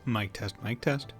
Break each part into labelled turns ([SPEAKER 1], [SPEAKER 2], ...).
[SPEAKER 1] Mic test, mic test.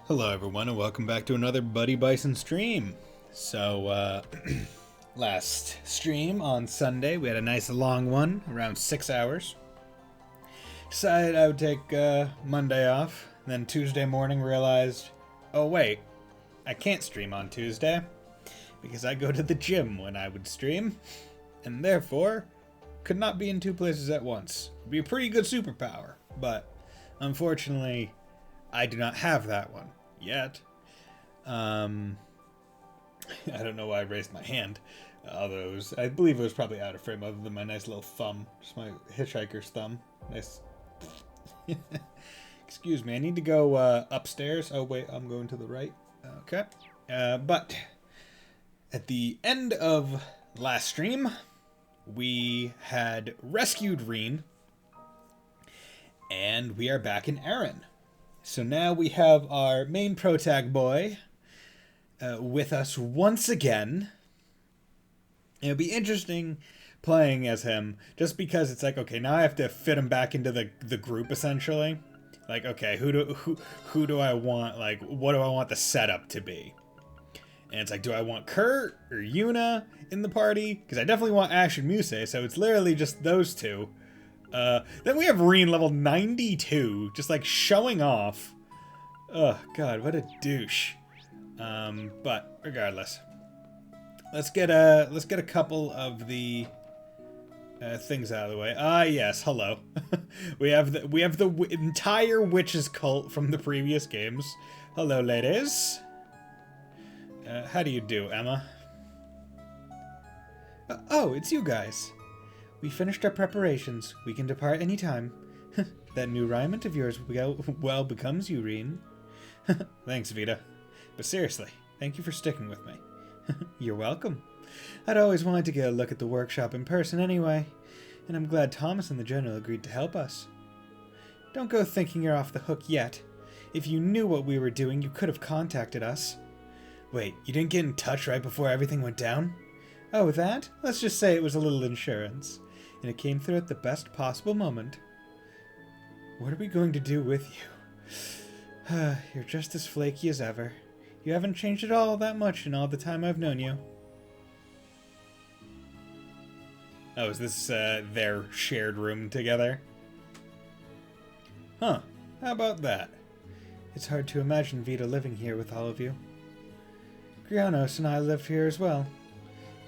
[SPEAKER 1] Hello everyone and welcome back to another Buddy Bison stream. So, last stream on Sunday, we had a nice long one, around 6 hours. Decided I would take Monday off, then Tuesday morning realized, oh wait, I can't stream on Tuesday, because I go to the gym when I would stream, and therefore, could not be in two places at once. It'd be a pretty good superpower, but unfortunately, I do not have that one yet. I don't know why I raised my hand, although I believe it was probably out of frame other than my nice little thumb, just my hitchhiker's thumb. Nice. Excuse me, I need to go upstairs. Oh wait, I'm going to the right. Okay. But at the end of last stream, we had rescued Rean, and we are back in Erin. So now we have our main protag boy with us once again. It'll be interesting playing as him, just because it's like, okay, now I have to fit him back into the group, essentially. Like, okay, who do I want, like, what do I want the setup to be? And it's like, do I want Kurt or Yuna in the party? Because I definitely want Ash and Muse, so it's literally just those two. Then we have Rean level 92, just like showing off. Oh god, what a douche. But regardless, let's get a couple of the things out of the way. Ah, yes, hello. we have the entire witches cult from the previous games. Hello, ladies. How do you do, Emma? Oh, it's you guys. We finished our preparations. We can depart any time. That new raiment of yours well becomes you, Rean. Thanks, Vita. But seriously, thank you for sticking with me. You're welcome. I'd always wanted to get a look at the workshop in person anyway, and I'm glad Thomas and the General agreed to help us. Don't go thinking you're off the hook yet. If you knew what we were doing, you could have contacted us. Wait, you didn't get in touch right before everything went down? Oh, that? Let's just say it was a little insurance, and it came through at the best possible moment. What are we going to do with you? You're just as flaky as ever. You haven't changed at all that much in all the time I've known you. Oh, is this their shared room together? Huh, how about that? It's hard to imagine Vita living here with all of you. Grianos and I live here as well.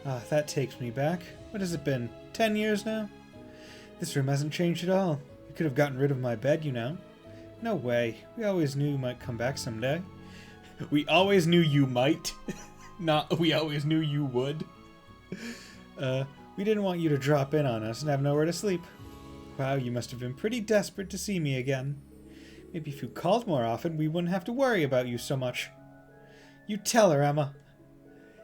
[SPEAKER 1] Ah, that takes me back. What has it been, 10 years now? This room hasn't changed at all. You could have gotten rid of my bed, you know. No way. We always knew you might come back someday. We always knew you might. Not we always knew you would. We didn't want you to drop in on us and have nowhere to sleep. Wow, you must have been pretty desperate to see me again. Maybe if you called more often, we wouldn't have to worry about you so much. You tell her, Emma.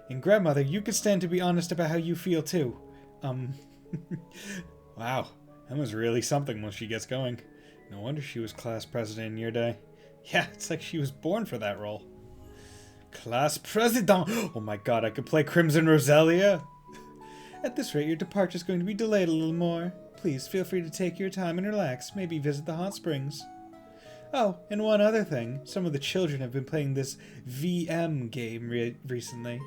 [SPEAKER 1] And grandmother, you could stand to be honest about how you feel too. Wow, Emma's really something when she gets going. No wonder she was class president in your day. Yeah, it's like she was born for that role. Class president! Oh my god, I could play Crimson Roselia! At this rate, your departure is going to be delayed a little more. Please feel free to take your time and relax, maybe visit the hot springs. Oh, and one other thing. Some of the children have been playing this VM game recently.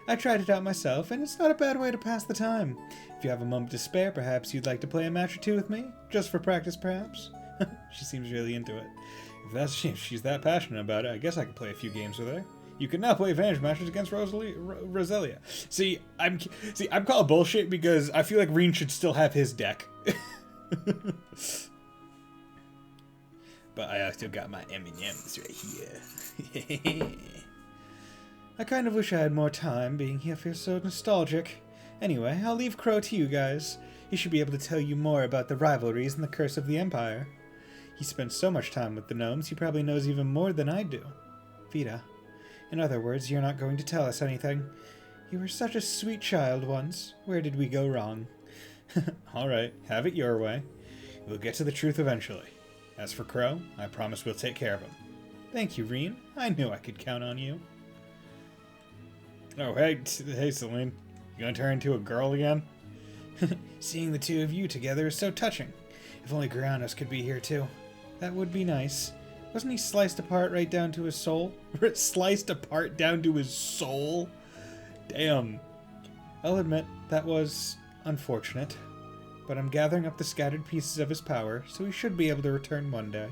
[SPEAKER 1] I tried it out myself, and it's not a bad way to pass the time. If you have a moment to spare, perhaps you'd like to play a match or two with me? Just for practice, perhaps? She seems really into it. If she's that passionate about it, I guess I could play a few games with her. You can now play advantage matches against Roselia. See, I'm calling bullshit because I feel like Rean should still have his deck. But I still got my M&Ms right here. I kind of wish I had more time. Being here feels so nostalgic. Anyway, I'll leave Crow to you guys. He should be able to tell you more about the rivalries and the curse of the Empire. He spent so much time with the gnomes, he probably knows even more than I do. Vita, in other words, you're not going to tell us anything. You were such a sweet child once. Where did we go wrong? Alright, have it your way. We'll get to the truth eventually. As for Crow, I promise we'll take care of him. Thank you, Rean. I knew I could count on you. Oh, hey, Celine. You gonna turn into a girl again? Seeing the two of you together is so touching. If only Grianos could be here too. That would be nice. Wasn't he sliced apart right down to his soul? Sliced apart down to his soul? Damn. I'll admit, that was unfortunate. But I'm gathering up the scattered pieces of his power, so he should be able to return one day.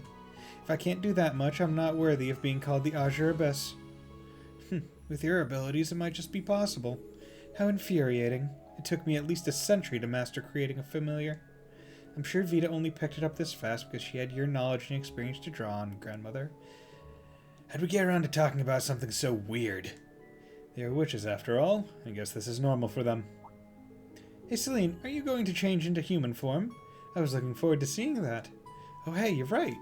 [SPEAKER 1] If I can't do that much, I'm not worthy of being called the Azure Abyss. With your abilities, it might just be possible. How infuriating. It took me at least a century to master creating a familiar. I'm sure Vita only picked it up this fast because she had your knowledge and experience to draw on, Grandmother. How'd we get around to talking about something so weird? They are witches, after all. I guess this is normal for them. Hey, Celine, are you going to change into human form? I was looking forward to seeing that. Oh, hey, you're right.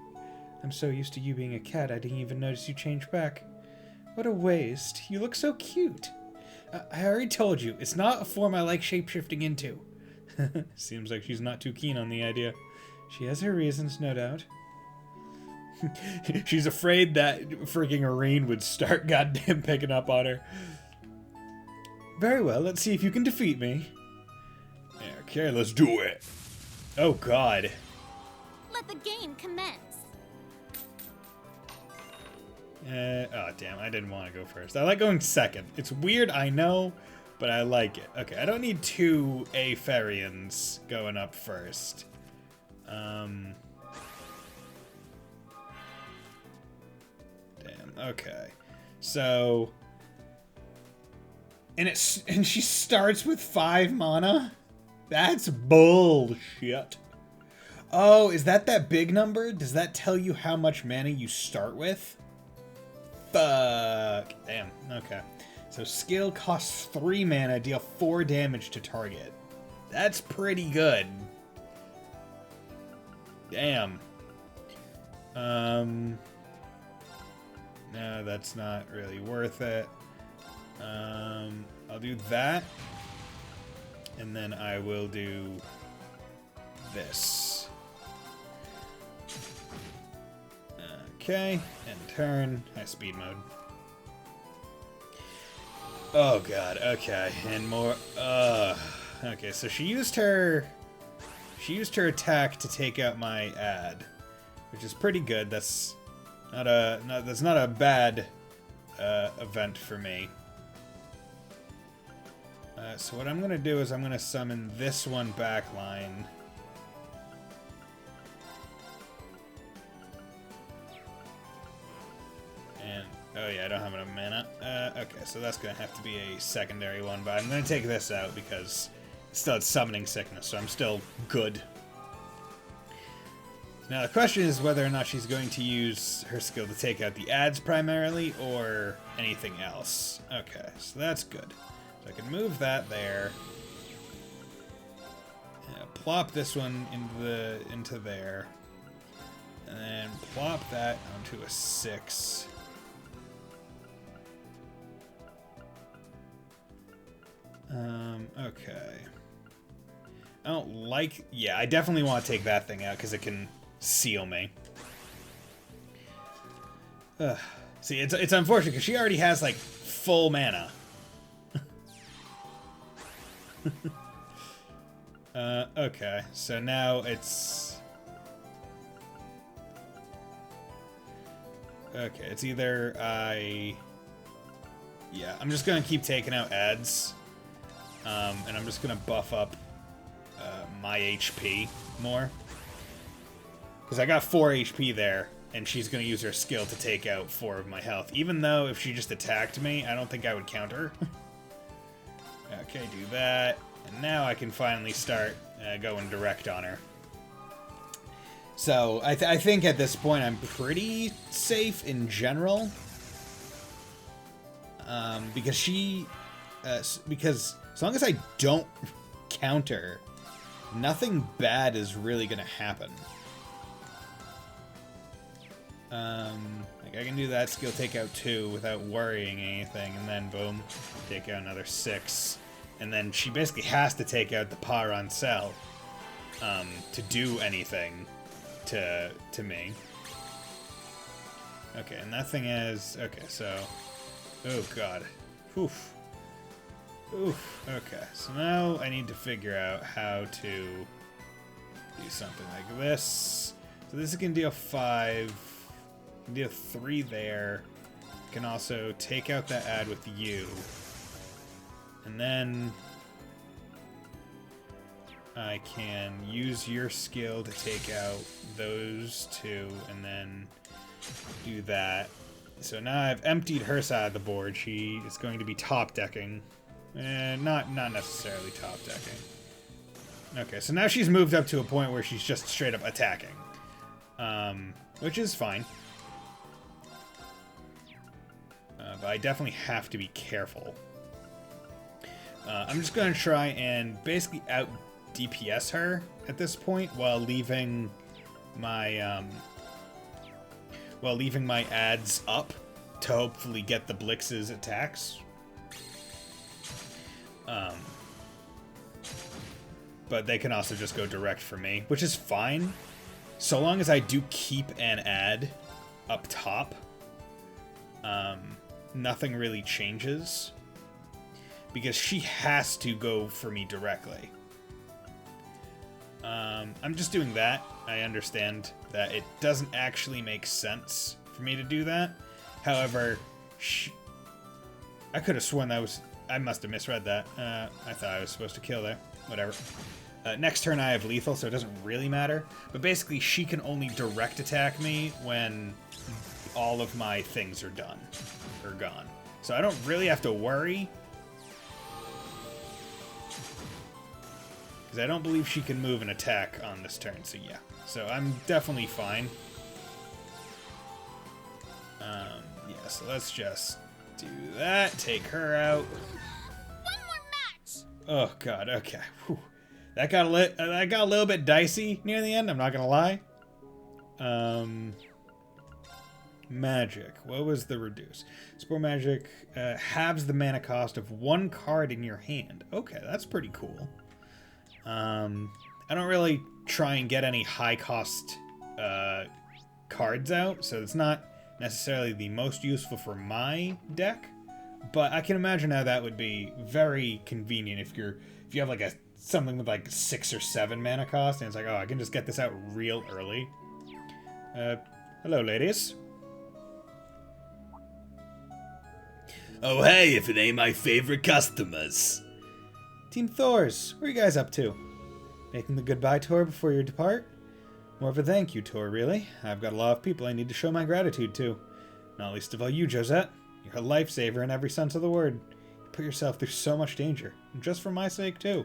[SPEAKER 1] I'm so used to you being a cat, I didn't even notice you changed back. What a waste. You look so cute. I already told you, it's not a form I like shapeshifting into. Seems like she's not too keen on the idea. She has her reasons, no doubt. She's afraid that freaking Rean would start goddamn picking up on her. Very well, let's see if you can defeat me. Okay, let's do it. Oh god.
[SPEAKER 2] Let the game commence.
[SPEAKER 1] Oh damn, I didn't want to go first. I like going second. It's weird, I know, but I like it. Okay, I don't need two Aetherians going up first. Damn, okay. So... And she starts with 5 mana? That's bullshit. Oh, is that big number? Does that tell you how much mana you start with? Fuck. Damn. Okay. So skill costs 3 mana, deal 4 damage to target. That's pretty good. Damn. No, that's not really worth it. I'll do that. And then I will do this. Okay, and turn. High speed mode. Oh god, okay, and more. Okay, so she used her attack to take out my ad, which is pretty good. That's not a bad event for me. So what I'm gonna do is I'm gonna summon this one backline. And, oh yeah, I don't have enough mana. Okay, so that's gonna have to be a secondary one, but I'm gonna take this out because it still has summoning sickness, so I'm still good. Now the question is whether or not she's going to use her skill to take out the ads primarily, or anything else. Okay, so that's good. So I can move that there. Plop this one into there. And then plop that onto a 6. Okay. I don't like... Yeah, I definitely want to take that thing out because it can seal me. See, it's unfortunate because she already has, like, full mana. Okay, so now it's... Okay, it's either Yeah, I'm just gonna keep taking out ads. And I'm just gonna buff up my HP more. Because I got 4 HP there, and she's gonna use her skill to take out 4 of my health. Even though if she just attacked me, I don't think I would counter. Okay, do that. And now I can finally start going direct on her. So, I think at this point I'm pretty safe in general. Because she... because as long as I don't counter, nothing bad is really going to happen. Like I can do that skill, take out 2 without worrying anything, and then boom, take out another 6. And then she basically has to take out the Paran Cell to do anything to me. Okay, and that thing is... Okay, so... Oh, God. Oof. Oof. Okay, so now I need to figure out how to do something like this. So this can deal 5. Can deal 3 there. Can also take out that ad with you. And then I can use your skill to take out those 2, and then do that. So now I've emptied her side of the board. She is going to be top decking. Not necessarily top decking. Okay, so now she's moved up to a point where she's just straight up attacking. Which is fine. But I definitely have to be careful. I'm just going to try and basically out DPS her at this point while leaving my ads up to hopefully get the Blix's attacks. But they can also just go direct for me, which is fine. So long as I do keep an ad up top, nothing really changes. Because she has to go for me directly. I'm just doing that. I understand that it doesn't actually make sense for me to do that. However, I could have sworn that was... I must have misread that. I thought I was supposed to kill there. Whatever. Next turn I have lethal, so it doesn't really matter. But basically, she can only direct attack me when all of my things are done. Or gone. So I don't really have to worry. Because I don't believe she can move an attack on this turn, so yeah. So I'm definitely fine. Yeah, so let's just do that. Take her out.
[SPEAKER 2] One more match!
[SPEAKER 1] Oh god, okay. Whew. That got a little bit dicey near the end, I'm not gonna lie. Magic. What was the reduce? Spore magic halves the mana cost of one card in your hand. Okay, that's pretty cool. I don't really try and get any high cost cards out, so it's not necessarily the most useful for my deck. But I can imagine how that would be very convenient if you have like something with like 6 or 7 mana cost, and it's like, oh, I can just get this out real early. Hello, ladies.
[SPEAKER 3] Oh, hey, if it ain't my favorite customers.
[SPEAKER 1] Team Thors, what are you guys up to? Making the goodbye tour before you depart? More of a thank you tour, really. I've got a lot of people I need to show my gratitude to. Not least of all you, Josette. You're a lifesaver in every sense of the word. You put yourself through so much danger, and just for my sake, too.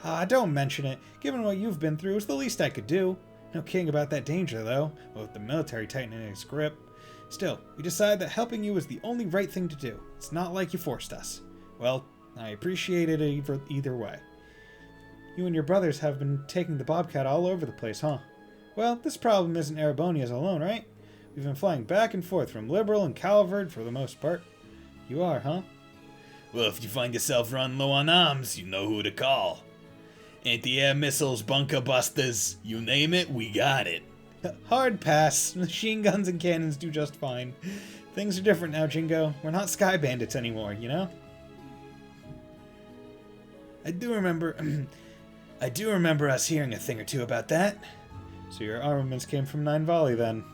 [SPEAKER 1] Ah, don't mention it. Given what you've been through, it's the least I could do. No kidding about that danger, though, with the military tightening its grip. Still, we decided that helping you was the only right thing to do. It's not like you forced us. Well, I appreciate it either way. You and your brothers have been taking the Bobcat all over the place, huh? Well, this problem isn't Erebonia's alone, right? We've been flying back and forth from Liberal and Calvard for the most part. You are, huh?
[SPEAKER 3] Well, if you find yourself running low on arms, you know who to call. Anti-air missiles, bunker busters, you name it, we got it.
[SPEAKER 1] Hard pass. Machine guns and cannons do just fine. Things are different now, Jingo. We're not sky bandits anymore, you know? I do remember us hearing a thing or two about that. So your armaments came from Nine Volley, then?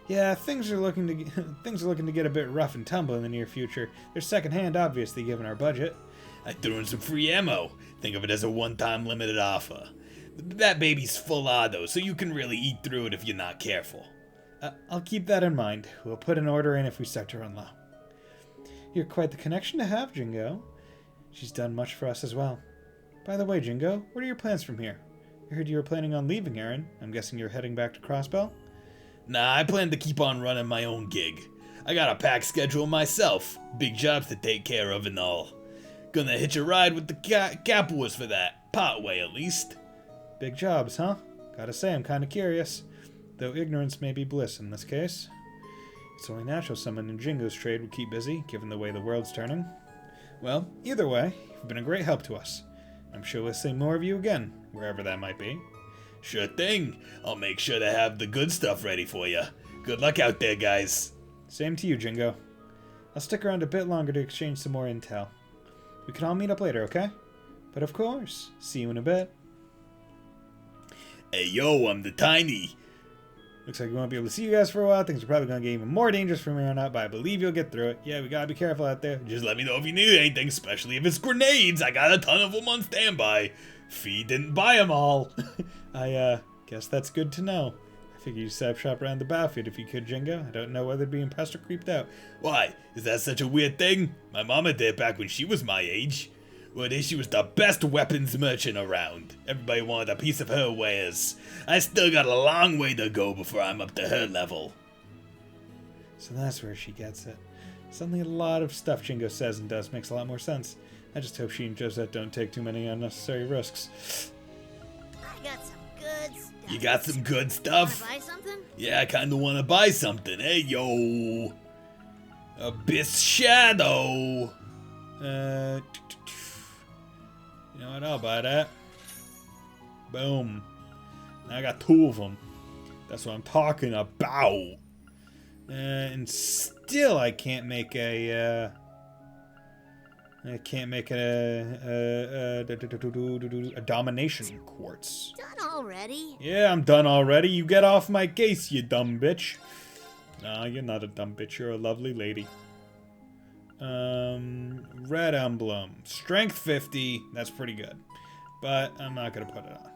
[SPEAKER 1] Yeah, things are looking to get a bit rough and tumble in the near future. They're secondhand, obviously, given our budget.
[SPEAKER 3] I threw in some free ammo. Think of it as a one-time limited offer. That baby's full auto, so you can really eat through it if you're not careful.
[SPEAKER 1] I'll keep that in mind. We'll put an order in if we start to run low. You're quite the connection to have, Jingo. She's done much for us as well. By the way, Jingo, what are your plans from here? I heard you were planning on leaving, Aaron. I'm guessing you're heading back to Crossbell?
[SPEAKER 3] Nah, I plan to keep on running my own gig. I got a packed schedule myself. Big jobs to take care of and all. Gonna hitch a ride with the Capwas for that. Partway, at least.
[SPEAKER 1] Big jobs, huh? Gotta say, I'm kinda curious. Though ignorance may be bliss in this case. It's only natural someone in Jingo's trade would keep busy, given the way the world's turning. Well, either way, you've been a great help to us. I'm sure we'll see more of you again, wherever that might be.
[SPEAKER 3] Sure thing. I'll make sure to have the good stuff ready for you. Good luck out there, guys.
[SPEAKER 1] Same to you, Jingo. I'll stick around a bit longer to exchange some more intel. We can all meet up later, okay? But of course, see you in a bit.
[SPEAKER 3] Hey, yo, I'm the Tiny.
[SPEAKER 1] Looks like we won't be able to see you guys for a while. Things are probably going to get even more dangerous from here on out, but I believe you'll get through it. Yeah, we gotta be careful out there.
[SPEAKER 3] Just let me know if you need anything, especially if it's grenades. I got a ton of them on standby. Fee didn't buy them all.
[SPEAKER 1] I guess that's good to know. I figured you'd set up shop around the battlefield if you could, Jingo. I don't know whether to be impressed or creeped out.
[SPEAKER 3] Why? Is that such a weird thing? My mama did back when she was my age. Well, she was the best weapons merchant around. Everybody wanted a piece of her wares. I still got a long way to go before I'm up to her level.
[SPEAKER 1] So that's where she gets it. Suddenly a lot of stuff Jingo says and does makes a lot more sense. I just hope she and Josette don't take too many unnecessary risks.
[SPEAKER 2] I got some good stuff.
[SPEAKER 3] You got some good stuff?
[SPEAKER 2] Wanna buy something?
[SPEAKER 3] Yeah, I kinda wanna buy something. Hey, yo. Abyss Shadow.
[SPEAKER 1] You know what? I'll buy that. Boom. Now I got 2 of them. That's what I'm talking about. And still, I can't make a. I can't make a domination quartz.
[SPEAKER 2] Done already?
[SPEAKER 1] Yeah, I'm done already. You get off my case, you dumb bitch. No, you're not a dumb bitch. You're a lovely lady. Red emblem. Strength 50. That's pretty good. But I'm not going to put it on.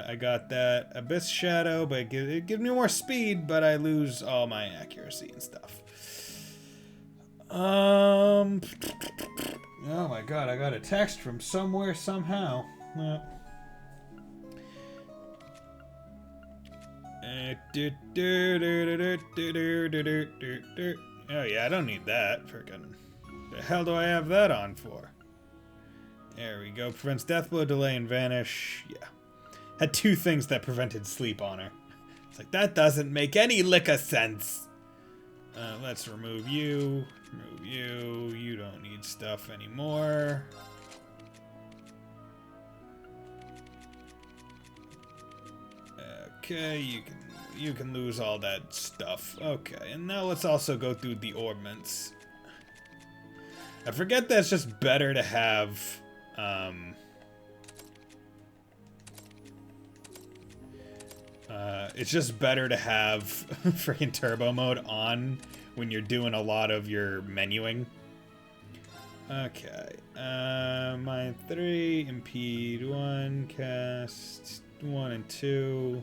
[SPEAKER 1] I got that Abyss Shadow, but it gives me more speed, but I lose all my accuracy and stuff. Oh my god, I got a text from somewhere somehow. Oh yeah, I don't need that. Freaking. The hell do I have that on for? There we go. Prevents death blow, delay, and vanish. Yeah. Had 2 things that prevented sleep on her. It's like, that doesn't make any lick of sense. Let's remove you. Remove you. You don't need stuff anymore. Okay, you can lose all that stuff. Okay, and now let's also go through the ornaments. I forget that it's just better to have it's just better to have freaking turbo mode on when you're doing a lot of your menuing. Okay. Mine 3, impede 1, cast 1 and 2.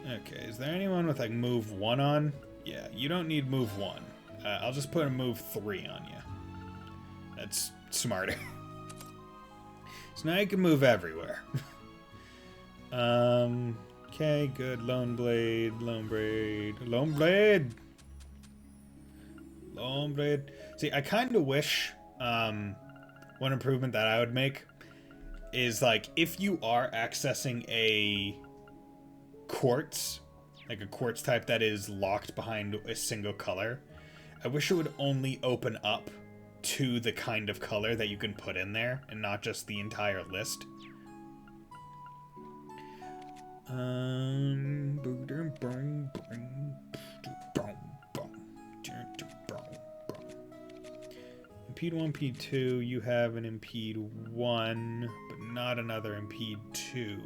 [SPEAKER 1] Okay, is there anyone with like move 1 on? Yeah, you don't need move 1. I'll just put a move 3 on you. That's smarter. So now you can move everywhere. Okay, good. Lone Blade. See, I kind of wish, one improvement that I would make is, like, if you are accessing a quartz, like a quartz type that is locked behind a single color, I wish it would only open up to the kind of color that you can put in there and not just the entire list. Impede 1, impede 2, you have an impede 1, but not another impede 2.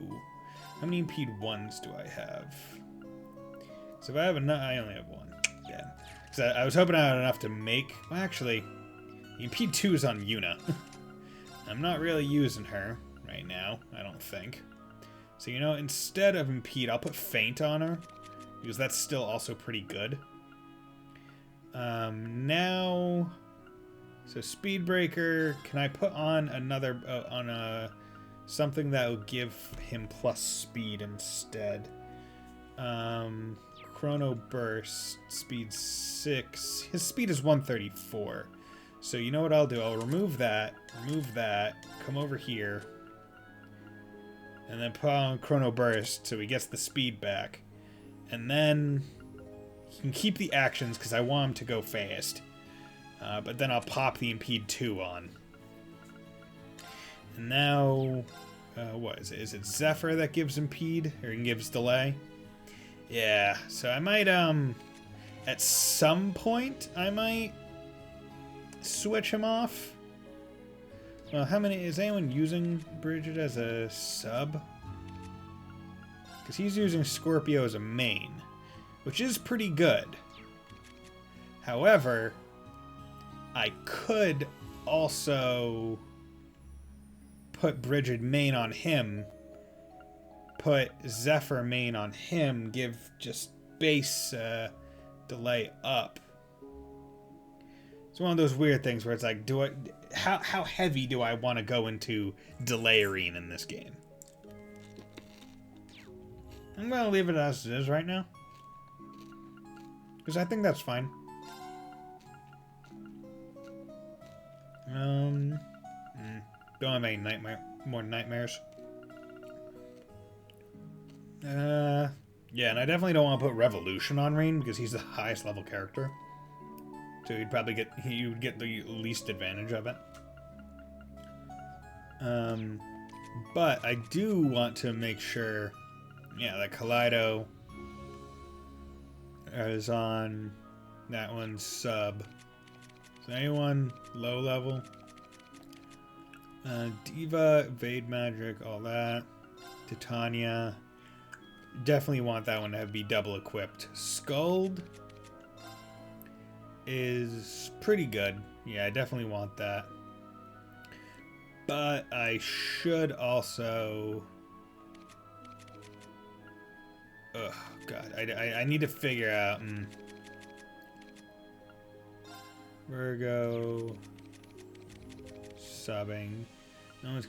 [SPEAKER 1] How many impede 1s do I have? So if I have enough, I only have 1. Yeah. Because I was hoping I had enough to make, well actually, impede 2 is on Yuna. I'm not really using her right now, I don't think. So, you know, instead of impede, I'll put feint on her, because that's still also pretty good. Now, so speed breaker, can I put on another, something that will give him plus speed instead? Chrono burst, speed 6, his speed is 134. So you know what I'll do, I'll remove that, come over here, and then put on Chrono Burst so he gets the speed back. And then he can keep the actions because I want him to go fast. But then I'll pop the Impede 2 on. And now, what is it? Is it Zephyr that gives Impede? Or gives Delay? Yeah, so I might, at some point, I might switch him off. Well, how many is anyone using Bridget as a sub? Because he's using Scorpio as a main, which is pretty good. However, I could also put Bridget main on him, put Zephyr main on him, give just base delay up. It's one of those weird things where it's like, how heavy do I want to go into delay Rean in this game? I'm going to leave it as it is right now. Because I think that's fine. Don't have any more nightmares. Yeah, and I definitely don't want to put Revolution on Rean because he's the highest level character. So he would get the least advantage of it. But I do want to make sure, yeah, that Kaleido is on that one's sub. Is anyone low level? Diva, Evade Magic, all that. Titania. Definitely want that one to be double equipped. Scald is pretty good. Yeah, I definitely want that. But I should also... Ugh, God. I need to figure out... Virgo... Subbing... No one's...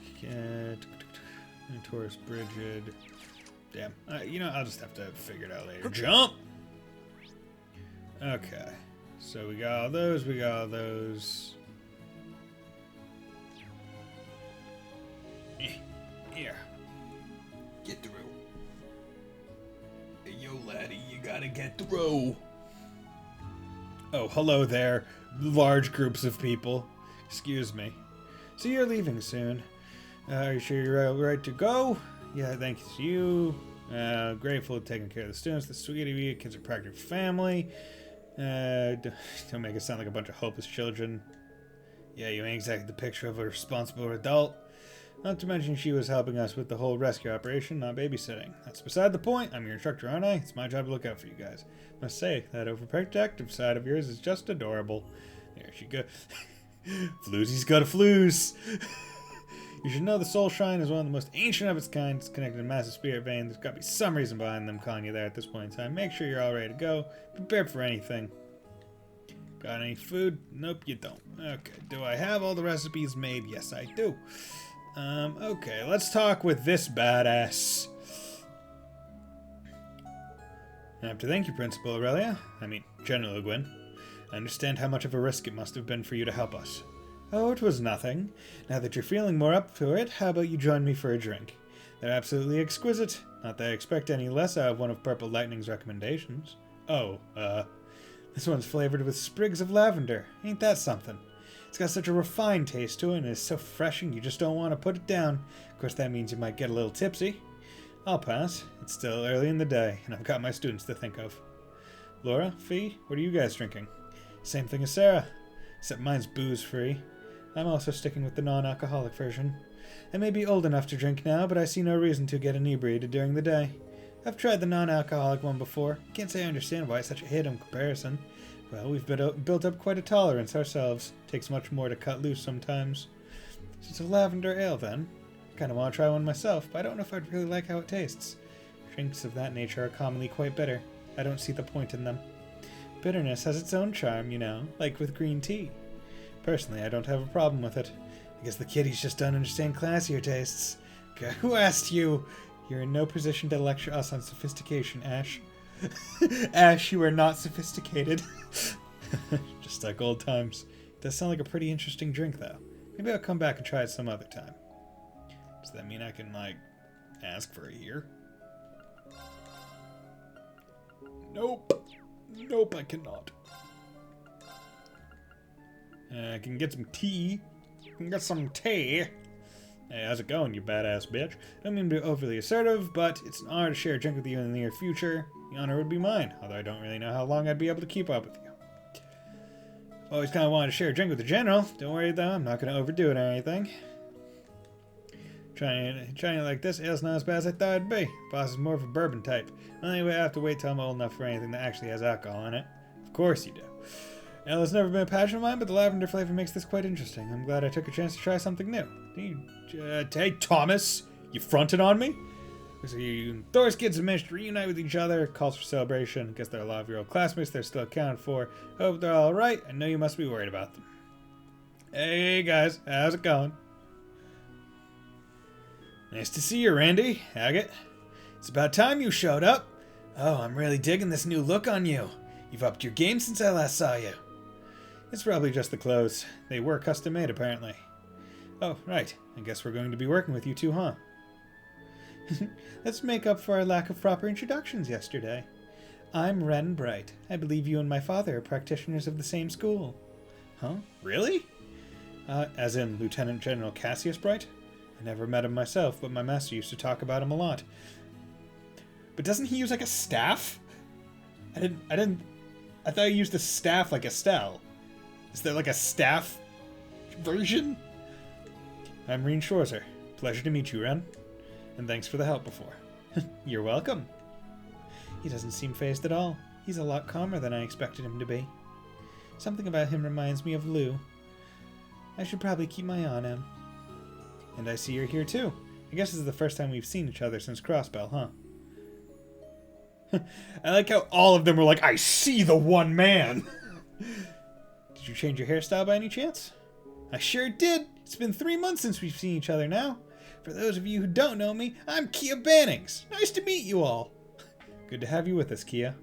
[SPEAKER 1] Taurus Brigid... Damn. You know, I'll just have to figure it out later. Jump! Okay. So we got all those, we got all those. Here. Get through. Hey, yo, laddie, you gotta get through. Oh, hello there. Large groups of people. Excuse me. So you're leaving soon. Are you sure you're right to go? Yeah, thanks to you. Grateful to taking care of the students. The sweet of you. Kids are practically family. Don't make it sound like a bunch of hopeless children. Yeah, you ain't exactly the picture of a responsible adult. Not to mention she was helping us with the whole rescue operation, not babysitting. That's beside the point. I'm your instructor, aren't I? It's my job to look out for you guys. Must say, that overprotective side of yours is just adorable. There she goes. Floozy's got a flues. You should know the Soul Shrine is one of the most ancient of its kind. It's connected to a massive spirit vein. There's got to be some reason behind them calling you there at this point in time. Make sure you're all ready to go. Prepared for anything. Got any food? Nope, you don't. Okay, do I have all the recipes made? Yes, I do. Okay, let's talk with this badass. I have to thank you, Principal Aurelia. General Gwyn. I understand how much of a risk it must have been for you to help us. Oh, it was nothing. Now that you're feeling more up for it, how about you join me for a drink? They're absolutely exquisite. Not that I expect any less out of one of Purple Lightning's recommendations. Oh, this one's flavored with sprigs of lavender. Ain't that something? It's got such a refined taste to it, and it's so refreshing you just don't want to put it down. Of course, that means you might get a little tipsy. I'll pass. It's still early in the day, and I've got my students to think of. Laura, Fee, what are you guys drinking? Same thing as Sarah, except mine's booze-free. I'm also sticking with the non-alcoholic version. I may be old enough to drink now, but I see no reason to get inebriated during the day. I've tried the non-alcoholic one before. Can't say I understand why it's such a hit in comparison. Well, we've built up quite a tolerance ourselves. Takes much more to cut loose sometimes. So it's a lavender ale, then. Kinda want to try one myself, but I don't know if I'd really like how it tastes. Drinks of that nature are commonly quite bitter. I don't see the point in them. Bitterness has its own charm, you know, like with green tea. Personally, I don't have a problem with it. I guess the kiddies just don't understand classier tastes. Okay, who asked you? You're in no position to lecture us on sophistication, Ash. Ash, you are not sophisticated. Just like old times. It does sound like a pretty interesting drink, though. Maybe I'll come back and try it some other time. Does that mean I can, ask for a year? Nope. Nope, I cannot. I can get some tea. Hey, how's it going, you badass bitch? I don't mean to be overly assertive, but it's an honor to share a drink with you in the near future. The honor would be mine, although I don't really know how long I'd be able to keep up with you. Always kind of wanted to share a drink with the general. Don't worry, though, I'm not going to overdo it or anything. Trying it like this, ale's not as bad as I thought it'd be. Boss is more of a bourbon type. Anyway, I have to wait till I'm old enough for anything that actually has alcohol in it. Of course you do. Ale has never been a passion of mine, but the lavender flavor makes this quite interesting. I'm glad I took a chance to try something new. Hey, Thomas, you fronted on me? So you and Thor's kids have managed to reunite with each other. Calls for celebration. Guess they're a lot of your old classmates they're still accounted for. Hope they're all right. I know you must be worried about them. Hey, guys. How's it going? Nice to see you, Randy. Agate. It's about time you showed up. Oh, I'm really digging this new look on you. You've upped your game since I last saw you. It's probably just the clothes. They were custom-made, apparently. Oh, right. I guess we're going to be working with you too, huh? Let's make up for our lack of proper introductions yesterday. I'm Ren Bright. I believe you and my father are practitioners of the same school.
[SPEAKER 3] Huh? Really?
[SPEAKER 1] As in Lieutenant General Cassius Bright? I never met him myself, but my master used to talk about him a lot.
[SPEAKER 3] But doesn't he use like a staff? I thought he used a staff like Estelle. Is there like a staff version?
[SPEAKER 1] I'm Rean Schwarzer. Pleasure to meet you, Ren. And thanks for the help before.
[SPEAKER 3] You're welcome.
[SPEAKER 1] He doesn't seem fazed at all. He's a lot calmer than I expected him to be. Something about him reminds me of Lou. I should probably keep my eye on him. And I see you're here too. I guess this is the first time we've seen each other since Crossbell, huh?
[SPEAKER 3] I like how all of them were like, I see the one man!
[SPEAKER 1] Did you change your hairstyle by any chance?
[SPEAKER 3] I sure did!
[SPEAKER 1] It's been 3 months since we've seen each other now. For those of you who don't know me, I'm Kia Bannings. Nice to meet you all. Good to have you with us, Kia.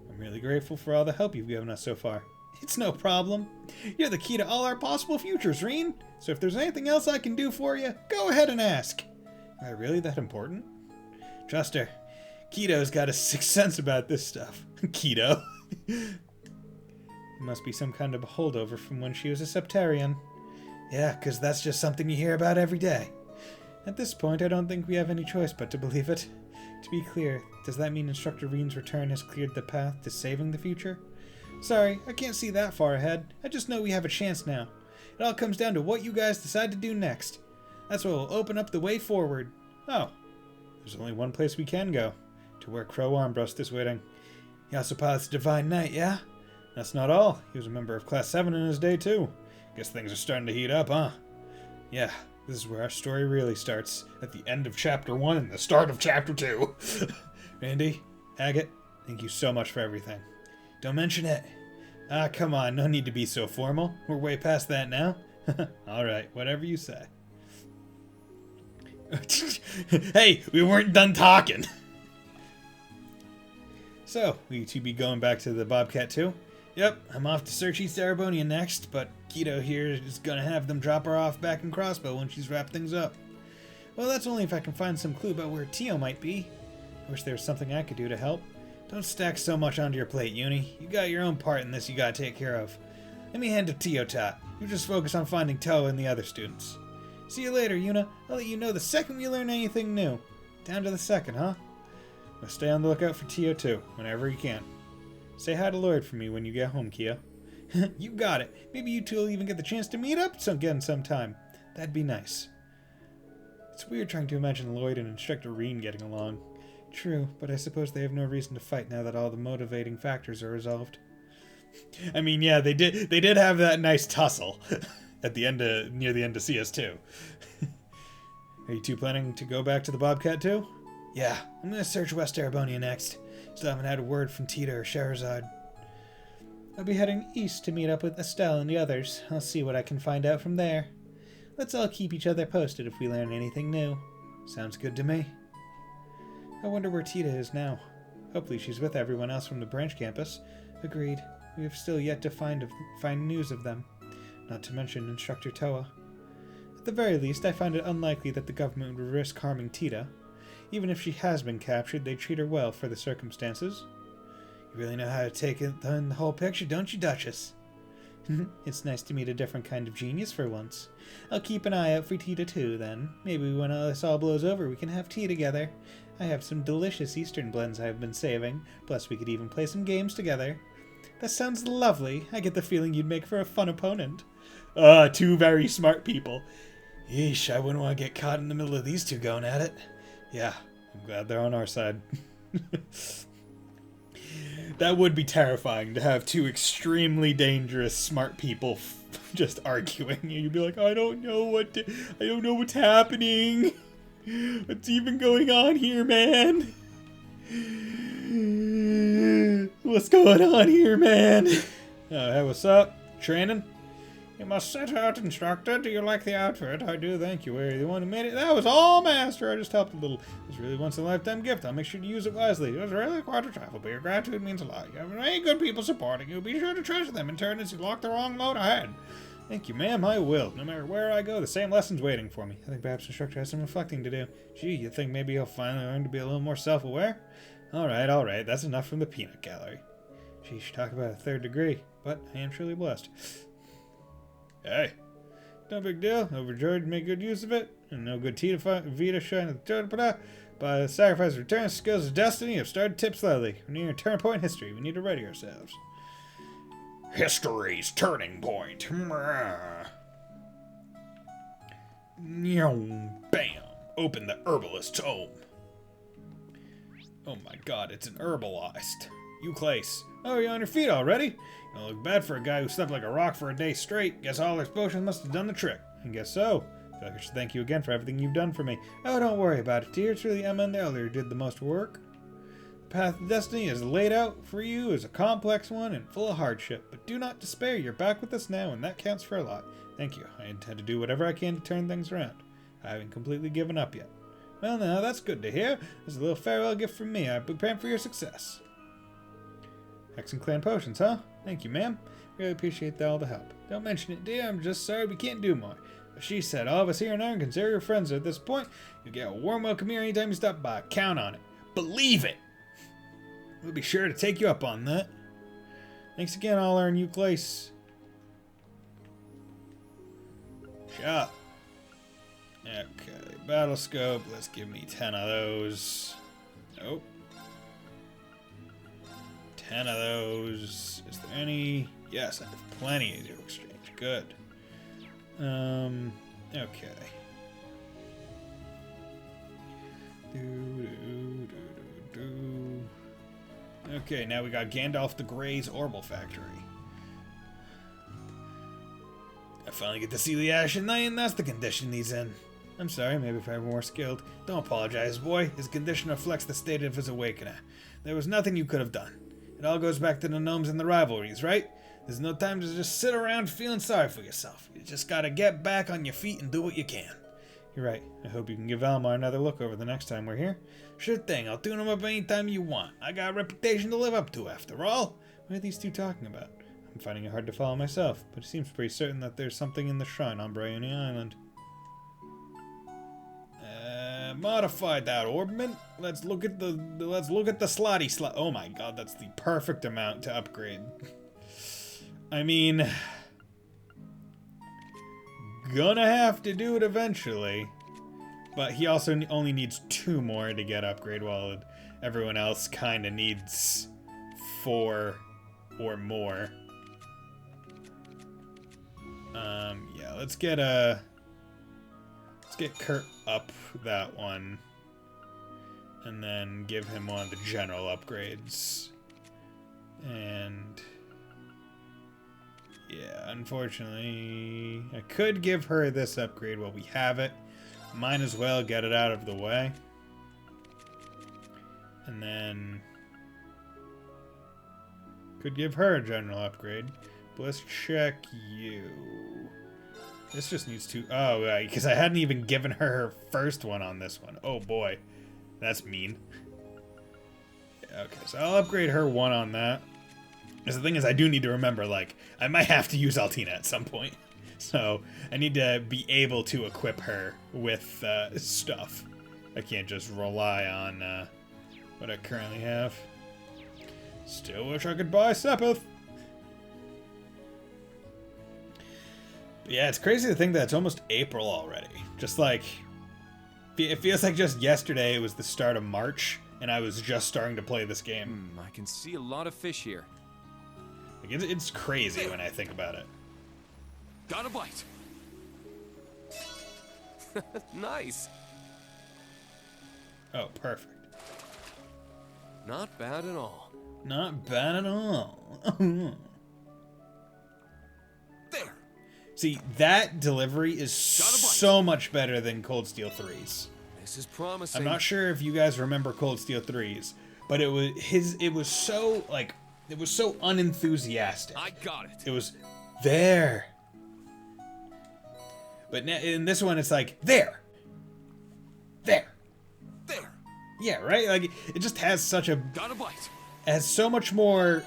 [SPEAKER 1] I'm really grateful for all the help you've given us so far. It's no problem. You're the key to all our possible futures, Rean. So if there's anything else I can do for you, go ahead and ask. Am I really that important? Trust her. Keto's got a sixth sense about this stuff.
[SPEAKER 3] Keto.
[SPEAKER 1] It must be some kind of a holdover from when she was a Septarian. Yeah, 'cause that's just something you hear about every day. At this point, I don't think we have any choice but to believe it. To be clear, does that mean Instructor Rean's return has cleared the path to saving the future? Sorry, I can't see that far ahead. I just know we have a chance now. It all comes down to what you guys decide to do next. That's what will open up the way forward. Oh, there's only one place we can go. To where Crow Armbrust is waiting. He also pilots the Divine Knight, yeah? That's not all. He was a member of Class 7 in his day, too. Guess things are starting to heat up, huh? Yeah, this is where our story really starts. At the end of Chapter 1 and the start of Chapter 2. Randy, Agate, thank you so much for everything. Don't mention it. Ah, come on, no need to be so formal. We're way past that now. Alright, whatever you say.
[SPEAKER 3] Hey, we weren't done talking.
[SPEAKER 1] So, will you two be going back to the Bobcat too? Yep, I'm off to search East Arabonia next, but Keto here is gonna have them drop her off back in Crossbow when she's wrapped things up. Well, that's only if I can find some clue about where Tio might be. I wish there was something I could do to help. Don't stack so much onto your plate, Uni. You got your own part in this you gotta take care of. Let me hand to Tio Tot. You just focus on finding Toa and the other students. See you later, Yuna. I'll let you know the second we learn anything new. Down to the second, huh? But stay on the lookout for Tio too, whenever you can. Say hi to Lloyd for me when you get home, Kia. You got it. Maybe you two will even get the chance to meet up again sometime. That'd be nice. It's weird trying to imagine Lloyd and Instructor Rean getting along. True, but I suppose they have no reason to fight now that all the motivating factors are resolved.
[SPEAKER 3] I mean, yeah, they did have that nice tussle at the end near the end of CS2.
[SPEAKER 1] Are you two planning to go back to the Bobcat too? Yeah, I'm gonna search West Arabonia next. Still haven't had a word from Tita or Scheherazade. I'll be heading east to meet up with Estelle and the others. I'll see what I can find out from there. Let's all keep each other posted if we learn anything new. Sounds good to me. I wonder where Tita is now. Hopefully she's with everyone else from the branch campus. Agreed. We have still yet to find news of them. Not to mention Instructor Toa. At the very least, I find it unlikely that the government would risk harming Tita. Even if she has been captured, they treat her well for the circumstances. You really know how to take in the whole picture, don't you, Duchess? It's nice to meet a different kind of genius for once. I'll keep an eye out for Tita too, then. Maybe when this all blows over, we can have tea together. I have some delicious Eastern blends I've been saving. Plus, we could even play some games together. That sounds lovely. I get the feeling you'd make for a fun opponent.
[SPEAKER 3] Two very smart people.
[SPEAKER 1] Yeesh, I wouldn't want to get caught in the middle of these two going at it. Yeah, I'm glad they're on our side.
[SPEAKER 3] That would be terrifying to have two extremely dangerous smart people just arguing. You'd be like, I don't know what's happening. What's even going on here, man? What's going on here, man?
[SPEAKER 1] Hey, what's up? Training? You must set out, Instructor. Do you like the outfit? I do, thank you. Where are you the one who made it? That was all, Master. I just helped a little. It was really once-in-a-lifetime gift. I'll make sure to use it wisely. It was really quite a trifle, but your gratitude means a lot. You have many good people supporting you. Be sure to treasure them in turn as you lock the wrong load ahead. Thank you, ma'am. I will. No matter where I go, the same lesson's waiting for me. I think perhaps the instructor has some reflecting to do. Gee, you think maybe he'll finally learn to be a little more self-aware? Alright, alright. That's enough from the peanut gallery. Gee, she talk about a third degree, but I am truly blessed. Hey. No big deal. Overjoyed to make good use of it. And no good Vita shine at the by the sacrifice of return skills of destiny have started to tip slowly. We're near a turning point in history. We need to ready ourselves.
[SPEAKER 3] History's turning point. Bam! Open the herbalist's home.
[SPEAKER 1] Oh my god, it's an herbalist. You Clace. Oh, you're on your feet already? You don't look bad for a guy who slept like a rock for a day straight. Guess all those potions must have done the trick. I guess so. I feel like I should thank you again for everything you've done for me. Oh, don't worry about it, dear. It's really Emma and the Elder who did the most work. The path of destiny is laid out for you is a complex one and full of hardship. But do not despair. You're back with us now, and that counts for a lot. Thank you. I intend to do whatever I can to turn things around. I haven't completely given up yet. Well, now, that's good to hear. There's a little farewell gift from me. I'm preparing for your success. Hexen Clan potions, huh? Thank you, ma'am. Really appreciate all the help. Don't mention it, dear. I'm just sorry we can't do more. But she said, all of us here now consider your friends at this point. You'll get a warm welcome here anytime you stop by. Count on it.
[SPEAKER 3] Believe it!
[SPEAKER 1] We'll be sure to take you up on that. Thanks again, I'll learn you, Clace. Shot. Okay, battle scope. Let's give me 10 of those. Nope. 10 of those. Is there any? Yes, I have plenty to exchange. Good. Okay. Okay, now we got Gandalf the Grey's Orbital Factory.
[SPEAKER 3] I finally get to see the Ashen Knight, and that's the condition he's in.
[SPEAKER 1] I'm sorry, maybe if I were more skilled.
[SPEAKER 3] Don't apologize, boy. His condition reflects the state of his awakening. There was nothing you could have done. It all goes back to the gnomes and the rivalries, right? There's no time to just sit around feeling sorry for yourself. You just gotta get back on your feet and do what you can.
[SPEAKER 1] You're right. I hope you can give Almar another look over the next time we're here.
[SPEAKER 3] Sure thing. I'll tune him up anytime you want. I got a reputation to live up to, after all.
[SPEAKER 1] What are these two talking about? I'm finding it hard to follow myself, but it seems pretty certain that there's something in the shrine on Bryony Island.
[SPEAKER 3] Modify that orbment. Let's look at the slotty slot. Oh my god, that's the perfect amount to upgrade.
[SPEAKER 1] I mean, gonna have to do it eventually, but he also only needs 2 more to get upgrade, while everyone else kind of needs 4 or more. Yeah, let's get Kurt up that one, and then give him one of the general upgrades. And yeah, unfortunately, I could give her this upgrade while we have it. Might as well get it out of the way. And then could give her a general upgrade. But let's check you. This just needs to... Oh, right, because I hadn't even given her first one on this one. Oh, boy. That's mean. Okay, so I'll upgrade her 1 on that. Because the thing is, I do need to remember, like, I might have to use Altina at some point. So, I need to be able to equip her with stuff. I can't just rely on what I currently have. Still wish I could buy Sepith. Yeah, it's crazy to think that it's almost April already. Just like, it feels like just yesterday it was the start of March, and I was just starting to play this game.
[SPEAKER 4] I can see a lot of fish here.
[SPEAKER 1] Like, it's crazy when I think about it.
[SPEAKER 4] Got a bite. Nice.
[SPEAKER 1] Oh, perfect.
[SPEAKER 4] Not bad at all.
[SPEAKER 1] Not bad at all.
[SPEAKER 4] There.
[SPEAKER 1] See, that delivery is so much better than Cold Steel 3's.
[SPEAKER 4] This is promising.
[SPEAKER 1] I'm not sure if you guys remember Cold Steel 3's, but it was so unenthusiastic.
[SPEAKER 4] I got it.
[SPEAKER 1] It was there. But in this one, it's like, there. There.
[SPEAKER 4] There.
[SPEAKER 1] Yeah, right? Like, it just has such a...
[SPEAKER 4] Got a bite.
[SPEAKER 1] It has so much more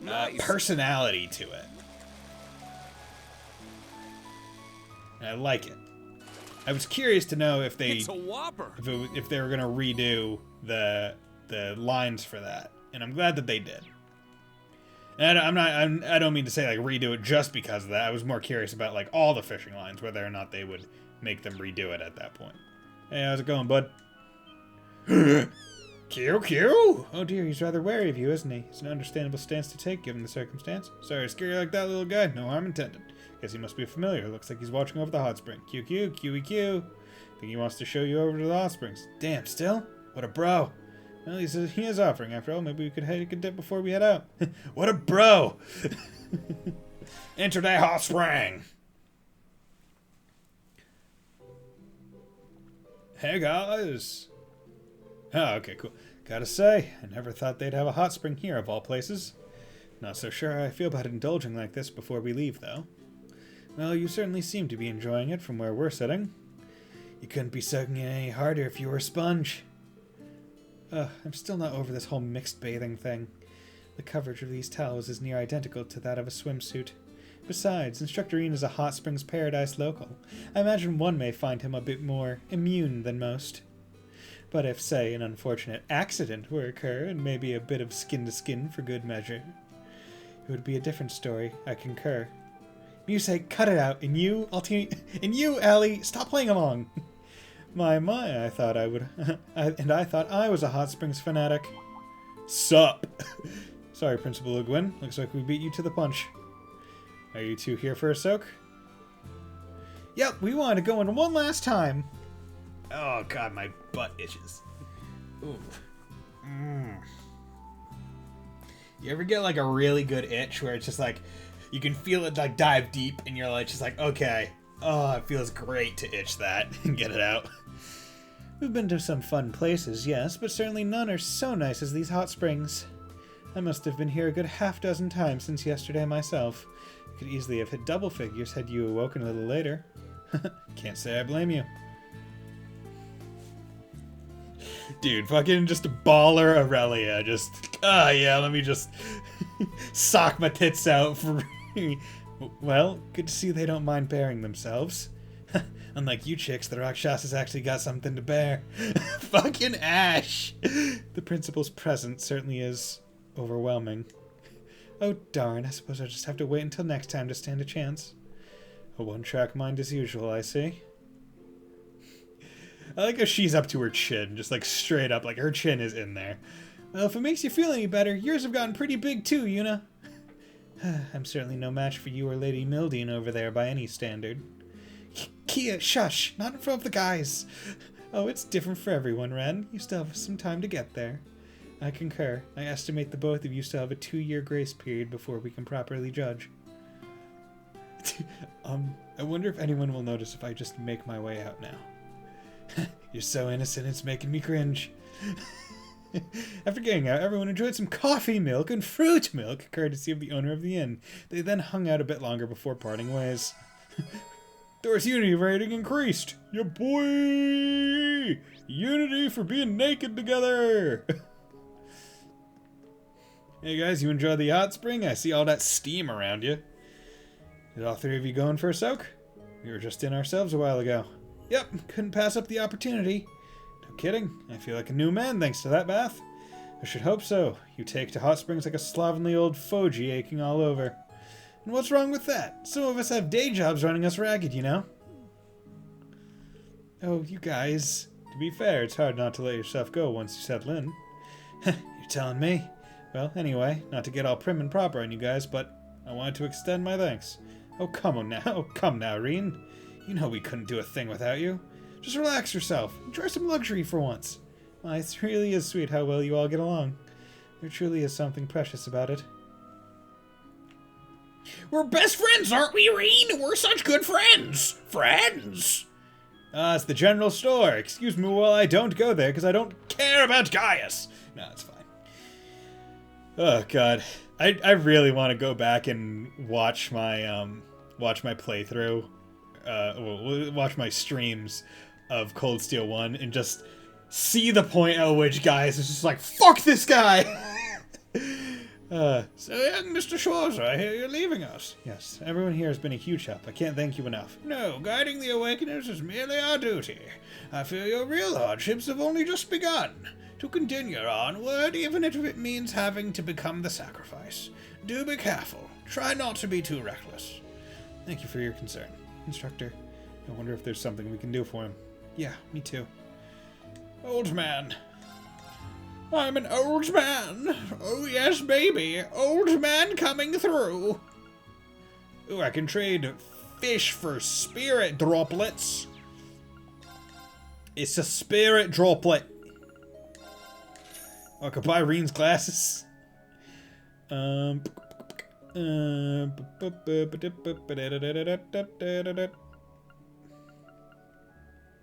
[SPEAKER 4] Nice.
[SPEAKER 1] personality to it. And I like it. I was curious to know if they
[SPEAKER 4] It's a whopper.
[SPEAKER 1] if they were gonna redo the lines for that, and I'm glad that they did. And I don't mean to say like redo it just because of that. I was more curious about like all the fishing lines, whether or not they would make them redo it at that point. Hey, how's it going, bud? Q. Oh dear, he's rather wary of you, isn't he? It's an understandable stance to take given the circumstance. Sorry to scare you like that, little guy. No harm intended. Guess he must be familiar. Looks like he's watching over the hot spring. QEQ. Think he wants to show you over to the hot springs. Damn, still? What a bro. Well, he is offering after all. Maybe we could take a dip before we head out. What a bro! Enter the hot spring! Hey guys! Oh, okay, cool. Gotta say, I never thought they'd have a hot spring here of all places. Not so sure how I feel about indulging like this before we leave, though. Well, you certainly seem to be enjoying it from where we're sitting. You couldn't be soaking it any harder if you were a sponge. I'm still not over this whole mixed bathing thing. The coverage of these towels is near identical to that of a swimsuit. Besides, Instructor Rean is a Hot Springs Paradise local. I imagine one may find him a bit more immune than most. But if, say, an unfortunate accident were to occur, and maybe a bit of skin-to-skin for good measure, it would be a different story, I concur. Muse, cut it out, and you, and you, Allie, stop playing along! My, I thought I would, I thought I was a Hot Springs fanatic. Sup? Sorry, Principal Ugwin, looks like we beat you to the punch. Are you two here for a soak? Yep, we wanted to go in one last time. Oh god, my butt itches. Ooh. You ever get like a really good itch where it's just like, you can feel it like dive deep and you're like, just like, okay, oh, it feels great to itch that and get it out. We've been to some fun places, yes, but certainly none are so nice as these hot springs. I must have been here a good half-dozen times since yesterday myself. I could easily have hit double figures had you awoken a little later. Can't say I blame you. Dude, fucking just baller Aurelia. Just, yeah, let me just sock my tits out for... Well, good to see they don't mind bearing themselves. Unlike you chicks, the Rakshasa's actually got something to bear. Fucking Ash! The principal's presence certainly is overwhelming. Oh darn, I suppose I'll just have to wait until next time to stand a chance. A one-track mind as usual, I see. I like how she's up to her chin, just like straight up, like her chin is in there. Well, if it makes you feel any better, yours have gotten pretty big too, Yuna. I'm certainly no match for you or Lady Mildine over there by any standard. Kia, shush, not in front of the guys. Oh, it's different for everyone, Ren. You still have some time to get there. I concur. I estimate the both of you still have a 2-year grace period before we can properly judge. I wonder if anyone will notice if I just make my way out now. You're so innocent, it's making me cringe. After getting out, everyone enjoyed some coffee milk and fruit milk, courtesy of the owner of the inn. They then hung out a bit longer before parting ways. Doris' unity rating increased. Ya boy! Unity for being naked together! Hey guys, you enjoy the hot spring? I see all that steam around you. Did all three of you go in for a soak? We were just in ourselves a while ago. Yep, couldn't pass up the opportunity. No kidding, I feel like a new man thanks to that bath. I should hope so. You take to hot springs like a slovenly old fogy aching all over. And what's wrong with that? Some of us have day jobs running us ragged, you know? Oh, you guys. To be fair, it's hard not to let yourself go once you settle in. You're telling me. Well, anyway, not to get all prim and proper on you guys, but I wanted to extend my thanks. Oh, come now, Rean. You know we couldn't do a thing without you. Just relax yourself. Enjoy some luxury for once. Well, it really is sweet how well you all get along. There truly is something precious about it.
[SPEAKER 3] We're best friends, aren't we, Rean? We're such good friends. Friends.
[SPEAKER 1] It's the general store. Excuse me while I don't go there, because I don't care about Gaius. No, it's fine. Oh, God. I really want to go back and watch my playthrough. Watch my streams of Cold Steel 1 and just see the point at which Gaius is just like, fuck this guy! So young Mr. Schwarzer, I hear you're leaving us. Yes, everyone here has been a huge help. I can't thank you enough. No, guiding the Awakeners is merely our duty. I fear your real hardships have only just begun. To continue onward, even if it means having to become the sacrifice. Do be careful. Try not to be too reckless. Thank you for your concern. Instructor, I wonder if there's something we can do for him. Yeah, me too. Old man. I'm an old man. Oh yes, baby. Old man coming through. Ooh, I can trade fish for spirit droplets. It's a spirit droplet. Oh, I could buy Rean's glasses.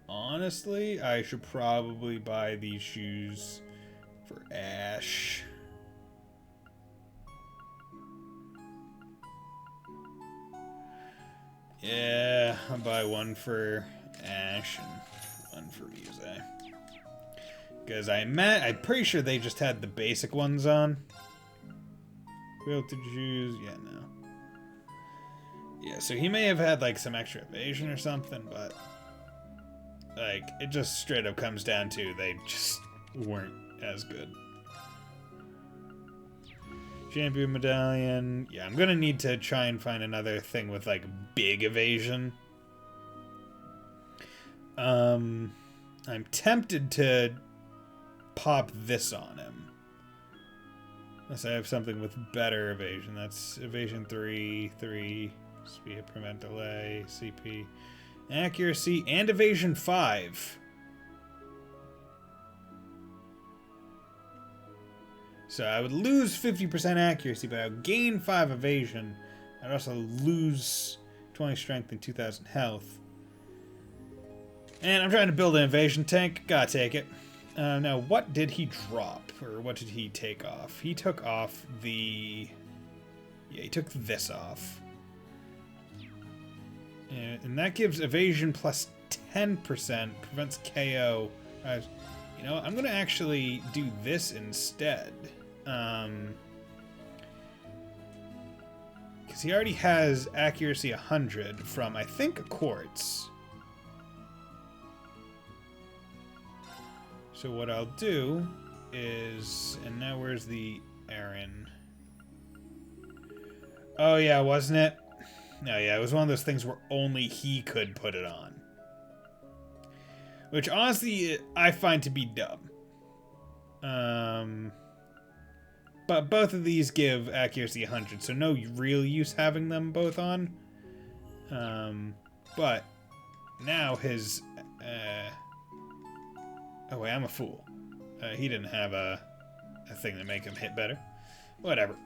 [SPEAKER 1] Honestly, I should probably buy these shoes for Ash. Yeah, I'll buy one for Ash and one for Ryuze. Because I'm pretty sure they just had the basic ones on. Quilted shoes, yeah, no. Yeah, so he may have had like some extra evasion or something, but like it just straight up comes down to they just weren't as good. Champion medallion. Yeah, I'm gonna need to try and find another thing with like big evasion. I'm tempted to pop this on him. Unless I have something with better evasion. That's evasion 3, speed, prevent delay, CP, accuracy, and evasion 5. So I would lose 50% accuracy, but I would gain 5 evasion. I'd also lose 20 strength and 2000 health. And I'm trying to build an evasion tank. Gotta take it. Now, what did he drop? Or what did he take off? He took off the... Yeah, he took this off. And that gives evasion plus 10%. Prevents KO. You know, I'm going to actually do this instead. Because he already has accuracy 100 from, I think, a quartz. So what I'll do is... And now where's the Aaron? Oh yeah, wasn't it? No, yeah, it was one of those things where only he could put it on. Which, honestly, I find to be dumb. But both of these give accuracy 100, so no real use having them both on. But now his... Oh wait, I'm a fool. He didn't have a thing to make him hit better. Whatever.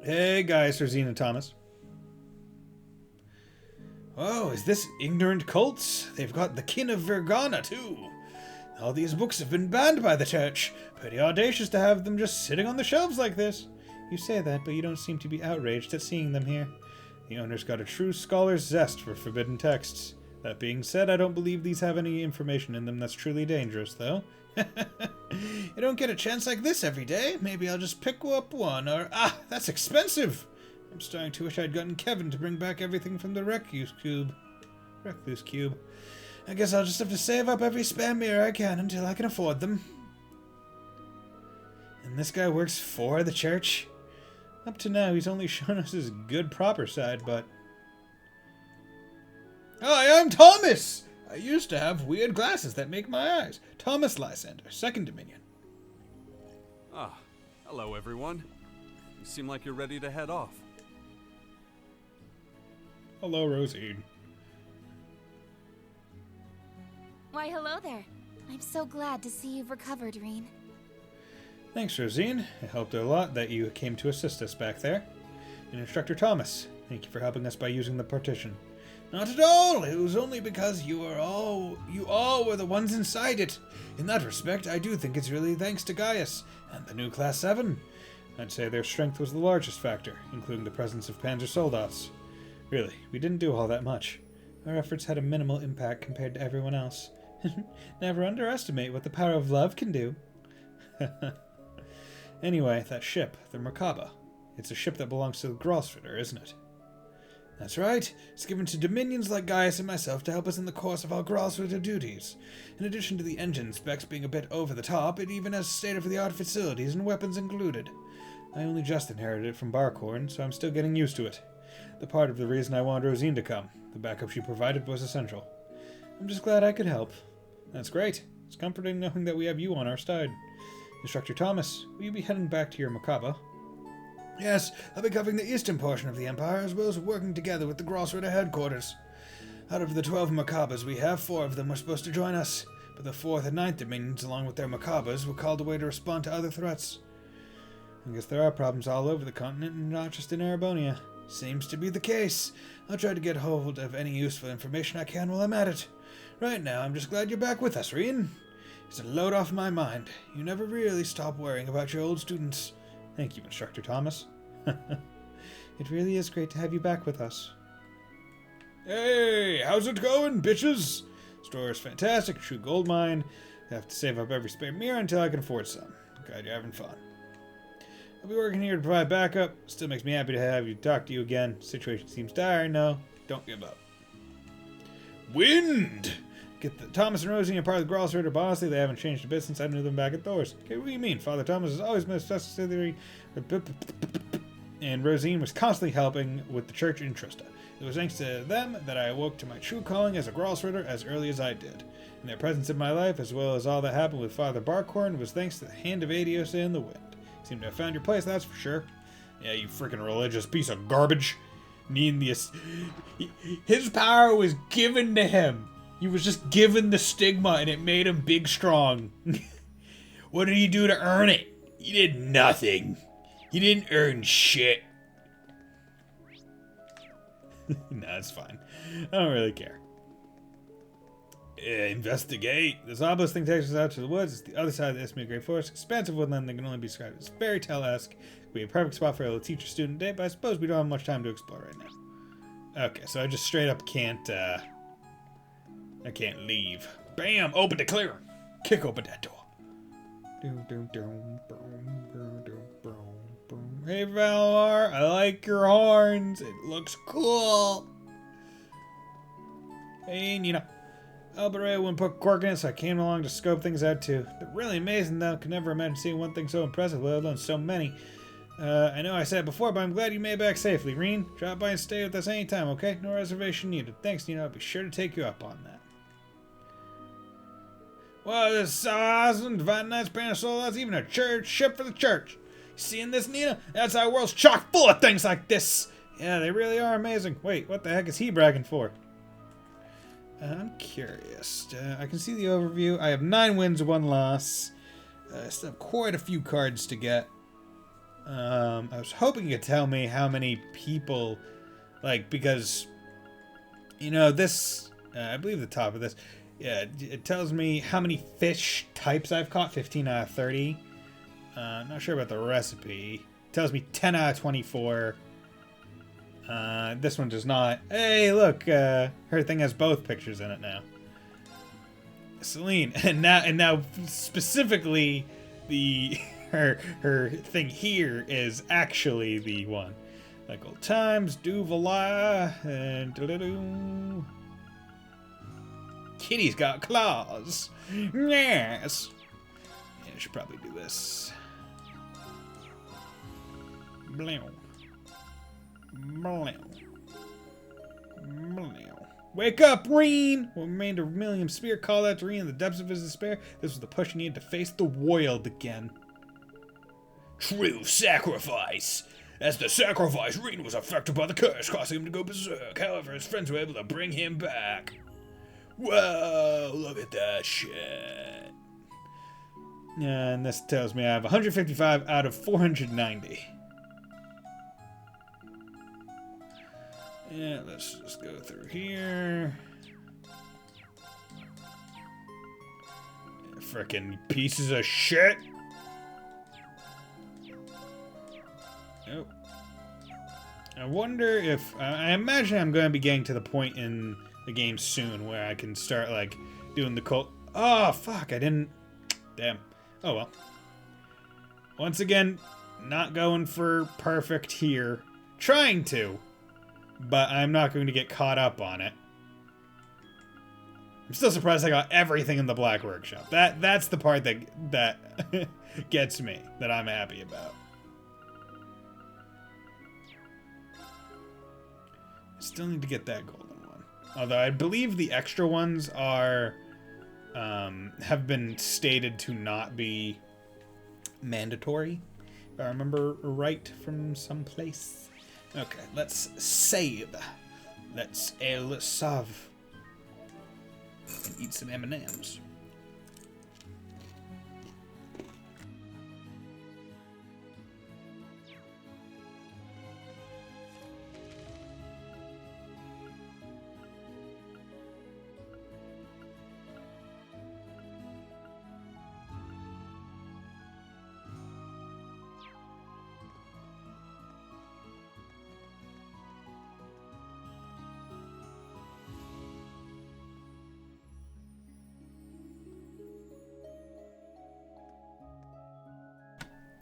[SPEAKER 1] Hey guys, Rean and Thomas. Oh, is this ignorant cults? They've got the kin of Vergana too. All these books have been banned by the church. Pretty audacious to have them just sitting on the shelves like this. You say that, but you don't seem to be outraged at seeing them here. The owner's got a true scholar's zest for forbidden texts. That being said, I don't believe these have any information in them that's truly dangerous, though. You don't get a chance like this every day. Maybe I'll just pick up one, or... Ah, that's expensive! I'm starting to wish I'd gotten Kevin to bring back everything from the Recluse Cube. I guess I'll just have to save up every spare mirror I can until I can afford them. And this guy works for the church? Up to now, he's only shown us his good proper side, but... Hi, I'm Thomas! I used to have weird glasses that make my eyes. Thomas Lysander, 2nd Dominion.
[SPEAKER 4] Ah, hello everyone. You seem like you're ready to head off.
[SPEAKER 1] Hello, Rosine.
[SPEAKER 5] Why, hello there. I'm so glad to see you've recovered, Rean.
[SPEAKER 1] Thanks, Rosine. It helped a lot that you came to assist us back there. And Instructor Thomas, thank you for helping us by using the partition. Not at all. It was only because you all were the ones inside it. In that respect, I do think it's really thanks to Gaius and the new Class 7. I'd say their strength was the largest factor, including the presence of Panzer Soldats. Really, we didn't do all that much. Our efforts had a minimal impact compared to everyone else. Never underestimate what the power of love can do. Anyway, that ship, the Merkaba. It's a ship that belongs to the Grosritter, isn't it? That's right. It's given to Dominions like Gaius and myself to help us in the course of our Grosritter duties. In addition to the engine specs being a bit over the top, it even has state-of-the-art facilities and weapons included. I only just inherited it from Barkhorn, so I'm still getting used to it. The part of the reason I wanted Rosine to come. The backup she provided was essential. I'm just glad I could help. That's great. It's comforting knowing that we have you on our side. Instructor Thomas, will you be heading back to your Merkaba? Yes, I'll be covering the eastern portion of the Empire, as well as working together with the Grosritter headquarters. Out of the 12 Merkabas we have, 4 of them were supposed to join us, but the 4th and 9th Dominions, along with their Merkabas, were called away to respond to other threats. I guess there are problems all over the continent, and not just in Arabonia. Seems to be the case. I'll try to get hold of any useful information I can while I'm at it. Right now, I'm just glad you're back with us, Rean. It's a load off my mind. You never really stop worrying about your old students. Thank you, Instructor Thomas. It really is great to have you back with us. Hey, how's it going, bitches? Store is fantastic, true gold mine. I have to save up every spare mirror until I can afford some. Glad you're having fun. I'll be working here to provide backup. Still makes me happy to have you talk to you again. Situation seems dire. No, don't give up.
[SPEAKER 3] Wind!
[SPEAKER 1] Thomas and Rosie are part of the Grosritter, but honestly, they haven't changed a bit since I knew them back at Thor's. Okay, what do you mean? Father Thomas has always been a necessary, and Rosine was constantly helping with the church in Trista. It was thanks to them that I awoke to my true calling as a Grosritter as early as I did. And their presence in my life, as well as all that happened with Father Barkhorn, was thanks to the hand of Adiosa in the wind. You seem to have found your place, that's for sure.
[SPEAKER 3] Yeah, you freaking religious piece of garbage.
[SPEAKER 1] His power was given to him. He was just given the stigma, and it made him big strong.
[SPEAKER 3] What did he do to earn it? He did nothing. He didn't earn shit.
[SPEAKER 1] Nah, it's fine. I don't really care.
[SPEAKER 3] Investigate.
[SPEAKER 1] This obelisk thing takes us out to the woods. It's the other side of the Isthmian Great Forest. Expansive woodland that can only be described as fairy tale-esque. It would be a perfect spot for a little teacher-student date, but I suppose we don't have much time to explore right now. Okay, so I just straight up can't, I can't leave.
[SPEAKER 3] Bam! Open to clear.
[SPEAKER 1] Kick open that door. Hey, Valar, I like your horns. It looks cool. Hey, Nina. Alberay wouldn't put cork in it, so I came along to scope things out too. They're really amazing, though. Could never imagine seeing one thing so impressive, let alone so many. I know I said it before, but I'm glad you made it back safely. Rean, drop by and stay with us anytime, okay? No reservation needed. Thanks, Nina. I'll be sure to take you up on that. Well, this is so awesome. Divine Knight's Panasol, that's even a church ship for the church. You seeing this, Nina? That's our world's chock full of things like this. Yeah, they really are amazing. Wait, what the heck is he bragging for? I'm curious. I can see the overview. I have 9 wins, 1 loss. I still have quite a few cards to get. I was hoping you could tell me how many people, like, because, you know, this, I believe the top of this, yeah, it tells me how many fish types I've caught, 15 out of 30. Not sure about the recipe. It tells me 10 out of 24. This one does not. Hey, look, her thing has both pictures in it now. Celine, and now specifically the her thing here is actually the one. Like old times, Duvala, and doo-doo-doo. Kitty's got claws. Yes. Yeah, I should probably do this. Blow. Wake up, Rean! What remained of William's spear called out to Rean in the depths of his despair. This was the push he needed to face the world again.
[SPEAKER 3] True sacrifice. As the sacrifice, Rean was affected by the curse, causing him to go berserk. However, his friends were able to bring him back. Whoa, look at that shit.
[SPEAKER 1] Yeah, and this tells me I have 155 out of 490. Yeah, let's just go through here. Yeah, frickin' pieces of shit. Nope. I wonder if... I imagine I'm going to be getting to the point in the game soon where I can start, like, doing the cult... Oh, fuck, I didn't... Damn. Oh, well. Once again, not going for perfect here. Trying to, but I'm not going to get caught up on it. I'm still surprised I got everything in the Black Workshop. That's the part that gets me, that I'm happy about. I still need to get that golden one. Although I believe the extra ones are have been stated to not be mandatory. If I remember right from someplace. Okay, let's save. Let's save. And eat some M&Ms.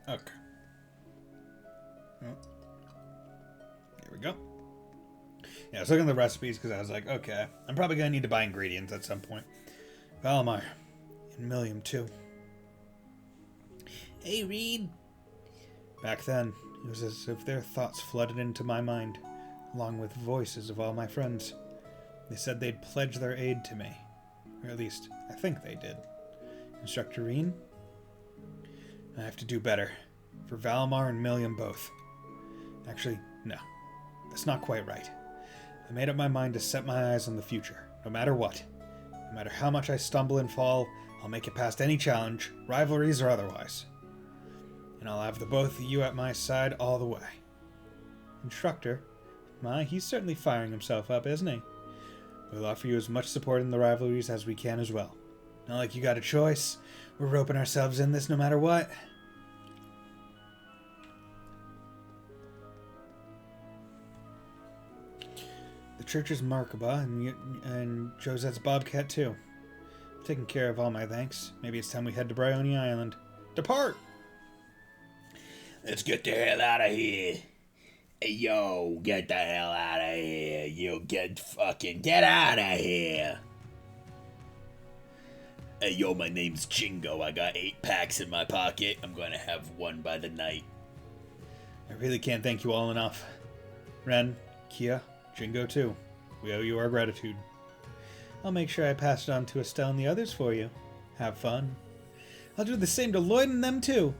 [SPEAKER 1] Okay. Oh. There we go. Yeah, I was looking at the recipes because I was like, okay, I'm probably going to need to buy ingredients at some point. Valimar. And Milliam, too. Hey, Rean. Back then, it was as if their thoughts flooded into my mind, along with voices of all my friends. They said they'd pledge their aid to me. Or at least, I think they did. Instructor Rean? I have to do better. For Valimar and Milliam both. Actually, no. That's not quite right. I made up my mind to set my eyes on the future, no matter what. No matter how much I stumble and fall, I'll make it past any challenge, rivalries or otherwise. And I'll have the both of you at my side all the way. Instructor? My, he's certainly firing himself up, isn't he? We'll offer you as much support in the rivalries as we can as well. Not like you got a choice. We're roping ourselves in this no matter what. The church is Markaba, and Josette's Bobcat too. Taking care of all my thanks. Maybe it's time we head to Bryony Island. Depart!
[SPEAKER 3] Let's get the hell out of here. Hey, yo, get the hell out of here. You get out of here. Hey, yo, my name's Jingo. I got 8 packs in my pocket. I'm gonna have one by the night.
[SPEAKER 1] I really can't thank you all enough. Ren, Kia, Jingo too. We owe you our gratitude. I'll make sure I pass it on to Estelle and the others for you. Have fun. I'll do the same to Lloyd and them too.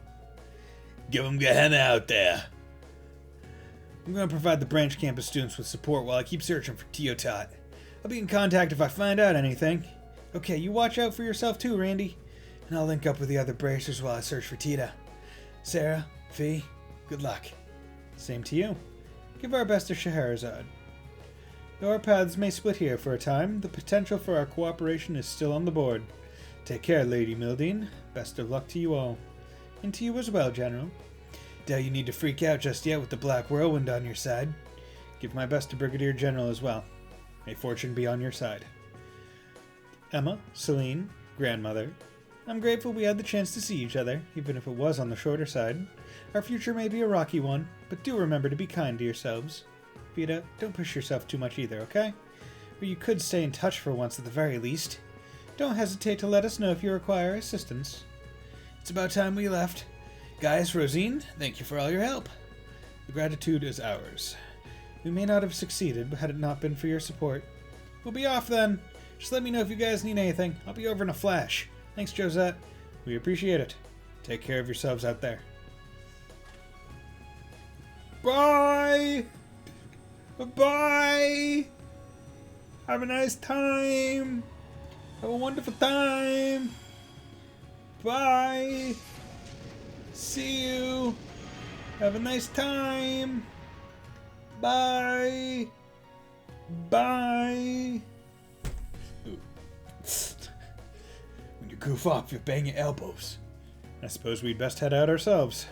[SPEAKER 3] Give them Gehenna out there.
[SPEAKER 1] I'm going to provide the branch campus students with support while I keep searching for Teotot. I'll be in contact if I find out anything. Okay, you watch out for yourself too, Randy. And I'll link up with the other bracers while I search for Tita. Sarah, Fee, good luck. Same to you. Give our best to Scheherazade. Though our paths may split here for a time, the potential for our cooperation is still on the board. Take care, Lady Mildine. Best of luck to you all. And to you as well, General. Doubt you need to freak out just yet with the Black Whirlwind on your side. Give my best to Brigadier General as well. May fortune be on your side. Emma, Celine, Grandmother, I'm grateful we had the chance to see each other, even if it was on the shorter side. Our future may be a rocky one, but do remember to be kind to yourselves. Vita, don't push yourself too much either, okay? Or you could stay in touch for once at the very least. Don't hesitate to let us know if you require assistance. It's about time we left. Guys, Rosine, thank you for all your help. The gratitude is ours. We may not have succeeded, but had it not been for your support. We'll be off then. Just let me know if you guys need anything. I'll be over in a flash. Thanks, Josette. We appreciate it. Take care of yourselves out there. Bye! Bye! Have a nice time! Have a wonderful time! Bye! See you! Have a nice time! Bye! Bye! Ooh. When you goof off, you bang your elbows. I suppose we'd best head out ourselves.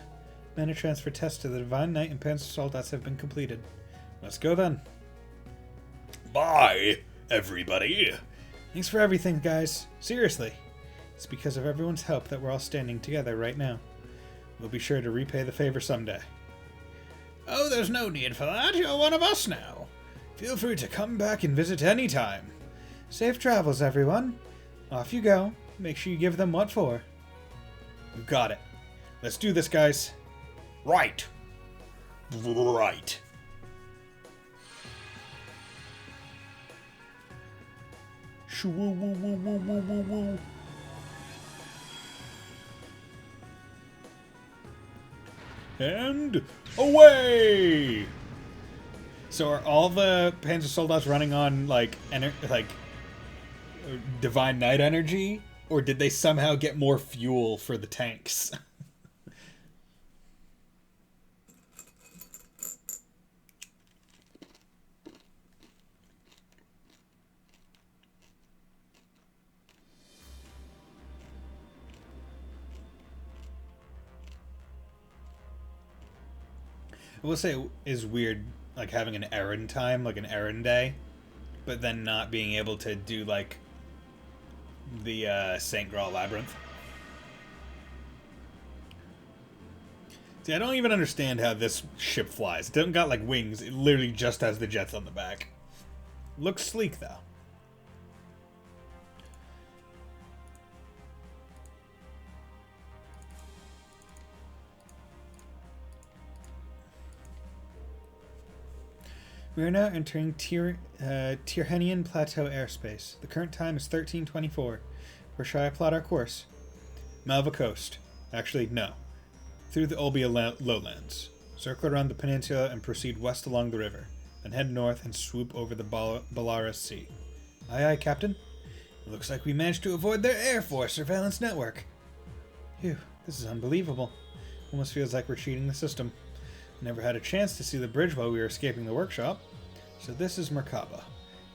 [SPEAKER 1] Mana transfer tests to the Divine Knight and Panzer Soldates have been completed. Let's go then.
[SPEAKER 3] Bye, everybody.
[SPEAKER 1] Thanks for everything, guys. Seriously. It's because of everyone's help that we're all standing together right now. We'll be sure to repay the favor someday.
[SPEAKER 3] Oh, there's no need for that. You're one of us now. Feel free to come back and visit any time.
[SPEAKER 1] Safe travels, everyone. Off you go. Make sure you give them what for. We've got it. Let's do this, guys.
[SPEAKER 3] Right. Right.
[SPEAKER 1] Shoo-woo-woo-woo-woo-woo-woo. And away! So are all the Panzer Soldats running on, like, Divine Knight energy? Or did they somehow get more fuel for the tanks? I will say it is weird, like, having an errand time, like an errand day, but then not being able to do, like, the St. Graal Labyrinth. See, I don't even understand how this ship flies. It doesn't got, like, wings. It literally just has the jets on the back. Looks sleek, though. We are now entering Tyrrhenian Plateau airspace. The current time is 13:24. Where shall I plot our course? Malva Coast. Actually, no. Through the Olbia lowlands. Circle around the peninsula and proceed west along the river. Then head north and swoop over the Belarus Sea. Aye, aye, Captain. It looks like we managed to avoid their Air Force surveillance network. Phew, this is unbelievable. Almost feels like we're cheating the system. Never had a chance to see the bridge while we were escaping the workshop. So this is Merkaba.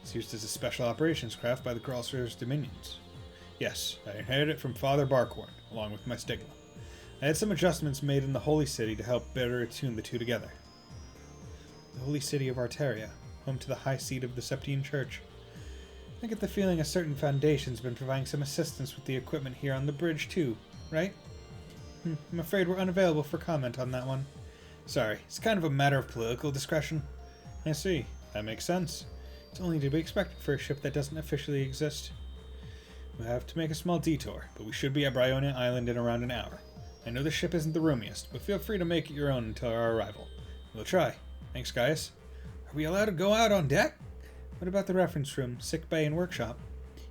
[SPEAKER 1] It's used as a special operations craft by the Gralser's dominions. Yes, I inherited it from Father Barkhorn, along with my stigma. I had some adjustments made in the Holy City to help better attune the two together. The Holy City of Arteria, home to the high seat of the Septine Church. I get the feeling a certain foundation's been providing some assistance with the equipment here on the bridge too, right? I'm afraid we're unavailable for comment on that one. Sorry, it's kind of a matter of political discretion. I see. That makes sense. It's only to be expected for a ship that doesn't officially exist. We'll have to make a small detour, but we should be at Bryonia Island in around an hour. I know the ship isn't the roomiest, but feel free to make it your own until our arrival. We'll try. Thanks, guys. Are we allowed to go out on deck? What about the reference room, sick bay, and workshop?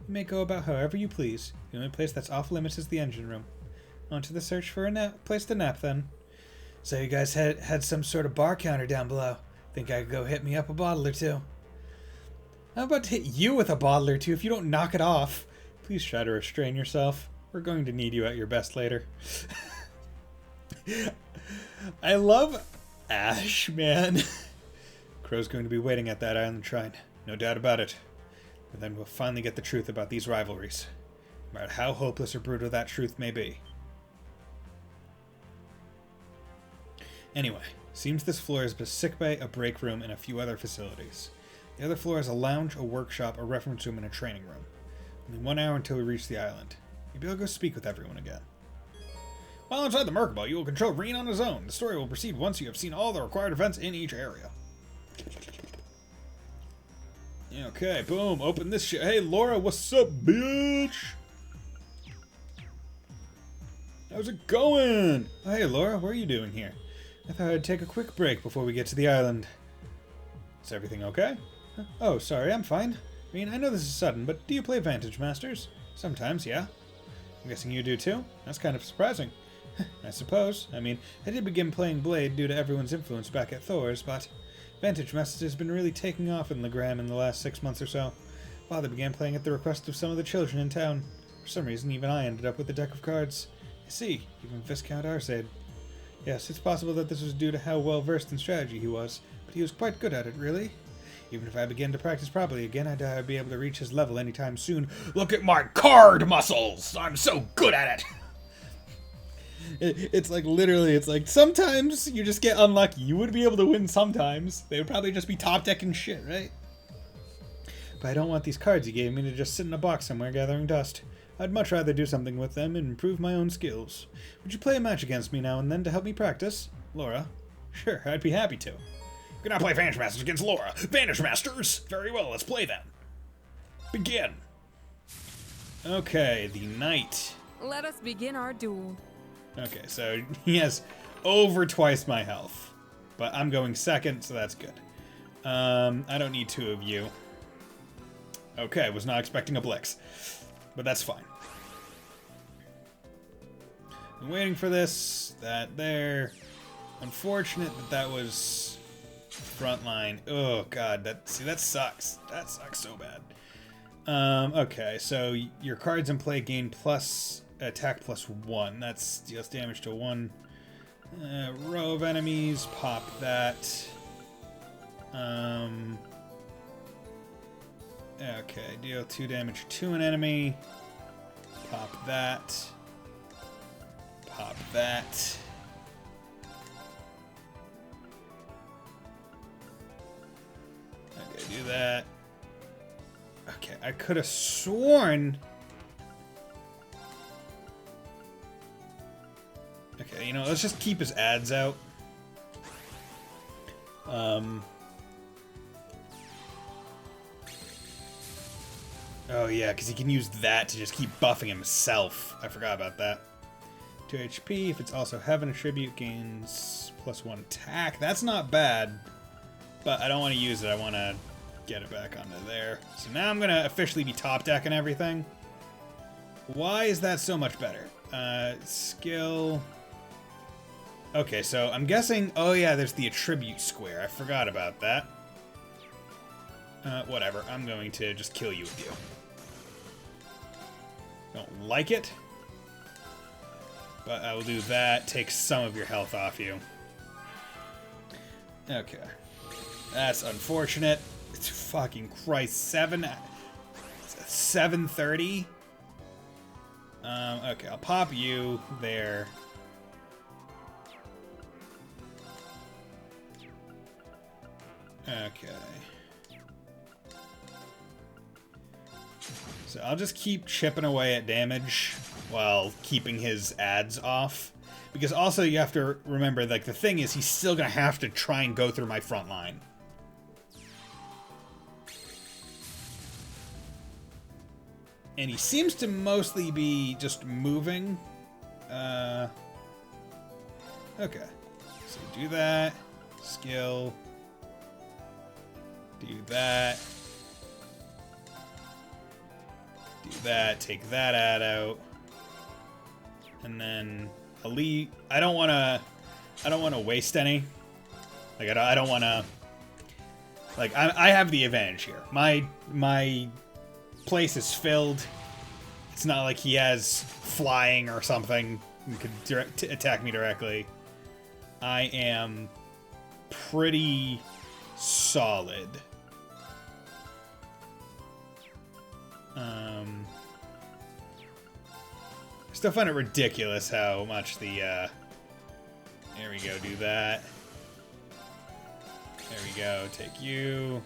[SPEAKER 1] You may go about however you please. The only place that's off limits is the engine room. On to the search for a place to nap, then. So you guys had some sort of bar counter down below. Think I could go hit me up a bottle or two? I'm about to hit you with a bottle or two if you don't knock it off. Please try to restrain yourself. We're going to need you at your best later. I love Ash, man. Crow's going to be waiting at that island shrine. No doubt about it. And then we'll finally get the truth about these rivalries. No matter how hopeless or brutal that truth may be. Anyway, seems this floor is a sickbay, a break room, and a few other facilities. The other floor has a lounge, a workshop, a reference room, and a training room. Only 1 hour until we reach the island. Maybe I'll go speak with everyone again. While inside the Merkaba, you will control Rean on his own. The story will proceed once you have seen all the required events in each area. Okay, boom, open this shit. Hey, Laura, what's up, bitch? How's it going? Oh, hey, Laura, what are you doing here? I thought I'd take a quick break before we get to the island. Is everything okay? Oh, sorry, I'm fine. I mean, I know this is sudden, but do you play Vantage Masters? Sometimes, yeah. I'm guessing you do too? That's kind of surprising. I suppose. I mean, I did begin playing Blade due to everyone's influence back at Thor's, but Vantage Masters has been really taking off in Legram in the last 6 months or so. Father began playing at the request of some of the children in town. For some reason, even I ended up with a deck of cards. I see, even Viscount Arcade. Yes, it's possible that this was due to how well versed in strategy he was, but he was quite good at it, really. Even if I began to practice properly again, I doubt I'd be able to reach his level anytime soon.
[SPEAKER 3] Look at my card muscles! I'm so good at it!
[SPEAKER 1] It's like, literally, it's like, sometimes you just get unlucky. You would be able to win sometimes. They would probably just be top decking shit, right? But I don't want these cards you gave me to just sit in a box somewhere gathering dust. I'd much rather do something with them and improve my own skills. Would you play a match against me now and then to help me practice? Laura? Sure, I'd be happy to.
[SPEAKER 3] We cannot play Vanish Masters against Laura. Vanish Masters! Very well, let's play then. Begin.
[SPEAKER 1] Okay, the knight.
[SPEAKER 6] Let us begin our duel.
[SPEAKER 1] Okay, so he has over twice my health. But I'm going second, so that's good. I don't need two of you. Okay, was not expecting a Blix. But that's fine. I'm waiting for this. That there. Unfortunate that that was front line. Oh god, that sucks. That sucks so bad. Okay, so your cards in play gain plus attack +1. That's deals damage to one row of enemies. Pop that. Okay, deal 2 damage to an enemy. Pop that. Pop that. Okay, do that. Okay, I could have sworn. Okay, you know, let's just keep his ads out. Oh yeah, because he can use that to just keep buffing himself. I forgot about that. 2 HP. If it's also Heaven Attribute, gains +1 attack. That's not bad, but I don't want to use it. I want to get it back onto there. So now I'm going to officially be top decking everything. Why is that so much better? Skill. Okay, so I'm guessing... Oh yeah, there's the attribute square. I forgot about that. Whatever. I'm going to just kill you with you. Don't like it. But I will do that. Take some of your health off you. Okay. That's unfortunate. It's fucking Christ. 730? Okay, I'll pop you there. Okay. So I'll just keep chipping away at damage while keeping his ads off. Because also you have to remember, like, the thing is he's still gonna have to try and go through my front line. And he seems to mostly be just moving. Okay. So do that. Skill. Do that. Do that. Take that ad out. And then elite. I don't want to waste any. Like I don't want to. Like I have the advantage here. My place is filled. It's not like he has flying or something and could attack me directly. I am pretty solid. I still find it ridiculous how much the there we go, do that. There we go, take you.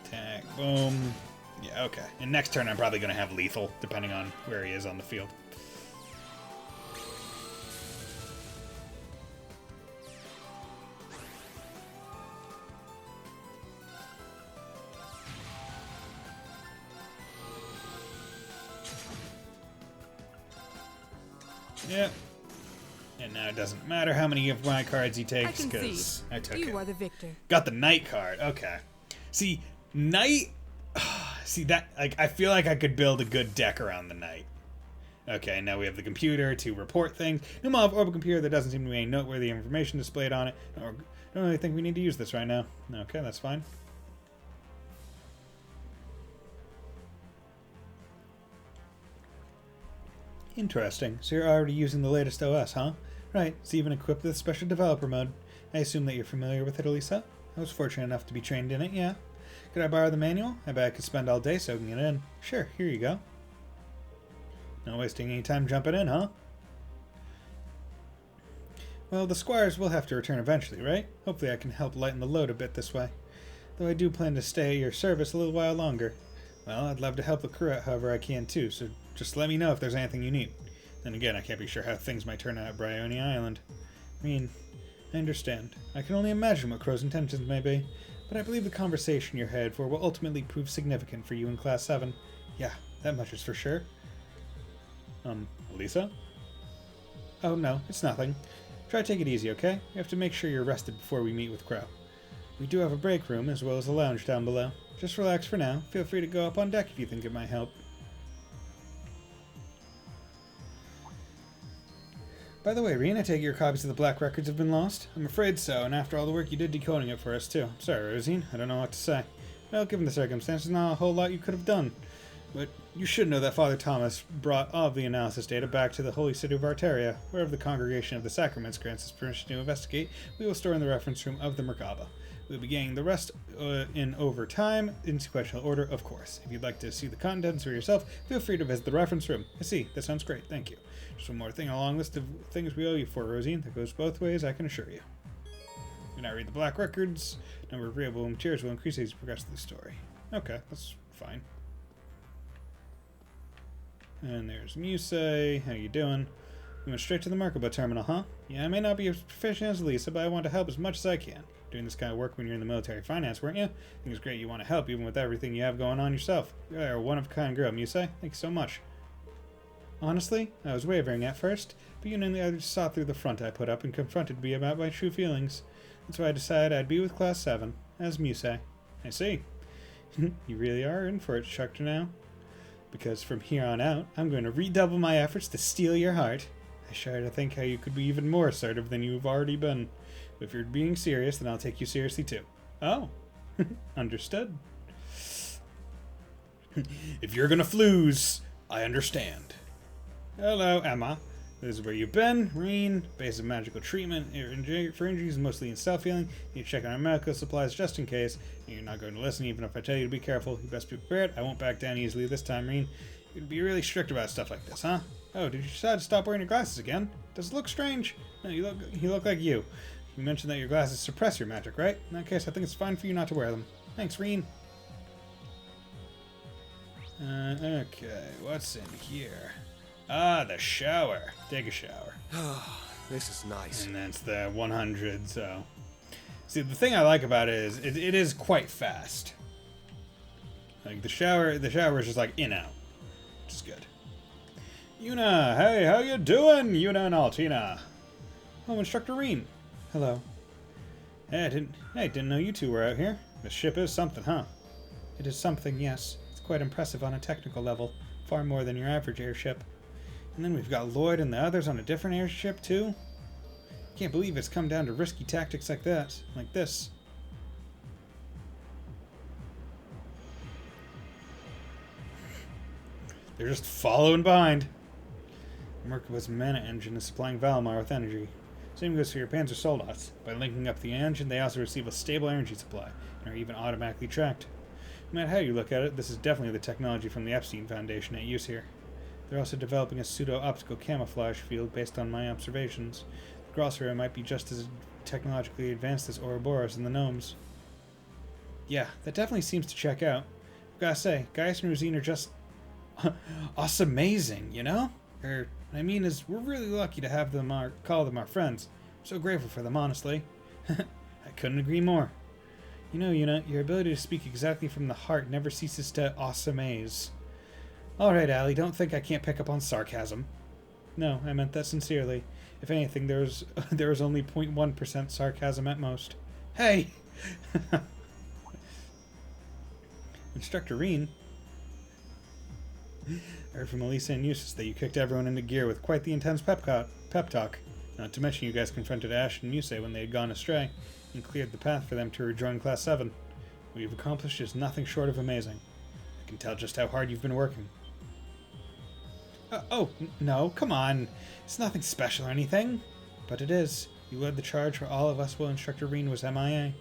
[SPEAKER 1] Attack, boom. Yeah, okay. And next turn I'm probably going to have lethal, depending on where he is on the field. Yep. And now it doesn't matter how many of my cards he takes, because I took it.
[SPEAKER 6] You are the victor.
[SPEAKER 1] Got the knight card. Okay. See, knight... See, that... Like, I feel like I could build a good deck around the knight. Okay, now we have the computer to report things. New model of orbital computer that doesn't seem to be any noteworthy information displayed on it. I don't really think we need to use this right now. Okay, that's fine. Interesting. So you're already using the latest OS, huh? Right, it's even equipped with special developer mode. I assume that you're familiar with it, Elisa? I was fortunate enough to be trained in it, yeah. Could I borrow the manual? I bet I could spend all day soaking it in. Sure, here you go. Not wasting any time jumping in, huh? Well, the squires will have to return eventually, right? Hopefully I can help lighten the load a bit this way. Though I do plan to stay at your service a little while longer. Well, I'd love to help the crew out however I can too, so just let me know if there's anything you need. Then again, I can't be sure how things might turn out at Bryony Island. I mean, I understand. I can only imagine what Crow's intentions may be, but I believe the conversation you're headed for will ultimately prove significant for you in Class 7. Yeah, that much is for sure. Lisa? Oh, no, it's nothing. Try to take it easy, okay? We have to make sure you're rested before we meet with Crow. We do have a break room as well as a lounge down below. Just relax for now. Feel free to go up on deck if you think it might help. By the way, Rean, I take your copies of the Black Records have been lost? I'm afraid so, and after all the work you did decoding it for us, too. I'm sorry, Rosine. I don't know what to say. Well, given the circumstances, not a whole lot you could have done. But you should know that Father Thomas brought all of the analysis data back to the Holy City of Arteria, wherever the Congregation of the Sacraments grants us permission to investigate. We will store in the reference room of the Merkaba. We'll be getting the rest in over time, in sequential order, of course. If you'd like to see the contents for yourself, feel free to visit the reference room. I see. That sounds great. Thank you. Just one more thing on a long list of things we owe you for, Rosine. That goes both ways, I can assure you. When I read the Black Records, number of readable materials will increase as you progress through the story. Okay, that's fine. And there's Musei. How you doing? We went straight to the Merkaba terminal, huh? Yeah, I may not be as proficient as Lisa, but I want to help as much as I can. Doing this kind of work when you're in the military finance, weren't you? I think it's great you want to help, even with everything you have going on yourself. You're a one-of-a-kind girl, Musei. Thank you so much. Honestly, I was wavering at first, but you and the others saw through the front I put up and confronted me about my true feelings. That's why I decided I'd be with Class 7, as Musei. I see. You really are in for it, Structure, now. Because from here on out, I'm going to redouble my efforts to steal your heart. I shudder to think how you could be even more assertive than you've already been. But if you're being serious, then I'll take you seriously too. Oh, understood.
[SPEAKER 3] If you're gonna flooze, I understand.
[SPEAKER 1] Hello, Emma. This is where you've been. Rean, basic magical treatment for injuries, mostly in self-healing. You check on our medical supplies just in case. And you're not going to listen even if I tell you to be careful. You best be prepared. I won't back down easily this time, Rean. You'd be really strict about stuff like this, huh? Oh, did you decide to stop wearing your glasses again? Does it look strange? No, you look like you. You mentioned that your glasses suppress your magic, right? In that case, I think it's fine for you not to wear them. Thanks, Rean. Okay, what's in here? Ah, the shower. Take a shower.
[SPEAKER 7] This is nice.
[SPEAKER 1] And that's the 100, so... See, the thing I like about it is, it is quite fast. Like, the shower is just like in-out. Which is good. Yuna, hey, how you doing? Yuna and Altina. Oh, Instructor Rean. Hello. Hey, I didn't know you two were out here. The ship is something, huh? It is something, yes. It's quite impressive on a technical level. Far more than your average airship. And then we've got Lloyd and the others on a different airship, too. Can't believe it's come down to risky tactics like that. Like this. They're just following behind. Merkaba's mana engine is supplying Valimar with energy. Same goes for your Panzer Soldaten. By linking up the engine, they also receive a stable energy supply, and are even automatically tracked. No matter how you look at it, this is definitely the technology from the Epstein Foundation at use here. They're also developing a pseudo-optical camouflage field based on my observations. The Grossera might be just as technologically advanced as Ouroboros and the Gnomes. Yeah, that definitely seems to check out. I've gotta say, Gaius and Rosine are just... awesome-amazing, you know? What I mean is, we're really lucky to have them call them our friends. I'm so grateful for them, honestly. I couldn't agree more. You know, Yuna, your ability to speak exactly from the heart never ceases to awesome-amaze. Alright, Allie, don't think I can't pick up on sarcasm. No, I meant that sincerely. If anything, there was only 0.1% sarcasm at most. Hey! Instructor Rean. I heard from Elisa and Eustace that you kicked everyone into gear with quite the intense pep talk. Not to mention you guys confronted Ash and Musei when they had gone astray, and cleared the path for them to rejoin Class 7. What you've accomplished is nothing short of amazing. I can tell just how hard you've been working. No, come on. It's nothing special or anything. But it is. You led the charge for all of us while Instructor Rean was MIA.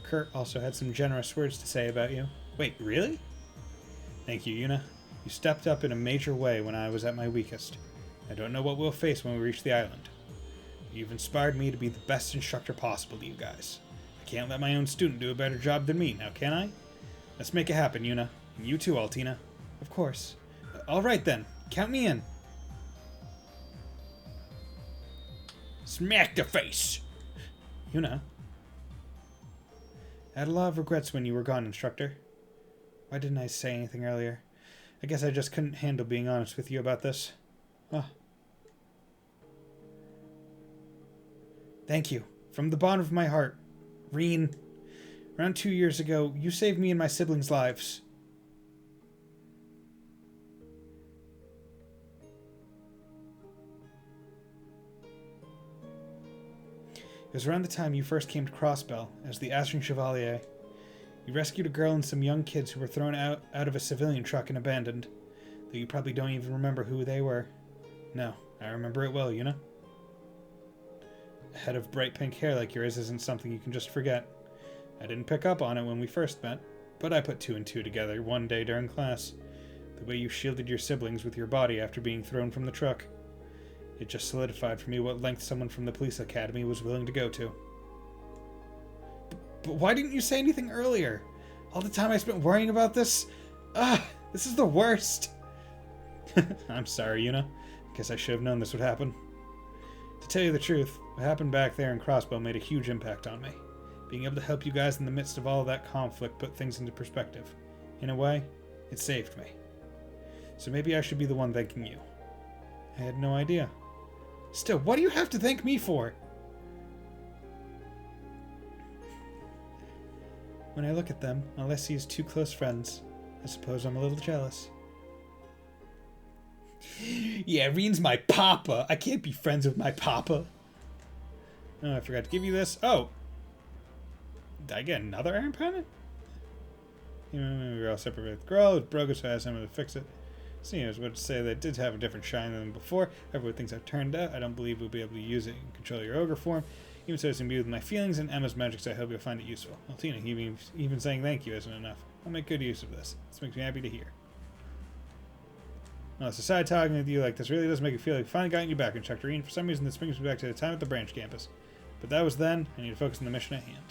[SPEAKER 1] Kurt also had some generous words to say about you. Wait, really? Thank you, Yuna. You stepped up in a major way when I was at my weakest. I don't know what we'll face when we reach the island. You've inspired me to be the best instructor possible to you guys. I can't let my own student do a better job than me, now can I? Let's make it happen, Yuna. You too, Altina. Of course. All right then. Count me in.
[SPEAKER 3] Smack the face!
[SPEAKER 1] Yuna. I had a lot of regrets when you were gone, instructor. Why didn't I say anything earlier? I guess I just couldn't handle being honest with you about this. Ah. Thank you. From the bottom of my heart. Rean. Around 2 years ago, you saved me and my siblings' lives. It was around the time you first came to Crossbell as the Astron Chevalier. You rescued a girl and some young kids who were thrown out of a civilian truck and abandoned. Though you probably don't even remember who they were. No, I remember it well, you know? A head of bright pink hair like yours isn't something you can just forget. I didn't pick up on it when we first met, but I put 2 and 2 together one day during class. The way you shielded your siblings with your body after being thrown from the truck. It just solidified for me what length someone from the police academy was willing to go to. But why didn't you say anything earlier? All the time I spent worrying about this? This is the worst. I'm sorry, Yuna. Guess I should have known this would happen. To tell you the truth, what happened back there in Crossbow made a huge impact on me. Being able to help you guys in the midst of all that conflict put things into perspective. In a way, it saved me. So maybe I should be the one thanking you. I had no idea. Still, what do you have to thank me for? When I look at them, all I see is 2 close friends. I suppose I'm a little jealous.
[SPEAKER 3] Yeah, Rean's my papa. I can't be friends with my papa.
[SPEAKER 1] Oh, I forgot to give you this. Oh! Did I get another iron pendant? We were all separate with the girl. It was broken, so I asked him to fix it. So, I was about to say that it did have a different shine than before. Everyone thinks I've turned out. I don't believe we'll be able to use it and control your ogre form. Even so, it's imbued with my feelings and Emma's magic, so I hope you'll find it useful. Altina, even saying thank you isn't enough. I'll make good use of this. This makes me happy to hear. Well, society talking with you like this really does make it feel like we finally got you back, Instructor Rean. For some reason, this brings me back to the time at the branch campus. But that was then. I need to focus on the mission at hand.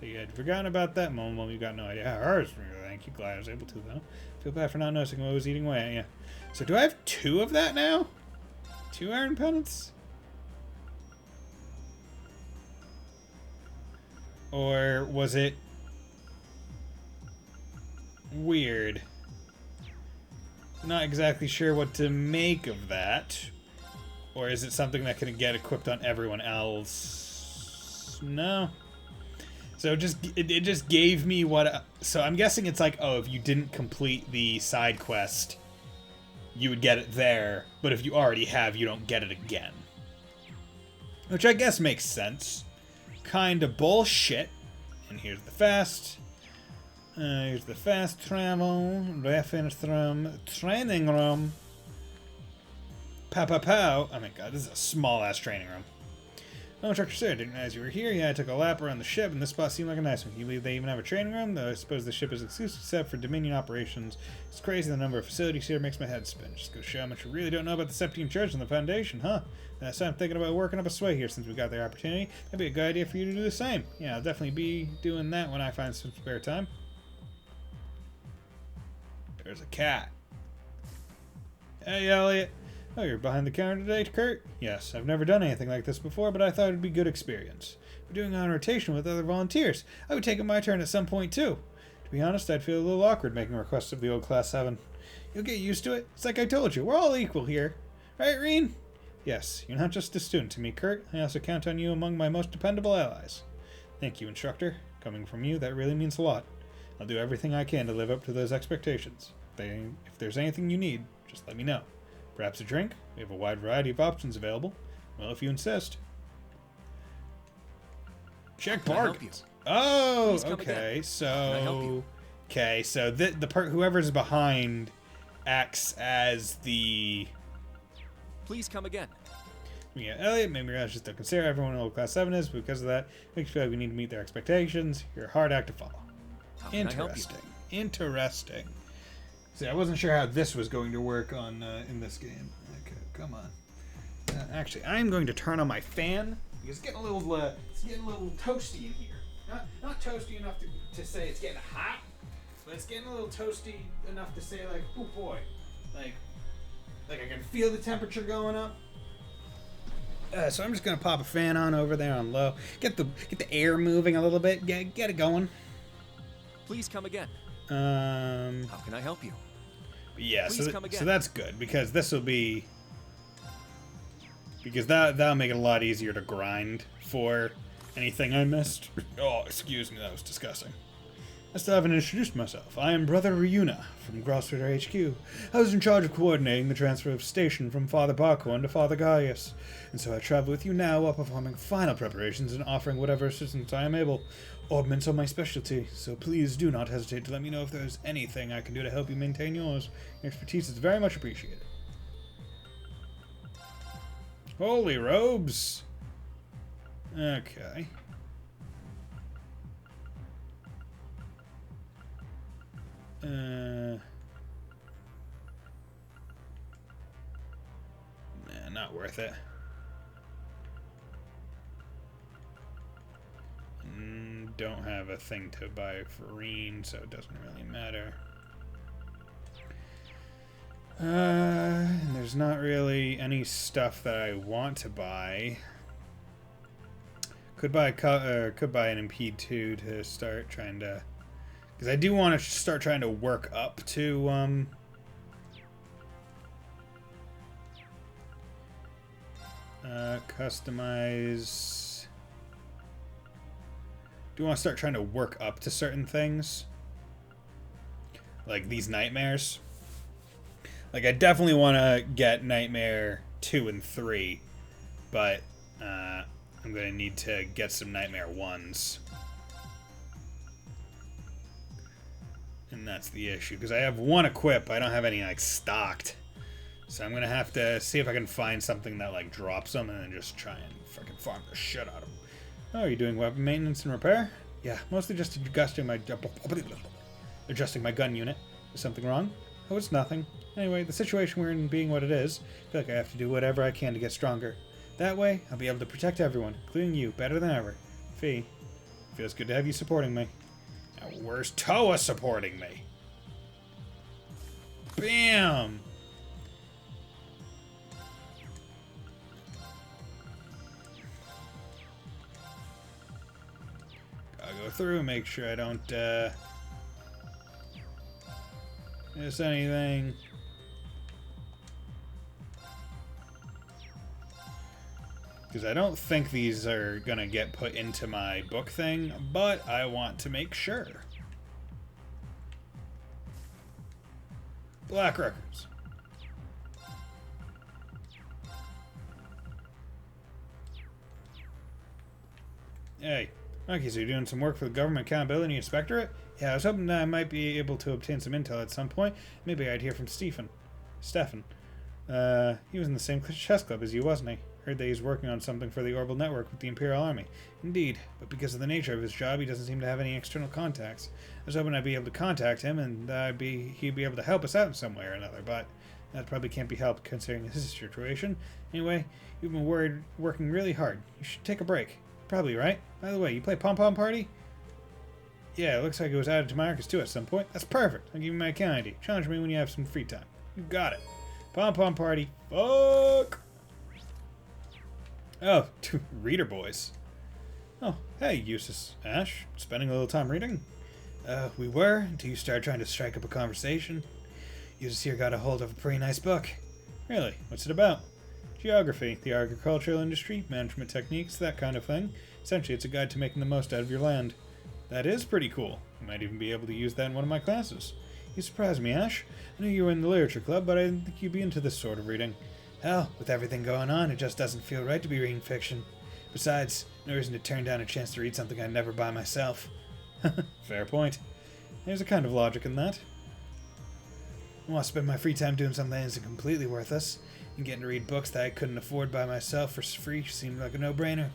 [SPEAKER 1] So you had forgotten about that moment. You got no idea how hard it was. Thank you. Glad I was able to, though. Feel bad for not noticing what was eating away at you. So do I have 2 of that now? 2 iron pendants? Or was it weird? Not exactly sure what to make of that. Or is it something that can get equipped on everyone else? No. So it just gave me what... So I'm guessing it's like, oh, if you didn't complete the side quest, you would get it there. But if you already have, you don't get it again. Which I guess makes sense. Kinda bullshit. And here's the fast. Here's the fast travel. Reference room. Training room. Pow pow pow. Oh my god, this is a small ass training room. Oh, Instructor Sir, didn't realize you were here. Yeah, I took a lap around the ship, and this spot seemed like a nice one. You believe they even have a training room? Though I suppose the ship is exclusive except for Dominion operations. It's crazy the number of facilities here makes my head spin. Just goes to show how much you really don't know about the Septine Church and the Foundation, huh? So I'm thinking about working up a sway here since we got the opportunity. That'd be a good idea for you to do the same. Yeah, I'll definitely be doing that when I find some spare time. There's a cat. Hey, Elliot. Oh, you're behind the counter today, Kurt? Yes, I've never done anything like this before, but I thought it'd be good experience. We're doing it on rotation with other volunteers. I would take it my turn at some point, too. To be honest, I'd feel a little awkward making requests of the old Class 7. You'll get used to it. It's like I told you, we're all equal here. Right, Rean? Yes, you're not just a student to me, Kurt. I also count on you among my most dependable allies. Thank you, Instructor. Coming from you, that really means a lot. I'll do everything I can to live up to those expectations. If there's anything you need, just let me know. Perhaps a drink? We have a wide variety of options available. Well, if you insist. Check bargains. Oh, okay. So, the whoever's behind acts as the.
[SPEAKER 7] Please come again.
[SPEAKER 1] Yeah, Elliot, maybe I should still consider everyone in old Class 7 is, because of that, makes you feel like we need to meet their expectations. You're a hard act to follow.
[SPEAKER 7] How can I help you?
[SPEAKER 1] Interesting. See, I wasn't sure how this was going to work on in this game. Okay, come on. Actually, I'm going to turn on my fan because it's getting a little toasty in here. Not toasty enough to say it's getting hot, but it's getting a little toasty enough to say like, oh boy, like I can feel the temperature going up. So I'm just gonna pop a fan on over there on low, get the air moving a little bit, get it going.
[SPEAKER 7] Please come again.
[SPEAKER 1] How
[SPEAKER 7] can I help you?
[SPEAKER 1] Yeah,
[SPEAKER 7] Please come again.
[SPEAKER 1] so that's good because that'll make it a lot easier to grind for anything I missed. Oh, excuse me, that was disgusting. I still haven't introduced myself. I am Brother Rean from Grossritter HQ. I was in charge of coordinating the transfer of station from Father Barkhorn to Father Gaius, and so I travel with you now while performing final preparations and offering whatever assistance I am able. Orbments are my specialty, so please do not hesitate to let me know if there is anything I can do to help you maintain yours. Your expertise is very much appreciated. Holy robes! Okay. Nah, not worth it. Don't have a thing to buy for Rean, so it doesn't really matter. And there's not really any stuff that I want to buy. Could buy an MP2 to start trying to, because I do want to start trying to work up to customize. Do want to start trying to work up to certain things, like these nightmares. Like I definitely want to get Nightmare 2 and 3, but I'm gonna need to get some Nightmare 1s. And that's the issue, because I have one equip, I don't have any like stocked. So I'm gonna have to see if I can find something that like drops them and then just try and freaking farm the shit out of them. Oh, are you doing weapon maintenance and repair? Yeah, mostly just adjusting my gun unit. Is something wrong? Oh, it's nothing. Anyway, the situation we're in being what it is, I feel like I have to do whatever I can to get stronger. That way, I'll be able to protect everyone, including you, better than ever. Fee, feels good to have you supporting me. Now, where's Toa supporting me? Bam! Gotta go through and make sure I don't miss anything. Because I don't think these are gonna get put into my book thing, but I want to make sure. Black Records. Hey, okay, so you're doing some work for the Government Accountability Inspectorate? Yeah, I was hoping that I might be able to obtain some intel at some point. Maybe I'd hear from Stefan. He was in the same chess club as you, wasn't he? Heard that he's working on something for the Orbital Network with the Imperial Army. Indeed, but because of the nature of his job, he doesn't seem to have any external contacts. I was hoping I'd be able to contact him, and he'd be able to help us out in some way or another, but that probably can't be helped considering his situation. Anyway, you've been working really hard. You should take a break. Probably, right? By the way, you play Pom Pom Party? Yeah, it looks like it was added to my Arcus too at some point. That's perfect. I'll give you my account ID. Challenge me when you have some free time. You got it. Pom Pom Party. Fuck! Oh, two reader boys. Oh, hey, Eustace. Ash, spending a little time reading? We were, until you started trying to strike up a conversation. Eustace here got a hold of a pretty nice book. Really? What's it about? Geography, the agricultural industry, management techniques, that kind of thing. Essentially, it's a guide to making the most out of your land. That is pretty cool. I might even be able to use that in one of my classes. You surprised me, Ash. I knew you were in the literature club, but I didn't think you'd be into this sort of reading. Hell, with everything going on, it just doesn't feel right to be reading fiction. Besides, no reason to turn down a chance to read something I'd never buy myself. Fair point. There's a kind of logic in that. I want to spend my free time doing something that isn't completely worthless, and getting to read books that I couldn't afford by myself for free seemed like a no-brainer.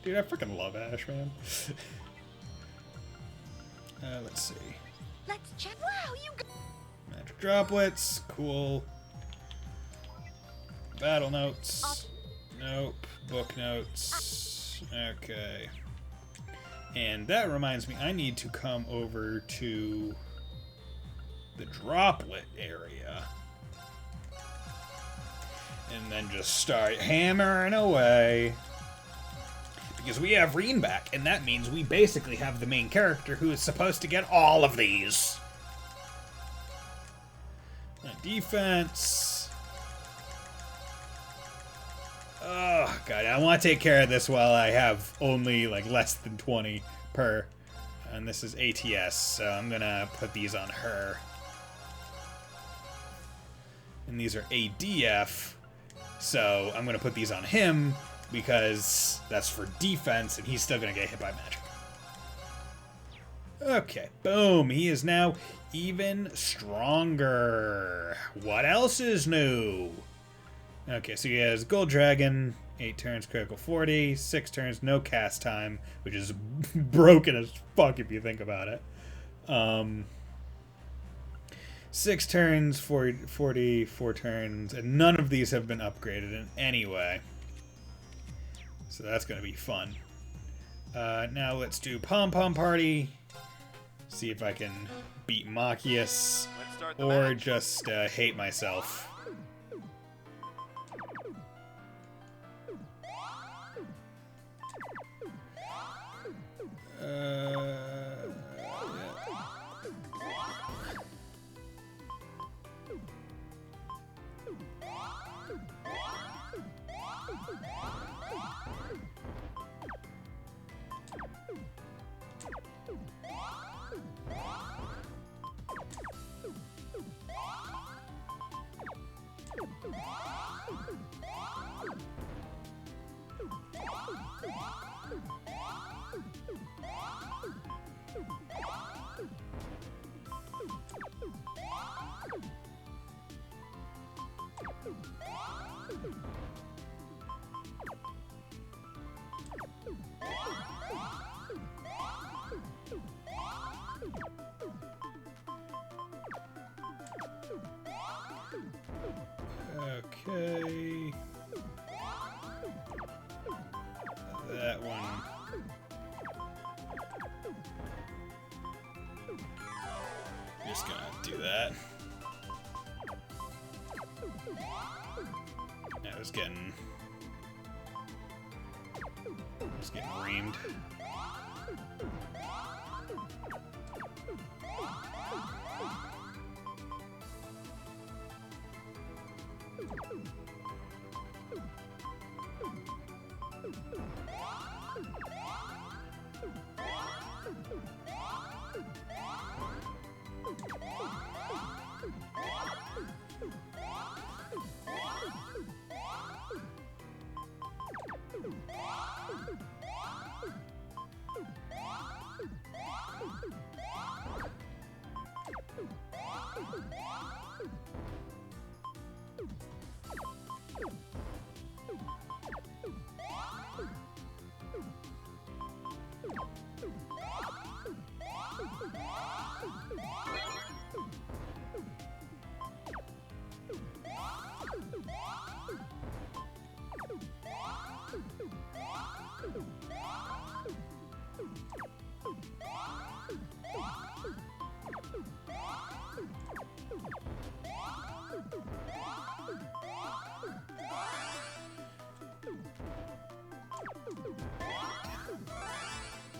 [SPEAKER 1] Dude, I freaking love Ash, man. Let's see.
[SPEAKER 2] Let's check. Wow, you
[SPEAKER 1] Magic droplets, cool. Battle notes. Nope. Book notes. Okay. And that reminds me, I need to come over to the droplet area. And then just start hammering away. Because we have Rean back, and that means we basically have the main character who is supposed to get all of these. Defense. Oh, God, I want to take care of this while I have only, like, less than 20 per. And this is ATS, so I'm gonna put these on her. And these are ADF, so I'm gonna put these on him, because that's for defense, and he's still gonna get hit by magic. Okay, boom, he is now even stronger. What else is new? Okay, so he has Gold Dragon, 8 turns, critical 40, 6 turns, no cast time, which is broken as fuck if you think about it. 6 turns, 40, 4 turns, and none of these have been upgraded in any way. So that's going to be fun. Now let's do Pom Pom Party. See if I can beat Machias, or just hate myself. Okay. That one. Just gonna do that. I was getting reamed.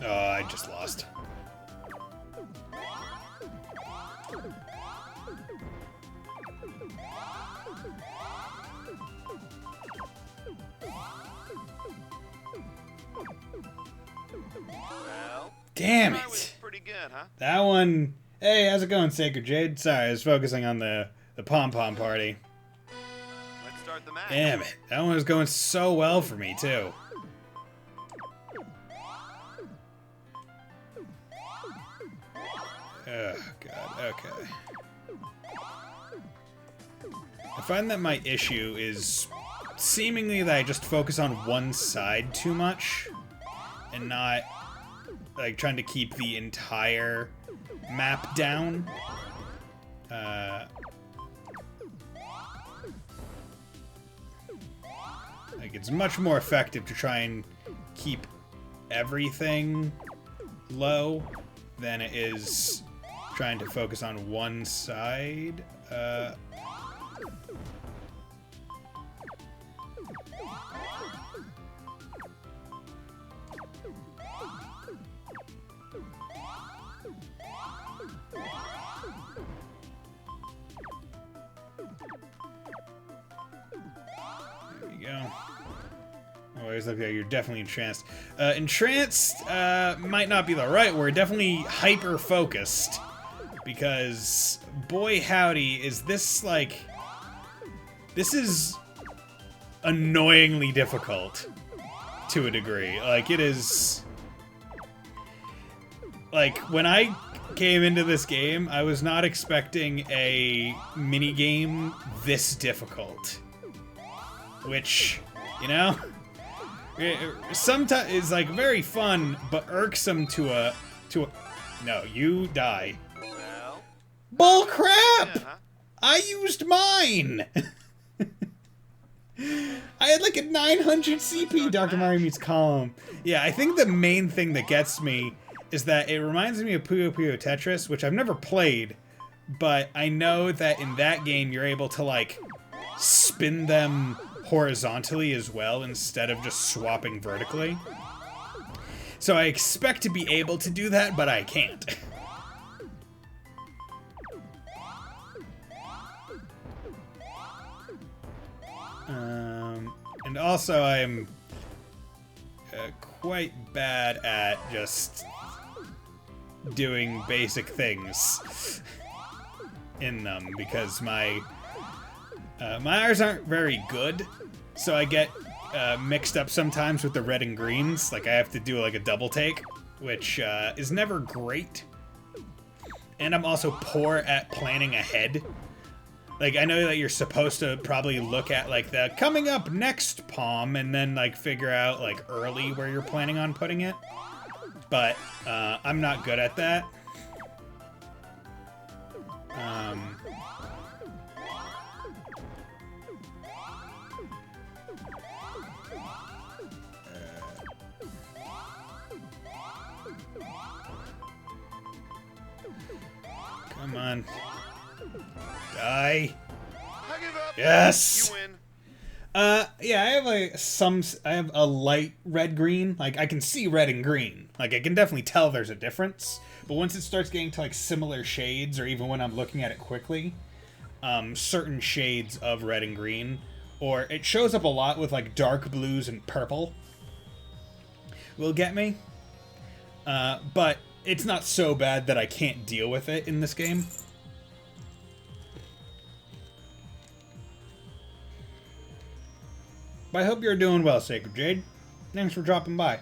[SPEAKER 1] Oh, I just lost.
[SPEAKER 8] Well,
[SPEAKER 1] Damn
[SPEAKER 8] that was
[SPEAKER 1] it!
[SPEAKER 8] pretty good, huh?
[SPEAKER 1] That one. Hey, how's it going, Sacred Jade? Sorry, I was focusing on the Pom Pom Party.
[SPEAKER 8] Let's start the match.
[SPEAKER 1] Damn it! That one was going so well for me too. Oh God. Okay. I find that my issue is seemingly that I just focus on one side too much and not like trying to keep the entire map down. Like it's much more effective to try and keep everything low than it is trying to focus on one side. Always look like you're definitely entranced. Entranced might not be the right word. Definitely hyper-focused. Because, boy howdy, is this, like... This is annoyingly difficult to a degree. Like, it is... Like, when I came into this game, I was not expecting a minigame this difficult. Which, you know... Sometimes it's like very fun, but irksome to a. No, you die.
[SPEAKER 8] Well,
[SPEAKER 1] Bull crap!
[SPEAKER 8] yeah.
[SPEAKER 1] I used mine. I had like a 900 CP. Dr. Mario meets column. Yeah, I think the main thing that gets me is that it reminds me of Puyo Puyo Tetris, which I've never played, but I know that in that game you're able to like spin them horizontally as well instead of just swapping vertically. So I expect to be able to do that, but I can't. And also I'm quite bad at just doing basic things in them because my eyes aren't very good, so I get mixed up sometimes with the red and greens. Like I have to do like a double take, which is never great. And I'm also poor at planning ahead. Like I know that you're supposed to probably look at like the coming up next palm and then like figure out like early where you're planning on putting it. But I'm not good at that. Come on. Die.
[SPEAKER 8] I give up.
[SPEAKER 1] Yes!
[SPEAKER 8] You win.
[SPEAKER 1] Yeah, I have a light red-green. Like, I can see red and green. Like, I can definitely tell there's a difference. But once it starts getting to, like, similar shades, or even when I'm looking at it quickly, certain shades of red and green, or it shows up a lot with, like, dark blues and purple, will get me. But it's not so bad that I can't deal with it in this game. But I hope you're doing well, Sacred Jade. Thanks for dropping by.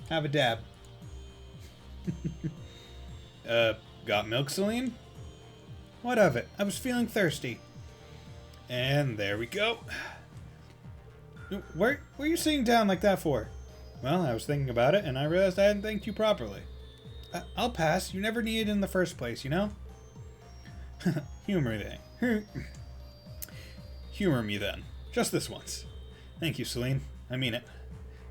[SPEAKER 1] Have a dab. Got milk, Celine? What of it? I was feeling thirsty. And there we go. Where are you sitting down like that for? Well, I was thinking about it, and I realized I hadn't thanked you properly. I'll pass. You never needed it in the first place, you know? Humor me. Humor me then. Just this once. Thank you, Celine. I mean it.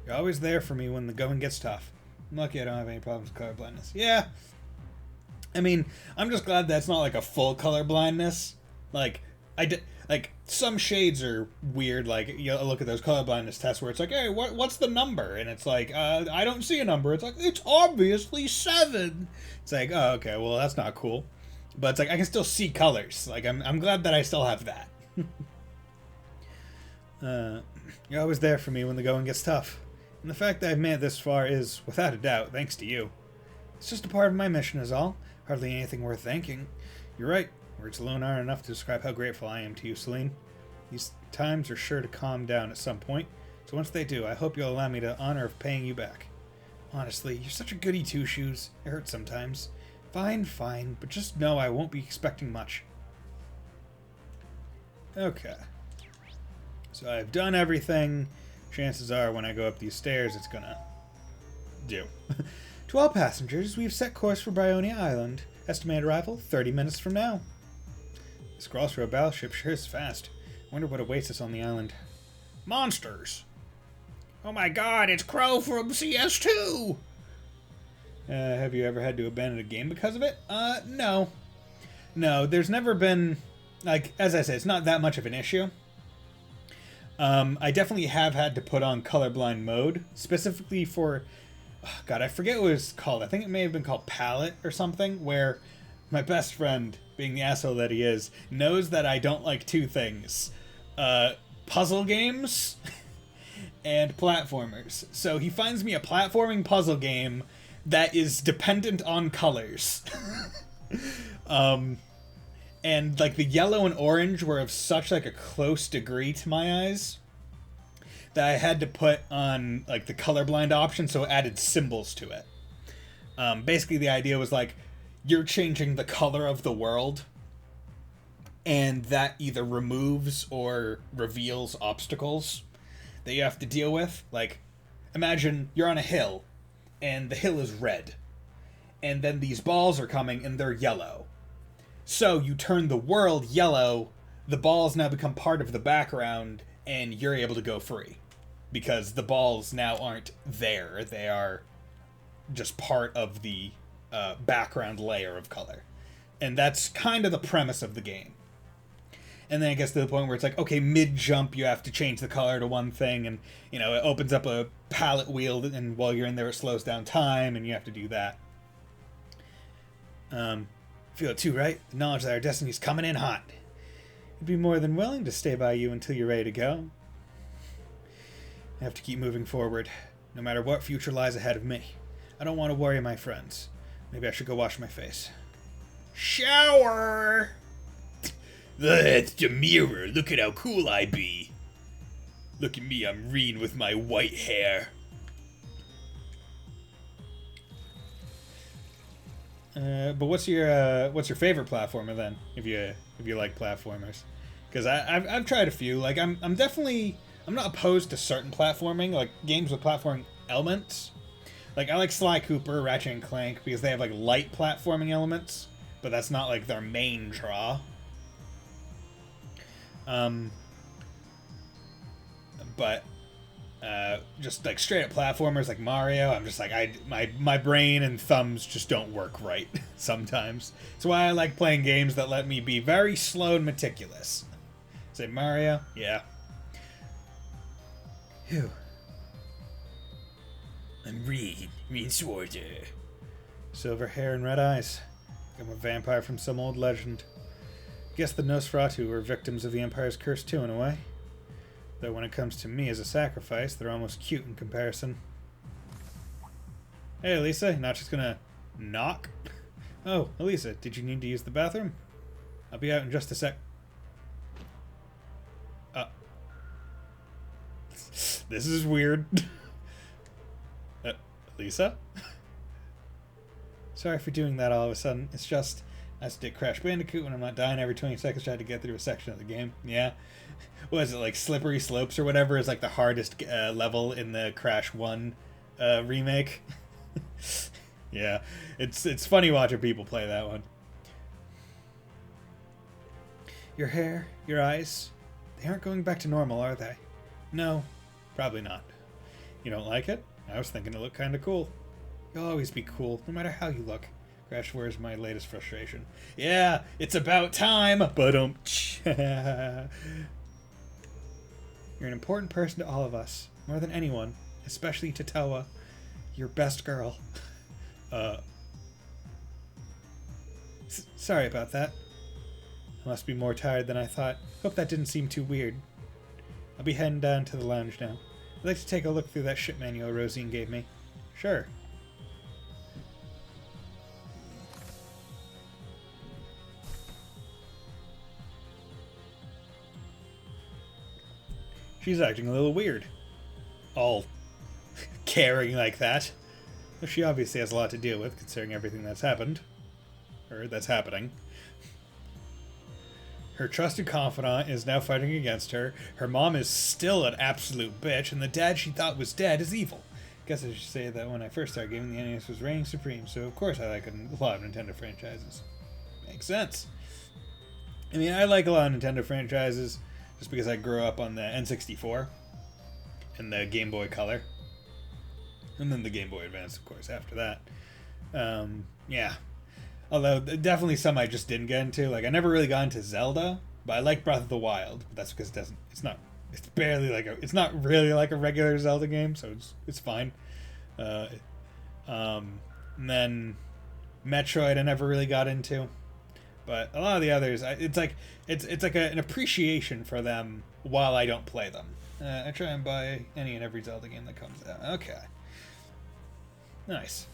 [SPEAKER 1] You're always there for me when the going gets tough. I'm lucky I don't have any problems with colorblindness. Yeah. I mean, I'm just glad that's not like a full colorblindness. Like, like, some shades are weird. Like, you look at those colorblindness tests where it's like, hey, what's the number? And it's like, I don't see a number. It's like, it's obviously 7. It's like, oh, okay, well, that's not cool. But it's like, I can still see colors. Like, I'm glad that I still have that. You're always there for me when the going gets tough. And the fact that I've made it this far is, without a doubt, thanks to you. It's just a part of my mission is all. Hardly anything worth thanking. You're right. Words alone aren't enough to describe how grateful I am to you, Celine. These times are sure to calm down at some point. So once they do, I hope you'll allow me the honor of paying you back. Honestly, you're such a goody two-shoes. It hurts sometimes. Fine, but just know I won't be expecting much. Okay. So I've done everything. Chances are when I go up these stairs, it's gonna do. To all passengers, we've set course for Bryonia Island. Estimated arrival, 30 minutes from now. This crawls for a battleship sure is fast. Wonder what awaits us on the island. Monsters! Oh my god, it's Crow from CS2! Have you ever had to abandon a game because of it? No. No, there's never been, like, as I said, it's not that much of an issue. I definitely have had to put on colorblind mode, specifically for, oh God, I forget what it was called. I think it may have been called Palette or something, where my best friend, being the asshole that he is, knows that I don't like two things. Puzzle games and platformers. So he finds me a platforming puzzle game that is dependent on colors. And like the yellow and orange were of such like a close degree to my eyes that I had to put on like the colorblind option, so it added symbols to it. Basically the idea was like, you're changing the color of the world, and that either removes or reveals obstacles that you have to deal with. Like, imagine you're on a hill, and the hill is red, and then these balls are coming and they're yellow. So you turn the world yellow, the balls now become part of the background, and you're able to go free. Because the balls now aren't there, they are just part of the background layer of color. And that's kind of the premise of the game. And then it gets to the point where it's like, okay, mid-jump you have to change the color to one thing, and, you know, it opens up a palette wheel, and while you're in there it slows down time, and you have to do that. Feel it too, right? The knowledge that our destiny's coming in hot. I'd be more than willing to stay by you until you're ready to go. I have to keep moving forward, no matter what future lies ahead of me. I don't want to worry my friends. Maybe I should go wash my face. Shower!
[SPEAKER 3] That's the mirror. Look at how cool I be. Look at me, I'm Rean with my white hair.
[SPEAKER 1] But what's your favorite platformer then? If you like platformers, because I've tried a few. Like I'm not opposed to certain platforming, like games with platforming elements. Like I like Sly Cooper, Ratchet and Clank because they have like light platforming elements, but that's not like their main draw. But just like straight up platformers like Mario, I'm just like my brain and thumbs just don't work right sometimes. That's why I like playing games that let me be very slow and meticulous. Say Mario, yeah. Phew.
[SPEAKER 3] I'm Rean Sworder.
[SPEAKER 1] Silver hair and red eyes. I'm a vampire from some old legend. Guess the Nosferatu were victims of the Empire's curse too, in a way. Though when it comes to me as a sacrifice, they're almost cute in comparison. Hey, Elisa, you're not just gonna knock? Oh, Elisa, did you need to use the bathroom? I'll be out in just a sec. This is weird. Elisa? Sorry for doing that all of a sudden. It's just, I used to Crash Bandicoot when I'm not dying every 20 seconds trying to get through a section of the game. Yeah. What is it, like Slippery Slopes or whatever is like the hardest level in the Crash 1 remake? Yeah. It's funny watching people play that one. Your hair, your eyes, they aren't going back to normal, are they? No, probably not. You don't like it? I was thinking it looked kind of cool. You'll always be cool, no matter how you look. Crash War is my latest frustration. Yeah, it's about time! You're an important person to all of us, more than anyone, especially to Toa, your best girl. Sorry about that. I must be more tired than I thought. Hope that didn't seem too weird. I'll be heading down to the lounge now. I'd like to take a look through that ship manual Rosine gave me. Sure. She's acting a little weird. All caring like that. Though she obviously has a lot to deal with, considering everything that's happened. Or that's happening. Her trusted confidant is now fighting against her. Her mom is still an absolute bitch, and the dad she thought was dead is evil. Guess I should say that when I first started gaming, the NES was reigning supreme, so of course I like a lot of Nintendo franchises. Makes sense. I mean, I like a lot of Nintendo franchises just because I grew up on the N64 and the Game Boy Color. And then the Game Boy Advance, of course, after that. Yeah. Although, definitely some I just didn't get into. Like, I never really got into Zelda, but I like Breath of the Wild. But that's because it's barely like it's not really like a regular Zelda game, so it's fine. And then Metroid I never really got into. But a lot of the others, it's like an appreciation for them while I don't play them. I try and buy any and every Zelda game that comes out. Okay, nice.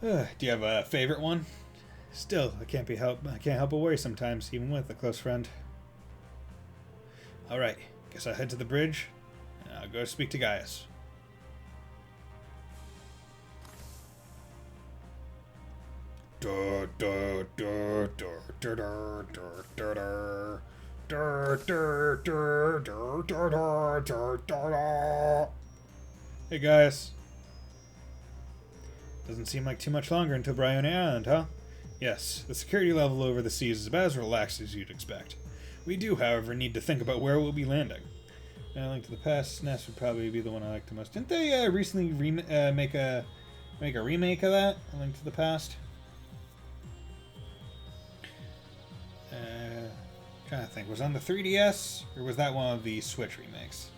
[SPEAKER 1] Do you have a favorite one? Still, I can't help but worry sometimes, even with a close friend. All right, guess I'll head to the bridge. And I'll go speak to Gaius. Hey Gaius. Doesn't seem like too much longer until Bryony Island, huh? Yes, the security level over the seas is about as relaxed as you'd expect. We do, however, need to think about where we'll be landing. A Link to the Past, SNES would probably be the one I like the most. Didn't they recently make a remake of that? A Link to the Past? Trying to think. Was it on the 3DS? Or was that one of the Switch remakes?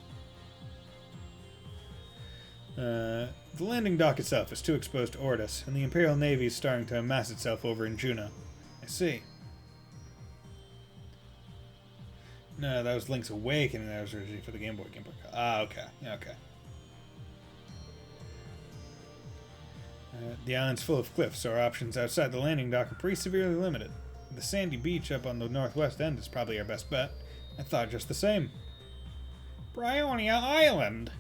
[SPEAKER 1] The landing dock itself is too exposed to Ortus, and the Imperial Navy is starting to amass itself over in Juneau. I see. No, that was Link's Awakening. That was originally for the Game Boy. Ah, okay. Yeah, okay. The island's full of cliffs, so our options outside the landing dock are pretty severely limited. The sandy beach up on the northwest end is probably our best bet. I thought just the same. Bryonia Island!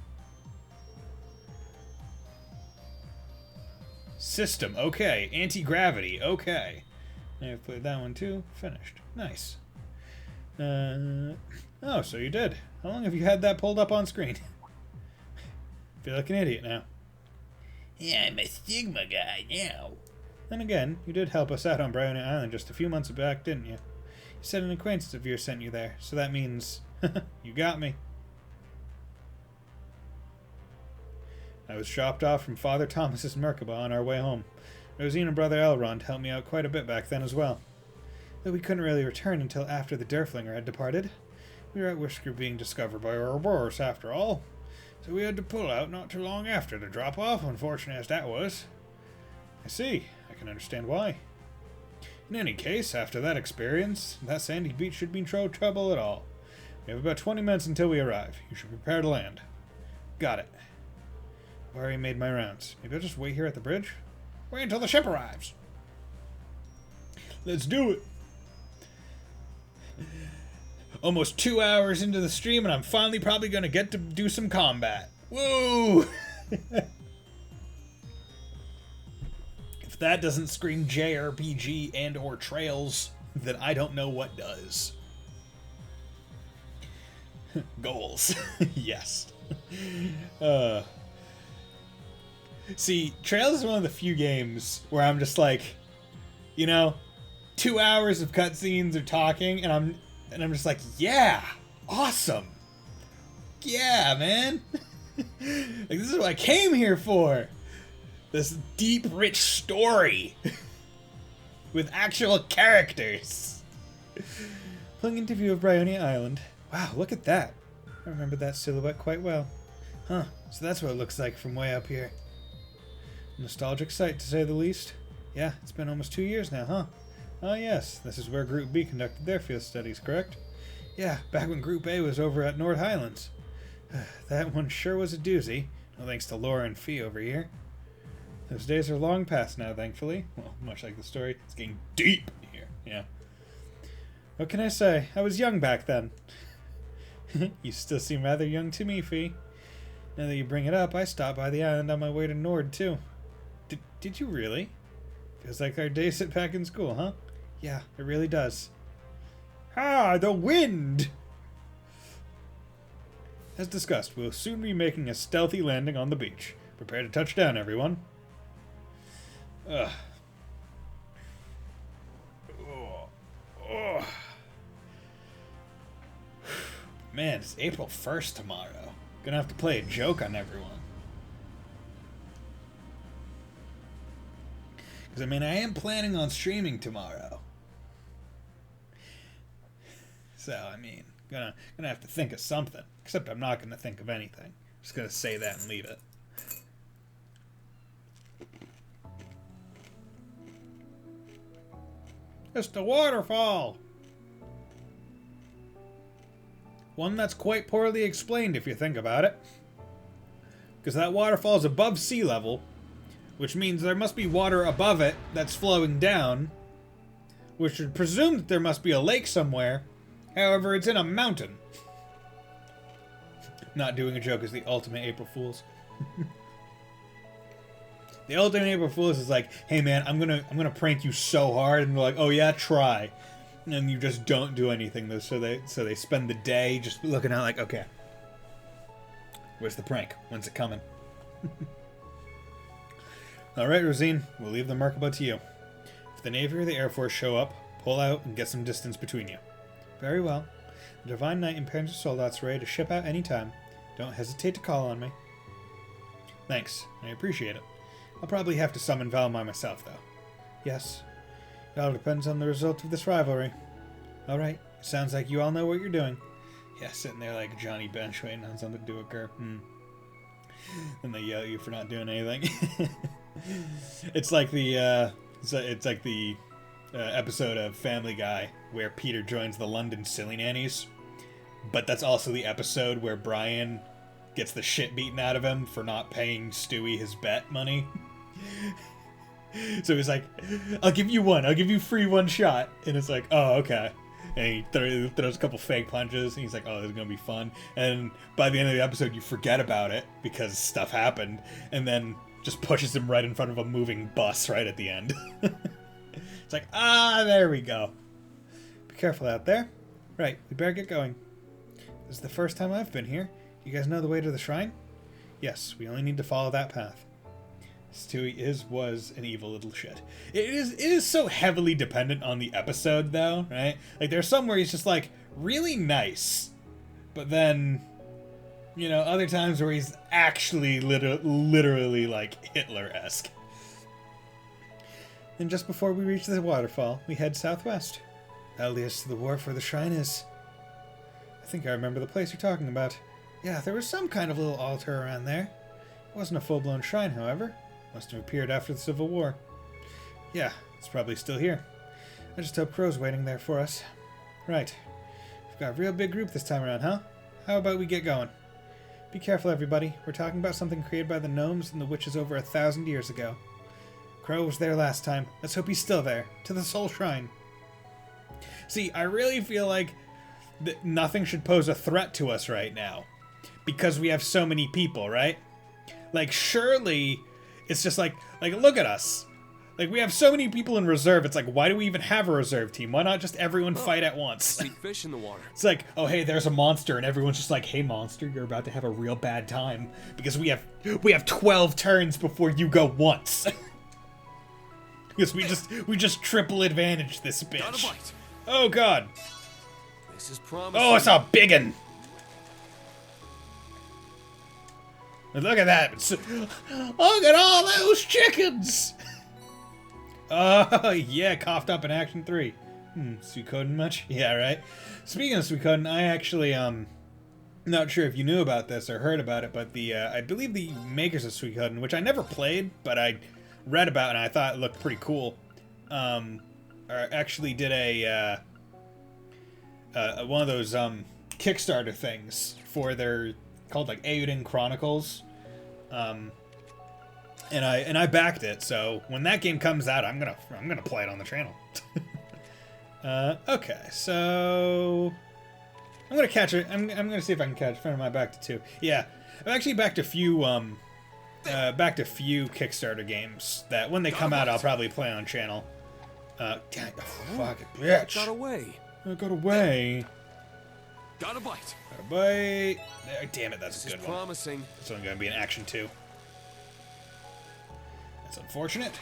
[SPEAKER 1] System, okay. Anti-gravity, okay. I've played that one too. Finished. Nice. Oh, so you did. How long have you had that pulled up on screen? Feel like an idiot now.
[SPEAKER 3] Yeah, I'm a Stigma guy now.
[SPEAKER 1] Then again, you did help us out on Bryonia Island just a few months back, didn't you? You said an acquaintance of yours sent you there, so that means you got me. I was dropped off from Father Thomas's Merkaba on our way home. Rosine and Brother Elrond helped me out quite a bit back then as well. Though we couldn't really return until after the Derflinger had departed. We were at risk of being discovered by Ouroboros after all. So we had to pull out not too long after the drop-off, unfortunate as that was. I see. I can understand why. In any case, after that experience, that sandy beach should be no trouble at all. We have about 20 minutes until we arrive. You should prepare to land. Got it. I've already made my rounds. Maybe I'll just wait here at the bridge? Wait until the ship arrives. Let's do it. Almost 2 hours into the stream, and I'm finally probably going to get to do some combat. Woo! If that doesn't scream JRPG and or Trails, then I don't know what does. Goals. Yes. See, Trails is one of the few games where I'm just like, 2 hours of cutscenes or talking, and I'm just like, yeah, awesome. Yeah, man. Like, this is what I came here for. This deep, rich story. With actual characters. Pulling into view of Bryonia Island. Wow, look at that. I remember that silhouette quite well. Huh, so that's what it looks like from way up here. Nostalgic sight, to say the least. Yeah, it's been almost 2 years now, huh? Oh yes, this is where Group B conducted their field studies, correct? Yeah, back when Group A was over at North Highlands. That one sure was a doozy. No thanks to Laura and Fee over here. Those days are long past now, thankfully. Well, much like the story, it's getting deep here. Yeah. What can I say? I was young back then. You still seem rather young to me, Fee. Now that you bring it up, I stopped by the island on my way to Nord, too. Did you really? Feels like our days sit back in school, huh? Yeah, it really does. Ah, the wind! As discussed, we'll soon be making a stealthy landing on the beach. Prepare to touch down, everyone. Ugh. Oh. Man, it's April 1st tomorrow. Gonna have to play a joke on everyone. Because, I mean, I am planning on streaming tomorrow. So, I mean, gonna have to think of something. Except I'm not gonna think of anything. Just gonna say that and leave it. It's the waterfall! One that's quite poorly explained if you think about it. Because that waterfall is above sea level, which means there must be water above it that's flowing down, which would presume that there must be a lake somewhere. However, it's in a mountain. Not doing a joke is the ultimate April Fool's. The ultimate April Fool's is like, hey man, I'm gonna prank you so hard, and they're like, oh yeah, try, and you just don't do anything. So they spend the day just looking out like, okay, where's the prank? When's it coming? All right, Rosine, we'll leave the Merkaba to you. If the Navy or the Air Force show up, pull out and get some distance between you. Very well. The Divine Knight and Parents of Soldats are ready to ship out any time. Don't hesitate to call on me. Thanks, I appreciate it. I'll probably have to summon Valmar myself, though. Yes. It all depends on the result of this rivalry. Alright, sounds like you all know what you're doing. Yeah, sitting there like Johnny Bench waiting on something to occur. And they yell at you for not doing anything. It's like the, episode of Family Guy where Peter joins the London Silly Nannies. But that's also the episode where Brian gets the shit beaten out of him for not paying Stewie his bet money. So he's like, I'll give you one. I'll give you free one shot. And it's like, oh, okay. And he throws a couple fake punches. And he's like, oh, this is going to be fun. And by the end of the episode, you forget about it because stuff happened. And then just pushes him right in front of a moving bus right at the end. It's like, there we go. Be careful out there. Right, we better get going. This is the first time I've been here. You guys know the way to the shrine? Yes, we only need to follow that path. Stewie was an evil little shit. It is so heavily dependent on the episode, though, right? Like, there's some where he's just, like, really nice. But then, you know, other times where he's actually literally like, Hitler-esque. And just before we reach the waterfall, we head southwest. That'll lead us to the wharf where the shrine is. I think I remember the place you're talking about. Yeah, there was some kind of little altar around there. It wasn't a full-blown shrine, however. Must have appeared after the Civil War. Yeah, it's probably still here. I just hope Crow's waiting there for us. Right. We've got a real big group this time around, huh? How about we get going? Be careful, everybody. We're talking about something created by the gnomes and the witches over 1,000 years ago. Crow was there last time. Let's hope he's still there. To the Soul Shrine. See, I really feel like nothing should pose a threat to us right now. Because we have so many people, right? Like, surely it's just like, look at us. Like, we have so many people in reserve. It's like, why do we even have a reserve team? Why not just everyone fight at once?
[SPEAKER 7] See fish in the water.
[SPEAKER 1] It's like, oh, hey, there's a monster, and everyone's just like, hey, monster, you're about to have a real bad time. Because we have 12 turns before you go once. Because we just triple advantage this bitch.
[SPEAKER 7] Got a bite.
[SPEAKER 1] Oh, God.
[SPEAKER 7] This is promising.
[SPEAKER 1] Oh, it's a biggin'. Look at that. Look at all those chickens. Oh, yeah, coughed up in Action 3. Suikoden much? Yeah, right. Speaking of Suikoden, I actually, not sure if you knew about this or heard about it, but I believe the makers of Suikoden, which I never played, but I read about and I thought it looked pretty cool, actually did one of those, Kickstarter things for their, called like Eiyuden Chronicles, and I backed it. So when that game comes out, I'm gonna play it on the channel. Okay, so I'm gonna catch it. I'm gonna see if I can catch. Friend of mine backed it too. Yeah, I've actually backed a few Kickstarter games that when they come out, I'll probably play on channel. Fuck it, bitch!
[SPEAKER 7] Got away.
[SPEAKER 1] I got away.
[SPEAKER 7] Got a bite.
[SPEAKER 1] Got a bite. There, damn it, that's a
[SPEAKER 7] This
[SPEAKER 1] good
[SPEAKER 7] is
[SPEAKER 1] one.
[SPEAKER 7] promising.
[SPEAKER 1] It's only going to be an Action 2. That's unfortunate.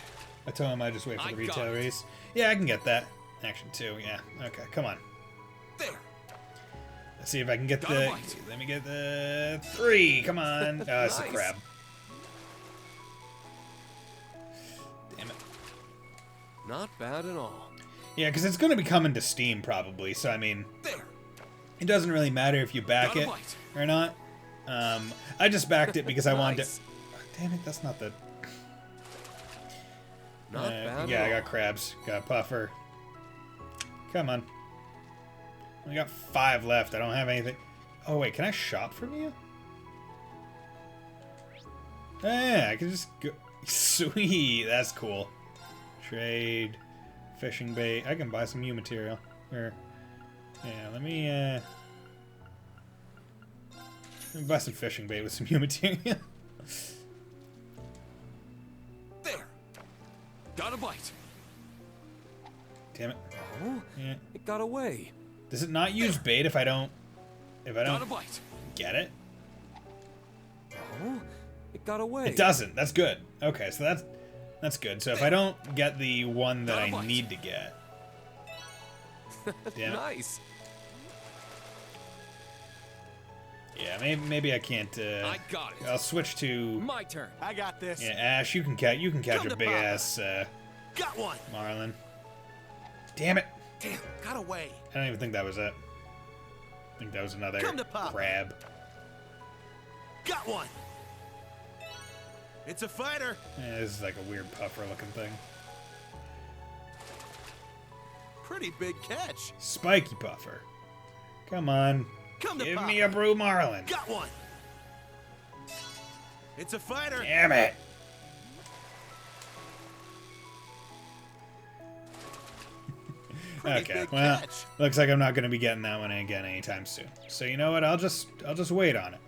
[SPEAKER 1] I told him I'd just wait for the
[SPEAKER 7] I got
[SPEAKER 1] retail
[SPEAKER 7] it.
[SPEAKER 1] race. Yeah, I can get that. Action 2, yeah. Okay, come on.
[SPEAKER 7] There.
[SPEAKER 1] Let's see if I can get
[SPEAKER 7] Got a
[SPEAKER 1] the...
[SPEAKER 7] bite.
[SPEAKER 1] Let me get the... 3, come on. Oh, it's a
[SPEAKER 7] Nice.
[SPEAKER 1] crab. Damn it.
[SPEAKER 7] Not bad at all.
[SPEAKER 1] Yeah, because it's going to be coming to Steam probably, so I mean,
[SPEAKER 7] There.
[SPEAKER 1] it doesn't really matter if you back
[SPEAKER 7] Got a
[SPEAKER 1] it
[SPEAKER 7] bite.
[SPEAKER 1] or not. I just backed it because I wanted
[SPEAKER 7] Nice.
[SPEAKER 1] to... Oh, damn it, that's not the...
[SPEAKER 7] Not bad
[SPEAKER 1] yeah,
[SPEAKER 7] at
[SPEAKER 1] I got
[SPEAKER 7] all.
[SPEAKER 1] crabs. Got a puffer. Come on. I got 5 left. I don't have anything. Oh, wait, can I shop from you? Yeah, I can just go... Sweet, that's cool. Trade, fishing bait. I can buy some new material. Or, yeah, let me buy some fishing bait with some new material.
[SPEAKER 7] There. Got a bite.
[SPEAKER 1] Damn it.
[SPEAKER 7] Oh,
[SPEAKER 1] Yeah.
[SPEAKER 7] it got away.
[SPEAKER 1] Does it not use bait if I don't
[SPEAKER 7] Got a bite.
[SPEAKER 1] get it?
[SPEAKER 7] Oh, it got away.
[SPEAKER 1] It doesn't. That's good. Okay, so that's good. So if I don't get the one that
[SPEAKER 7] Got a
[SPEAKER 1] I
[SPEAKER 7] bite.
[SPEAKER 1] need to get, damn it.
[SPEAKER 7] Nice.
[SPEAKER 1] Yeah, maybe I can't.
[SPEAKER 7] I got it.
[SPEAKER 1] I'll switch to
[SPEAKER 7] My turn.
[SPEAKER 8] I got this.
[SPEAKER 1] yeah, Ash. You can catch
[SPEAKER 8] Come
[SPEAKER 1] a
[SPEAKER 8] to
[SPEAKER 1] big
[SPEAKER 8] Papa.
[SPEAKER 1] ass
[SPEAKER 8] Got one.
[SPEAKER 1] marlin. Damn it!
[SPEAKER 8] Damn, got away.
[SPEAKER 1] I don't even think that was it. I think that was another
[SPEAKER 8] Come to Papa.
[SPEAKER 1] crab.
[SPEAKER 8] Got one. It's a fighter.
[SPEAKER 1] Yeah, this is like a weird puffer looking thing.
[SPEAKER 8] Pretty big catch.
[SPEAKER 1] Spiky puffer. Come on.
[SPEAKER 8] Come to
[SPEAKER 1] Give
[SPEAKER 8] Papa.
[SPEAKER 1] me a brew marlin.
[SPEAKER 8] Got one. It's a fighter.
[SPEAKER 1] Damn it.
[SPEAKER 8] Pretty
[SPEAKER 1] Okay,
[SPEAKER 8] big
[SPEAKER 1] well,
[SPEAKER 8] catch.
[SPEAKER 1] looks like I'm not going to be getting that one again anytime soon. So you know what? I'll just wait on it.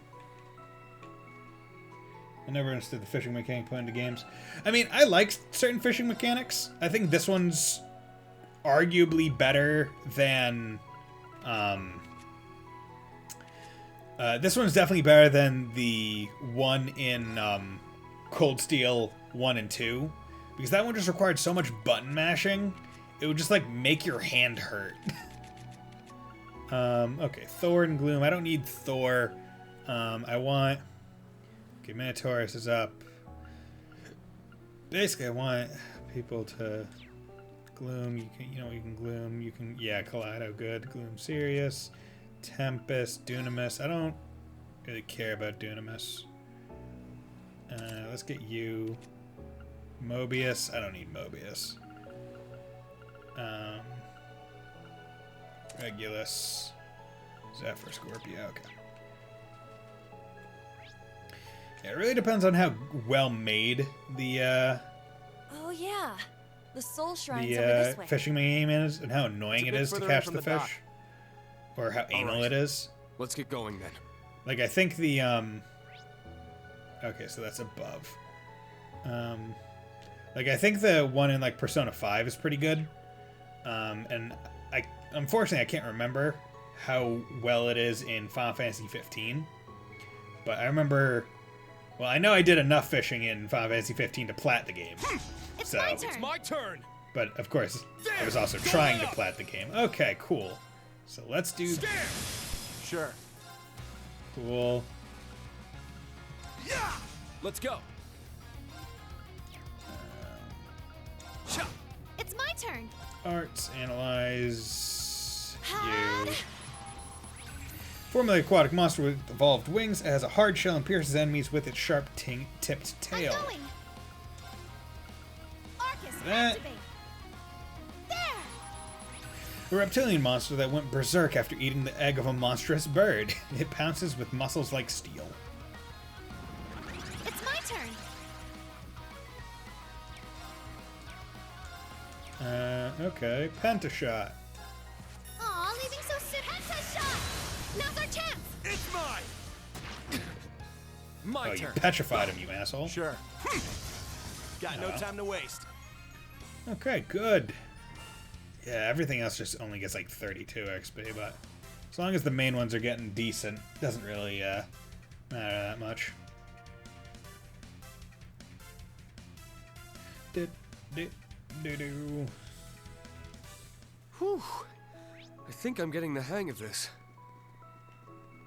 [SPEAKER 1] I never understood the fishing mechanic put into games. I mean, I like certain fishing mechanics. I think this one's arguably better than this one's definitely better than the one in Cold Steel 1 and 2, because that one just required so much button mashing. It would just like make your hand hurt. Okay, Thor and Gloom. I don't need Thor. I want. Okay, Minotaurus is up. Basically, I want people to Gloom. You can Gloom. You can Kaleido. Good. Gloom. Sirius. Tempest. Dunamis. I don't really care about Dunamis. Let's get you. Mobius. I don't need Mobius. Regulus, Zephyr, Scorpio. Okay. Yeah, it really depends on how well made the
[SPEAKER 5] Oh yeah, the soul shrine's over this way.
[SPEAKER 1] fishing game is, and how annoying it
[SPEAKER 7] It's a bit
[SPEAKER 1] is to
[SPEAKER 7] further
[SPEAKER 1] catch
[SPEAKER 7] in
[SPEAKER 1] the
[SPEAKER 7] from the
[SPEAKER 1] fish, or how anal
[SPEAKER 7] right.
[SPEAKER 1] it is.
[SPEAKER 7] Let's get going then.
[SPEAKER 1] Like I think the Okay, so that's above. Like I think the one in like Persona 5 is pretty good. And unfortunately I can't remember how well it is in Final Fantasy 15. But I remember, well, I know I did enough fishing in Final Fantasy 15 to plat the game.
[SPEAKER 5] It's
[SPEAKER 1] So,
[SPEAKER 5] my turn.
[SPEAKER 7] My turn.
[SPEAKER 1] but of course, I was also trying to plat the game. Okay, cool. So let's do
[SPEAKER 7] Sure.
[SPEAKER 1] cool.
[SPEAKER 7] Let's go.
[SPEAKER 5] It's my turn.
[SPEAKER 1] Arts, analyze
[SPEAKER 5] Hard.
[SPEAKER 1] you. Formerly aquatic monster with evolved wings, it has a hard shell and pierces enemies with its sharp tipped tail.
[SPEAKER 5] I'm going. Arcus,
[SPEAKER 1] That-
[SPEAKER 5] activate. There.
[SPEAKER 1] A reptilian monster that went berserk after eating the egg of a monstrous bird. It pounces with muscles like steel.
[SPEAKER 5] It's my turn.
[SPEAKER 1] Okay, Pentashot.
[SPEAKER 5] Aw, leaving so soon. Headset shot. Now's our chance.
[SPEAKER 8] It's mine.
[SPEAKER 7] My
[SPEAKER 1] Oh, you
[SPEAKER 7] turn.
[SPEAKER 1] petrified him, you asshole.
[SPEAKER 8] Sure. Got no time to waste.
[SPEAKER 1] Okay, good. Yeah, everything else just only gets like 32 XP, but as long as the main ones are getting decent, doesn't really matter that much. Do.
[SPEAKER 7] Whew. I think I'm getting the hang of this.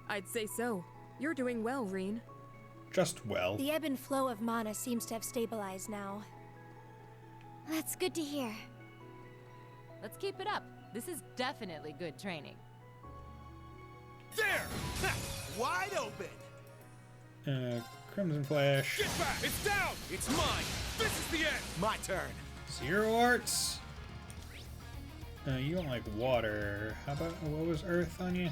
[SPEAKER 6] I'd say so. You're doing well, Rean.
[SPEAKER 1] Just well.
[SPEAKER 9] The ebb and flow of mana seems to have stabilized now.
[SPEAKER 5] That's good to hear.
[SPEAKER 9] Let's keep it up. This is definitely good training.
[SPEAKER 8] There! Ha! Wide open!
[SPEAKER 1] Crimson Flash.
[SPEAKER 8] Get back! It's down! It's mine! This is the end! My turn!
[SPEAKER 1] Zero Arts. You don't like water. How about, what was Earth on you?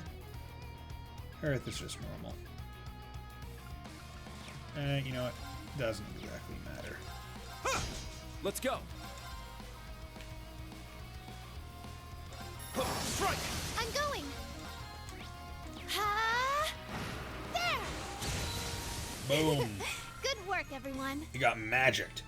[SPEAKER 1] Earth is just normal. You know what? Doesn't exactly matter.
[SPEAKER 7] Huh! Let's go.
[SPEAKER 8] Strike!
[SPEAKER 2] I'm going. Ha! There.
[SPEAKER 1] Boom.
[SPEAKER 2] Good work, everyone.
[SPEAKER 1] You got magicked.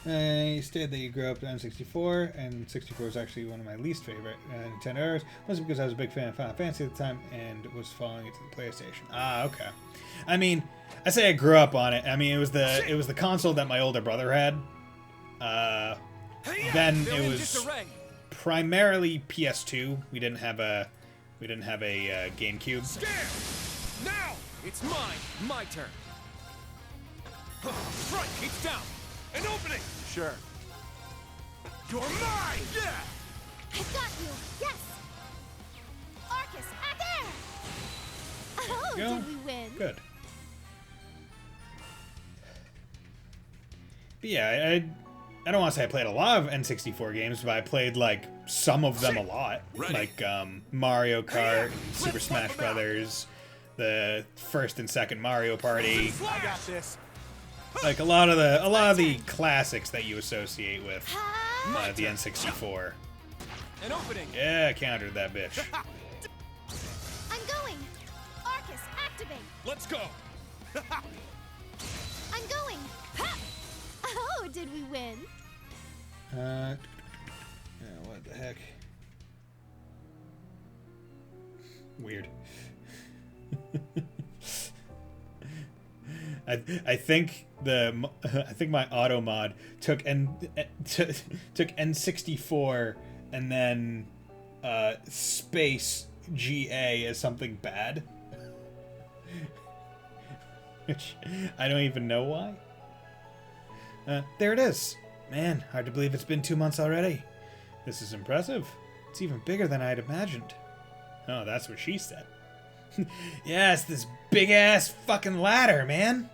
[SPEAKER 1] You stated that you grew up on 64, and 64 was actually one of my least favorite Nintendo eras. Mostly because I was a big fan of Final Fantasy at the time and was following it to the PlayStation. Ah, okay. I mean, I say I grew up on it. I mean, it was the console that my older brother had. Then it was primarily PS2. We didn't have a GameCube.
[SPEAKER 7] Scared! Now it's mine. My turn. Strike! It's down. An opening.
[SPEAKER 8] Sure. You're mine! Yeah!
[SPEAKER 2] I've got you. Yes. Arcus, there. Oh,
[SPEAKER 1] Go.
[SPEAKER 2] did we win?
[SPEAKER 1] Good. But yeah, I don't want to say I played a lot of N64 games, but I played like some of them a lot.
[SPEAKER 8] Ready.
[SPEAKER 1] Like Mario Kart, and Super Smash Brothers, the first and second Mario Party.
[SPEAKER 8] I got this.
[SPEAKER 1] Like a lot of the classics that you associate with
[SPEAKER 2] Ha!
[SPEAKER 1] the N64.
[SPEAKER 7] An opening.
[SPEAKER 1] Yeah, countered that bitch.
[SPEAKER 2] I'm going. Arcus, activate.
[SPEAKER 7] Let's go.
[SPEAKER 2] I'm going. Ha! Oh, did we win?
[SPEAKER 1] Yeah, what the heck? Weird. I think my auto mod took N64 and then space GA as something bad, which I don't even know why. There it is. Man, hard to believe it's been 2 months already. This is impressive. It's even bigger than I'd imagined. Oh, that's what she said. Yeah, it's this big-ass fucking ladder, man.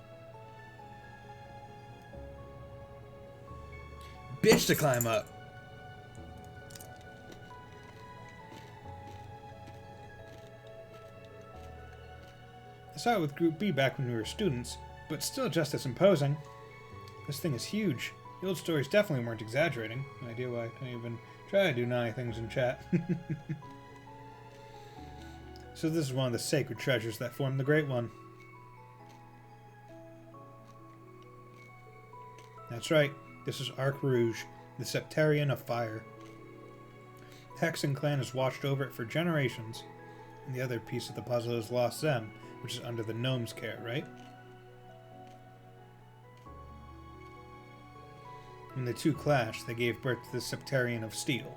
[SPEAKER 1] Bitch to climb up. I saw it with Group B back when we were students, but still just as imposing. This thing is huge. The old stories definitely weren't exaggerating. No idea why I don't even try to do naughty things in chat. So this is one of the sacred treasures that form the Great One. That's right. This is Arc Rouge, the Septarian of Fire. The Hexen clan has watched over it for generations, and the other piece of the puzzle is Lost Zem, which is under the gnome's care, right? When the two clashed, they gave birth to the Septarian of Steel.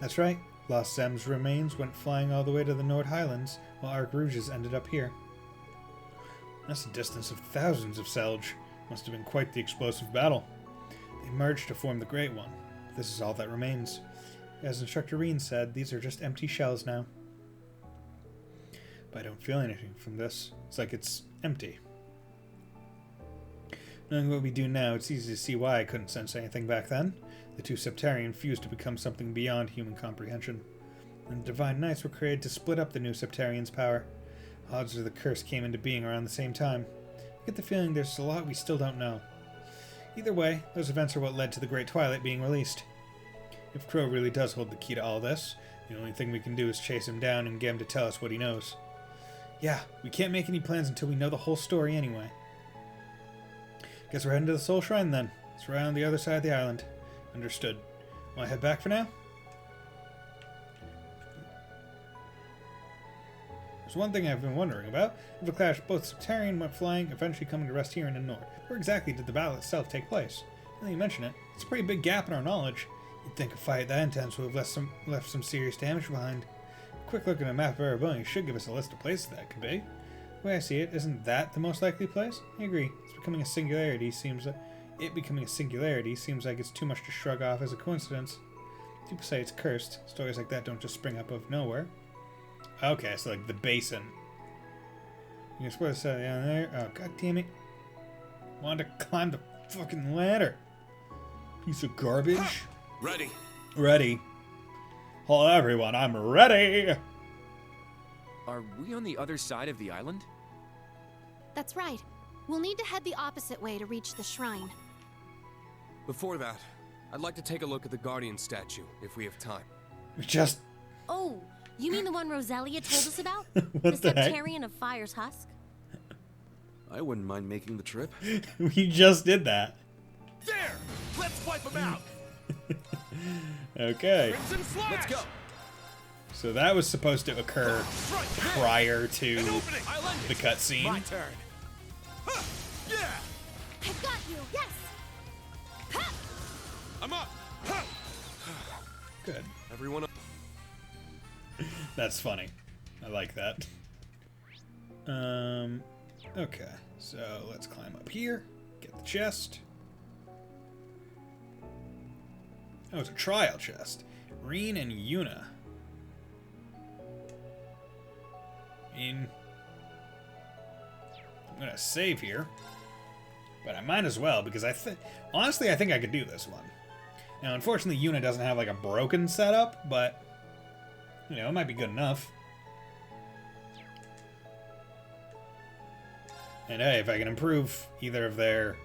[SPEAKER 1] That's right. Lost Zem's remains went flying all the way to the Nord Highlands, while Arc Rouge's ended up here. That's a distance of thousands of Selge. Must have been quite the explosive battle. They merged to form the Great One. This is all that remains. As Instructor Rean said, these are just empty shells now. But I don't feel anything from this. It's like it's empty. Knowing what we do now, it's easy to see why I couldn't sense anything back then. The two Septarian fused to become something beyond human comprehension. And the Divine Knights were created to split up the new Septarian's power. Odds are the curse came into being around the same time. I get the feeling there's a lot we still don't know. Either way, those events are what led to the Great Twilight being released. If Crow really does hold the key to all this, the only thing we can do is chase him down and get him to tell us what he knows. Yeah, we can't make any plans until we know the whole story anyway. Guess we're heading to the Soul Shrine then. It's right on the other side of the island. Understood. Want to head back for now? There's one thing I've been wondering about. If the clash both Septarian went flying, eventually coming to rest here in the north, where exactly did the battle itself take place? Now that you mention it, it's a pretty big gap in our knowledge. You'd think a fight that intense would have left some serious damage behind. A quick look at a map of Erebony should give us a list of places that could be. The way I see it, isn't that the most likely place? I agree. It becoming a singularity seems like it's too much to shrug off as a coincidence. People say it's cursed. Stories like that don't just spring up out of nowhere. Okay, so like the basin. You're supposed to sit down there. Oh, god damn it. Wanted to climb the fucking ladder. Piece of garbage.
[SPEAKER 8] Ready.
[SPEAKER 1] Ready. Hello, everyone. I'm ready.
[SPEAKER 7] Are we on the other side of the island?
[SPEAKER 2] That's right. We'll need to head the opposite way to reach the shrine.
[SPEAKER 7] Before that, I'd like to take a look at the Guardian statue, if we have time.
[SPEAKER 1] Just...
[SPEAKER 5] Oh, you mean the one Rosalia told us about?
[SPEAKER 1] What the heck?
[SPEAKER 5] Septarian of Fire's husk?
[SPEAKER 4] I wouldn't mind making the trip.
[SPEAKER 1] We just did that.
[SPEAKER 8] There! Let's wipe them out!
[SPEAKER 1] Okay.
[SPEAKER 8] Crimson Slash!
[SPEAKER 7] Let's go!
[SPEAKER 1] So that was supposed to occur prior to
[SPEAKER 8] An opening! I'll end
[SPEAKER 1] the
[SPEAKER 8] it.
[SPEAKER 1] cutscene.
[SPEAKER 8] My turn. Huh. Yeah!
[SPEAKER 2] I've got you. Yes. Ha!
[SPEAKER 8] I'm up! Huh.
[SPEAKER 1] Good.
[SPEAKER 7] Everyone...
[SPEAKER 1] That's funny. I like that. Okay. So let's climb up here. Get the chest. Oh, it's a trial chest. Rean and Yuna. I'm gonna save here, but I might as well because honestly I think I could do this one. Now, unfortunately, Yuna doesn't have like a broken setup, but you know, it might be good enough. And hey, if I can improve either of their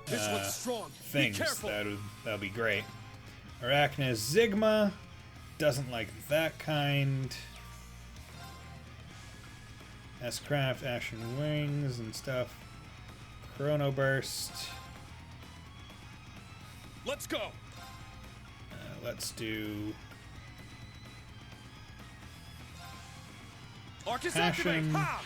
[SPEAKER 8] This one's strong.
[SPEAKER 1] things,
[SPEAKER 8] Be careful.
[SPEAKER 1] that'll be great. Arachne Zigma doesn't like that kind. S-Craft, Ashen Wings and stuff. Chrono Burst.
[SPEAKER 8] Let's go.
[SPEAKER 1] Let's do
[SPEAKER 8] Arcus
[SPEAKER 1] Passion.
[SPEAKER 8] activate. Ha!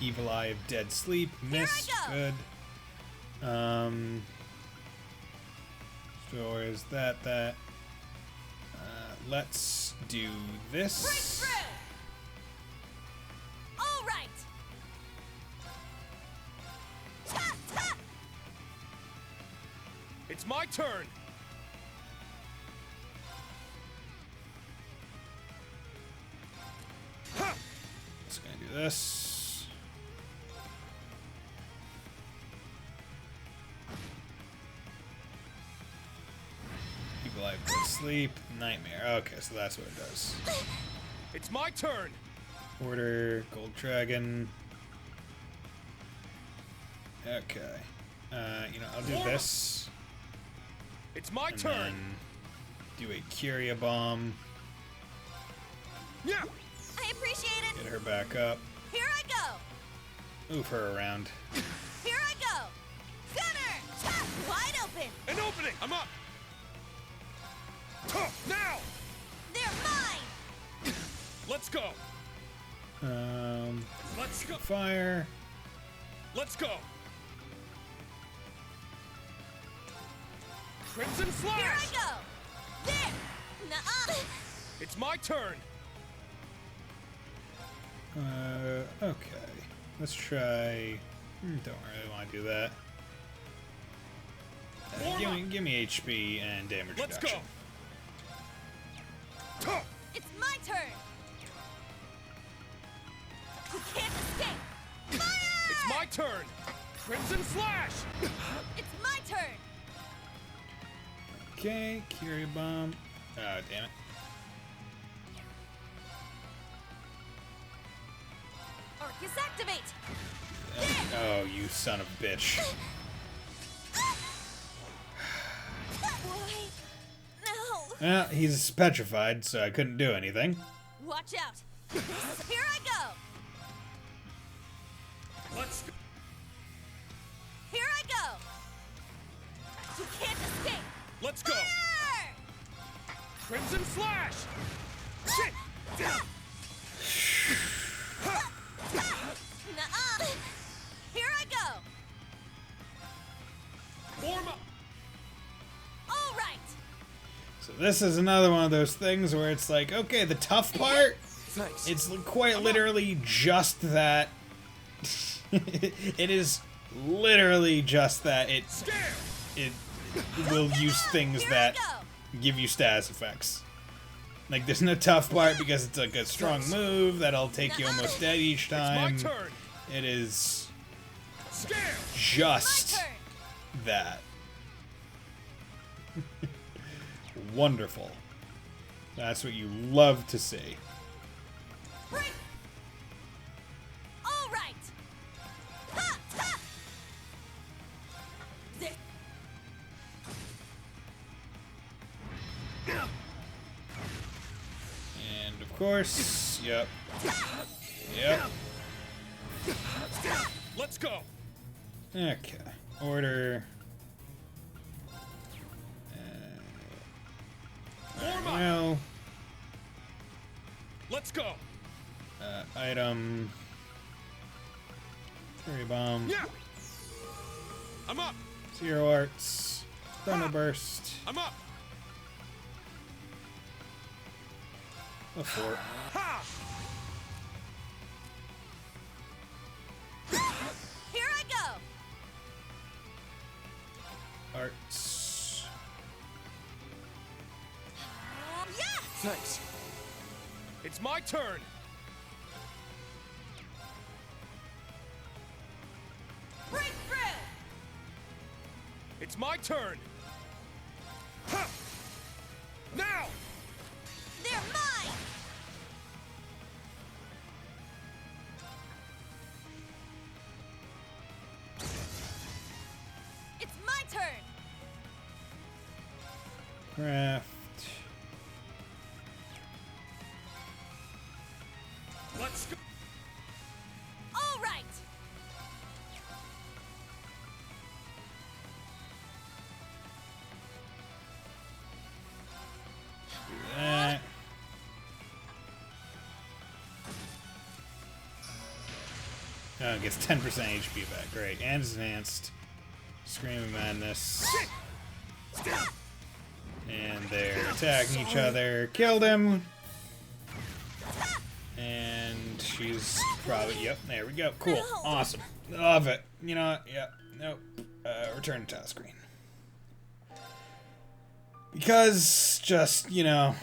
[SPEAKER 1] Evil Eye of Dead Sleep. Mist. Good. So is that? Let's do this.
[SPEAKER 5] All right.
[SPEAKER 8] It's my turn. Ha!
[SPEAKER 1] It's gonna do this. Evil Eye of Dead Sleep. Nightmare. Okay, so that's what it does.
[SPEAKER 8] It's my turn.
[SPEAKER 1] Order, Gold Dragon. Okay. You know, I'll do this.
[SPEAKER 8] It's my
[SPEAKER 1] And
[SPEAKER 8] turn.
[SPEAKER 1] then do a Curia Bomb.
[SPEAKER 8] Yeah.
[SPEAKER 5] I appreciate it.
[SPEAKER 1] Get her back up.
[SPEAKER 5] Here I go.
[SPEAKER 1] Move her around.
[SPEAKER 5] Here I go. Gunner. Wide open.
[SPEAKER 8] An opening. I'm up. Huh. Now.
[SPEAKER 5] They're mine.
[SPEAKER 8] Let's go. Let's go.
[SPEAKER 1] Fire.
[SPEAKER 8] Let's go. Crimson Slash.
[SPEAKER 5] Here I go. There. Nuh-uh.
[SPEAKER 8] It's my turn.
[SPEAKER 1] Okay. Let's try. Don't really want to do that. Give me HP and damage
[SPEAKER 8] Let's
[SPEAKER 1] reduction.
[SPEAKER 8] go. Huh.
[SPEAKER 5] It's my turn. You can't escape. Fire!
[SPEAKER 8] It's my turn. Crimson Slash.
[SPEAKER 5] It's my turn.
[SPEAKER 1] Okay, Curia Bomb. Oh, damn it.
[SPEAKER 5] Arcus activate.
[SPEAKER 1] Oh, you son of a bitch.
[SPEAKER 5] Why? No.
[SPEAKER 1] Well, he's petrified, so I couldn't do anything.
[SPEAKER 5] Watch out. Here I go.
[SPEAKER 8] Let's go.
[SPEAKER 5] Here I go. You can't escape.
[SPEAKER 8] Let's go.
[SPEAKER 5] Fire!
[SPEAKER 8] Crimson Slash. Shit.
[SPEAKER 5] Nuh-uh. Here I go.
[SPEAKER 8] Form up.
[SPEAKER 5] All right.
[SPEAKER 1] So this is another one of those things where it's like, okay, the tough part,
[SPEAKER 7] Thanks.
[SPEAKER 1] it's quite literally just that. It is literally just that.
[SPEAKER 8] Scare.
[SPEAKER 1] it will use things that give you status effects. Like, there's no tough part because it's like a strong move that'll take you almost dead each time.
[SPEAKER 8] It's my turn.
[SPEAKER 1] It is
[SPEAKER 8] Scale.
[SPEAKER 1] just that. Wonderful. That's what you love to see.
[SPEAKER 5] All right. Ha, ha.
[SPEAKER 1] And of course, yep. Yep.
[SPEAKER 8] Let's go.
[SPEAKER 1] Okay. Order. Well.
[SPEAKER 8] Let's go.
[SPEAKER 1] Item. Fury Bomb.
[SPEAKER 8] Yeah. I'm up.
[SPEAKER 1] Zero Arts. Thunderburst.
[SPEAKER 8] I'm up.
[SPEAKER 1] A fort.
[SPEAKER 8] Ha!
[SPEAKER 5] Here I go.
[SPEAKER 1] Arts.
[SPEAKER 5] Yeah.
[SPEAKER 7] Thanks.
[SPEAKER 8] It's my turn.
[SPEAKER 5] Breakthrough.
[SPEAKER 8] It's my turn. Ha! Now.
[SPEAKER 5] They're mine. It's my turn.
[SPEAKER 1] Craft.
[SPEAKER 8] Let's go.
[SPEAKER 5] All right.
[SPEAKER 1] That. Oh, it gets 10% HP back. Great. And it's enhanced. Scream of Madness. And they're attacking each other. Killed him. And she's probably... Yep, there we go. Cool. Awesome. Love it. You know what? Yep. Nope. Return to task screen. Because, just, you know,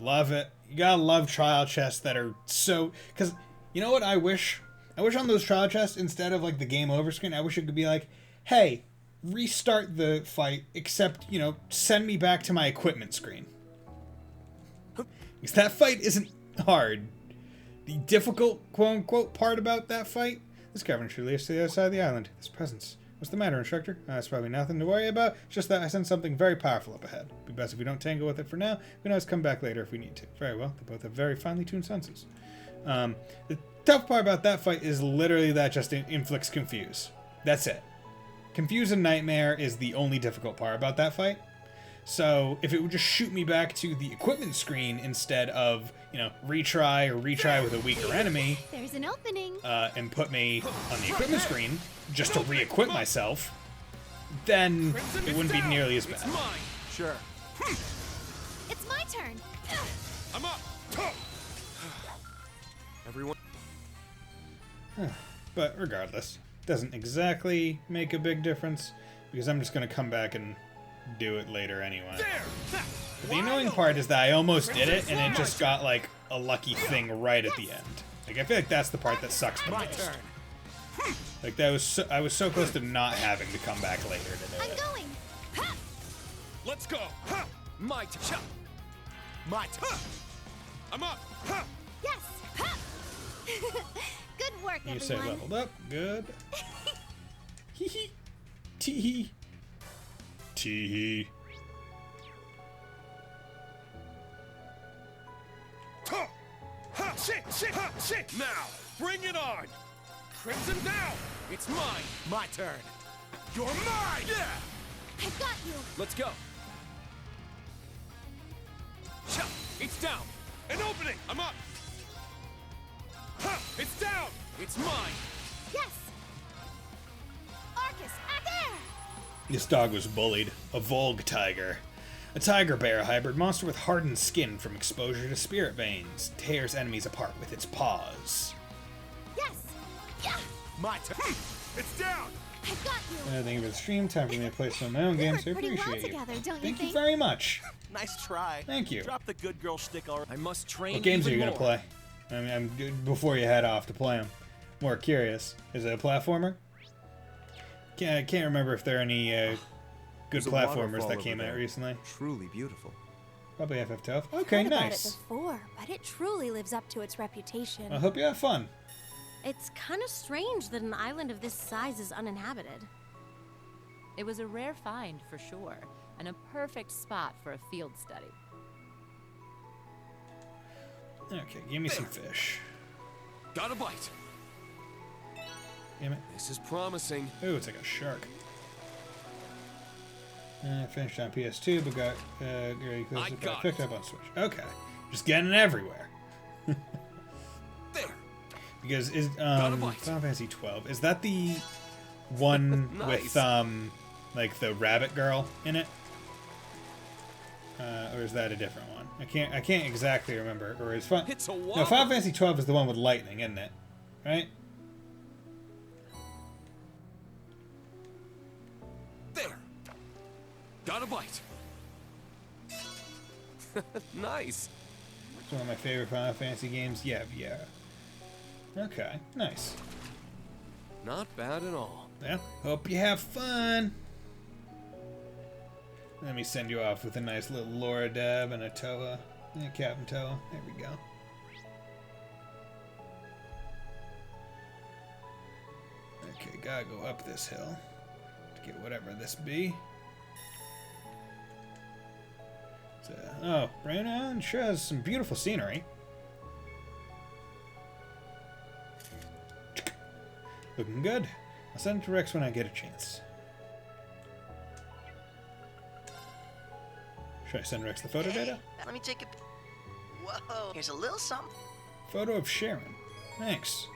[SPEAKER 1] love it. You gotta love trial chests that are so... Because, you know what I wish? I wish on those trial chests, instead of, like, the game over screen, I wish it could be like, hey, restart the fight, except, you know, send me back to my equipment screen. Because that fight isn't hard. The difficult, quote-unquote, part about that fight, this cavern should lead us to the other side of the island. This presence. What's the matter, instructor? It's probably nothing to worry about. It's just that I sense something very powerful up ahead. Be best if we don't tangle with it for now. We can always come back later if we need to. Very well. They both have very finely tuned senses. The tough part about that fight is literally that just inflicts confuse. That's it. Confuse and Nightmare is the only difficult part about that fight. So if it would just shoot me back to the equipment screen instead of, you know, retry with a weaker enemy,
[SPEAKER 2] There's an opening.
[SPEAKER 1] and put me on the equipment screen just to re-equip myself, then it wouldn't be nearly as bad.
[SPEAKER 8] It's mine.
[SPEAKER 7] Sure.
[SPEAKER 2] It's my turn.
[SPEAKER 8] I'm up.
[SPEAKER 7] Everyone.
[SPEAKER 1] But regardless, doesn't exactly make a big difference because I'm just going to come back and do it later anyway.
[SPEAKER 8] There.
[SPEAKER 1] But the annoying part is that I almost did it and it just got like a lucky thing right at the end. Like I feel like that's the part that sucks the most. Like that was I was so close to not having to come back later to do
[SPEAKER 2] I'm
[SPEAKER 1] it.
[SPEAKER 2] going. Ha!
[SPEAKER 8] Let's go. Ha!
[SPEAKER 7] My turn. My turn.
[SPEAKER 8] I'm up. Ha!
[SPEAKER 2] Yes. Ha! Good work,
[SPEAKER 1] You say
[SPEAKER 2] everyone.
[SPEAKER 1] leveled up. Good. Hee hee. Tee hee. Tee hee.
[SPEAKER 8] Ha! Ha! Shit! Shit! Ha! Shit! Now, bring it on. Crimson down. It's mine.
[SPEAKER 7] My turn.
[SPEAKER 8] You're mine. Yeah.
[SPEAKER 2] I've got you.
[SPEAKER 7] Let's go.
[SPEAKER 8] Cha! It's down. An opening. I'm up. Ha! It's down. It's mine.
[SPEAKER 2] Yes. Arcus, out there.
[SPEAKER 1] This dog was bullied. A Volg tiger. A tiger bear hybrid monster with hardened skin from exposure to spirit veins. Tears enemies apart with its paws.
[SPEAKER 2] Yes. Yeah.
[SPEAKER 7] My turn.
[SPEAKER 8] It's down.
[SPEAKER 2] I've got you.
[SPEAKER 1] Thank you for the stream. Time for me to play some of my own
[SPEAKER 2] We
[SPEAKER 1] games.
[SPEAKER 2] work
[SPEAKER 1] I
[SPEAKER 2] pretty well
[SPEAKER 1] appreciate you.
[SPEAKER 2] together, don't you
[SPEAKER 1] Thank you
[SPEAKER 2] think?
[SPEAKER 1] very much.
[SPEAKER 10] Nice try.
[SPEAKER 1] Thank you.
[SPEAKER 10] Drop the good girl shtick already.
[SPEAKER 7] I must train.
[SPEAKER 1] What games are you
[SPEAKER 7] even
[SPEAKER 1] gonna
[SPEAKER 7] more.
[SPEAKER 1] play? I mean, before you head off to play them. More curious. Is it a platformer? I can't remember if there are any good
[SPEAKER 7] There's a
[SPEAKER 1] platformers
[SPEAKER 7] waterfall
[SPEAKER 1] that
[SPEAKER 7] over
[SPEAKER 1] came out
[SPEAKER 7] there.
[SPEAKER 1] recently.
[SPEAKER 7] Truly beautiful.
[SPEAKER 1] Probably FF12.
[SPEAKER 11] I've
[SPEAKER 1] Okay,
[SPEAKER 11] heard about
[SPEAKER 1] nice.
[SPEAKER 11] it before, but it truly lives up to its reputation.
[SPEAKER 1] I hope you have fun.
[SPEAKER 5] It's kind of strange that an island of this size is uninhabited.
[SPEAKER 9] It was a rare find for sure, and a perfect spot for a field study.
[SPEAKER 1] Okay, give me some fish.
[SPEAKER 8] Got a bite.
[SPEAKER 1] Damn it.
[SPEAKER 7] This is promising.
[SPEAKER 1] Ooh, it's like a shark. Finished on PS2, but got
[SPEAKER 8] I got
[SPEAKER 1] picked
[SPEAKER 8] it.
[SPEAKER 1] up on Switch. Okay, just getting it everywhere.
[SPEAKER 8] There.
[SPEAKER 1] Because is
[SPEAKER 8] Got a
[SPEAKER 1] Final
[SPEAKER 8] bite.
[SPEAKER 1] Fantasy 12 is that the one
[SPEAKER 7] Nice.
[SPEAKER 1] with like the rabbit girl in it, or is that a different one? I can't exactly remember. Or is fun?
[SPEAKER 8] It's a
[SPEAKER 1] No,
[SPEAKER 8] whopper.
[SPEAKER 1] Final Fantasy 12 is the one with lightning, isn't it? Right?
[SPEAKER 8] There. Got a bite.
[SPEAKER 7] Nice.
[SPEAKER 1] It's one of my favorite Final Fantasy games. Yeah. Okay, nice.
[SPEAKER 7] Not bad at all.
[SPEAKER 1] Well, hope you have fun. Let me send you off with a nice little Laura Deb and a Toa. Yeah, Captain Toa. There we go. Okay, gotta go up this hill to get whatever this be. Oh, Rean sure has some beautiful scenery. Looking good. I'll send it to Rex when I get a chance. Should I send Rex the photo data?
[SPEAKER 12] Let me take a. Whoa! Here's a little something.
[SPEAKER 1] Photo of Sharon. Thanks.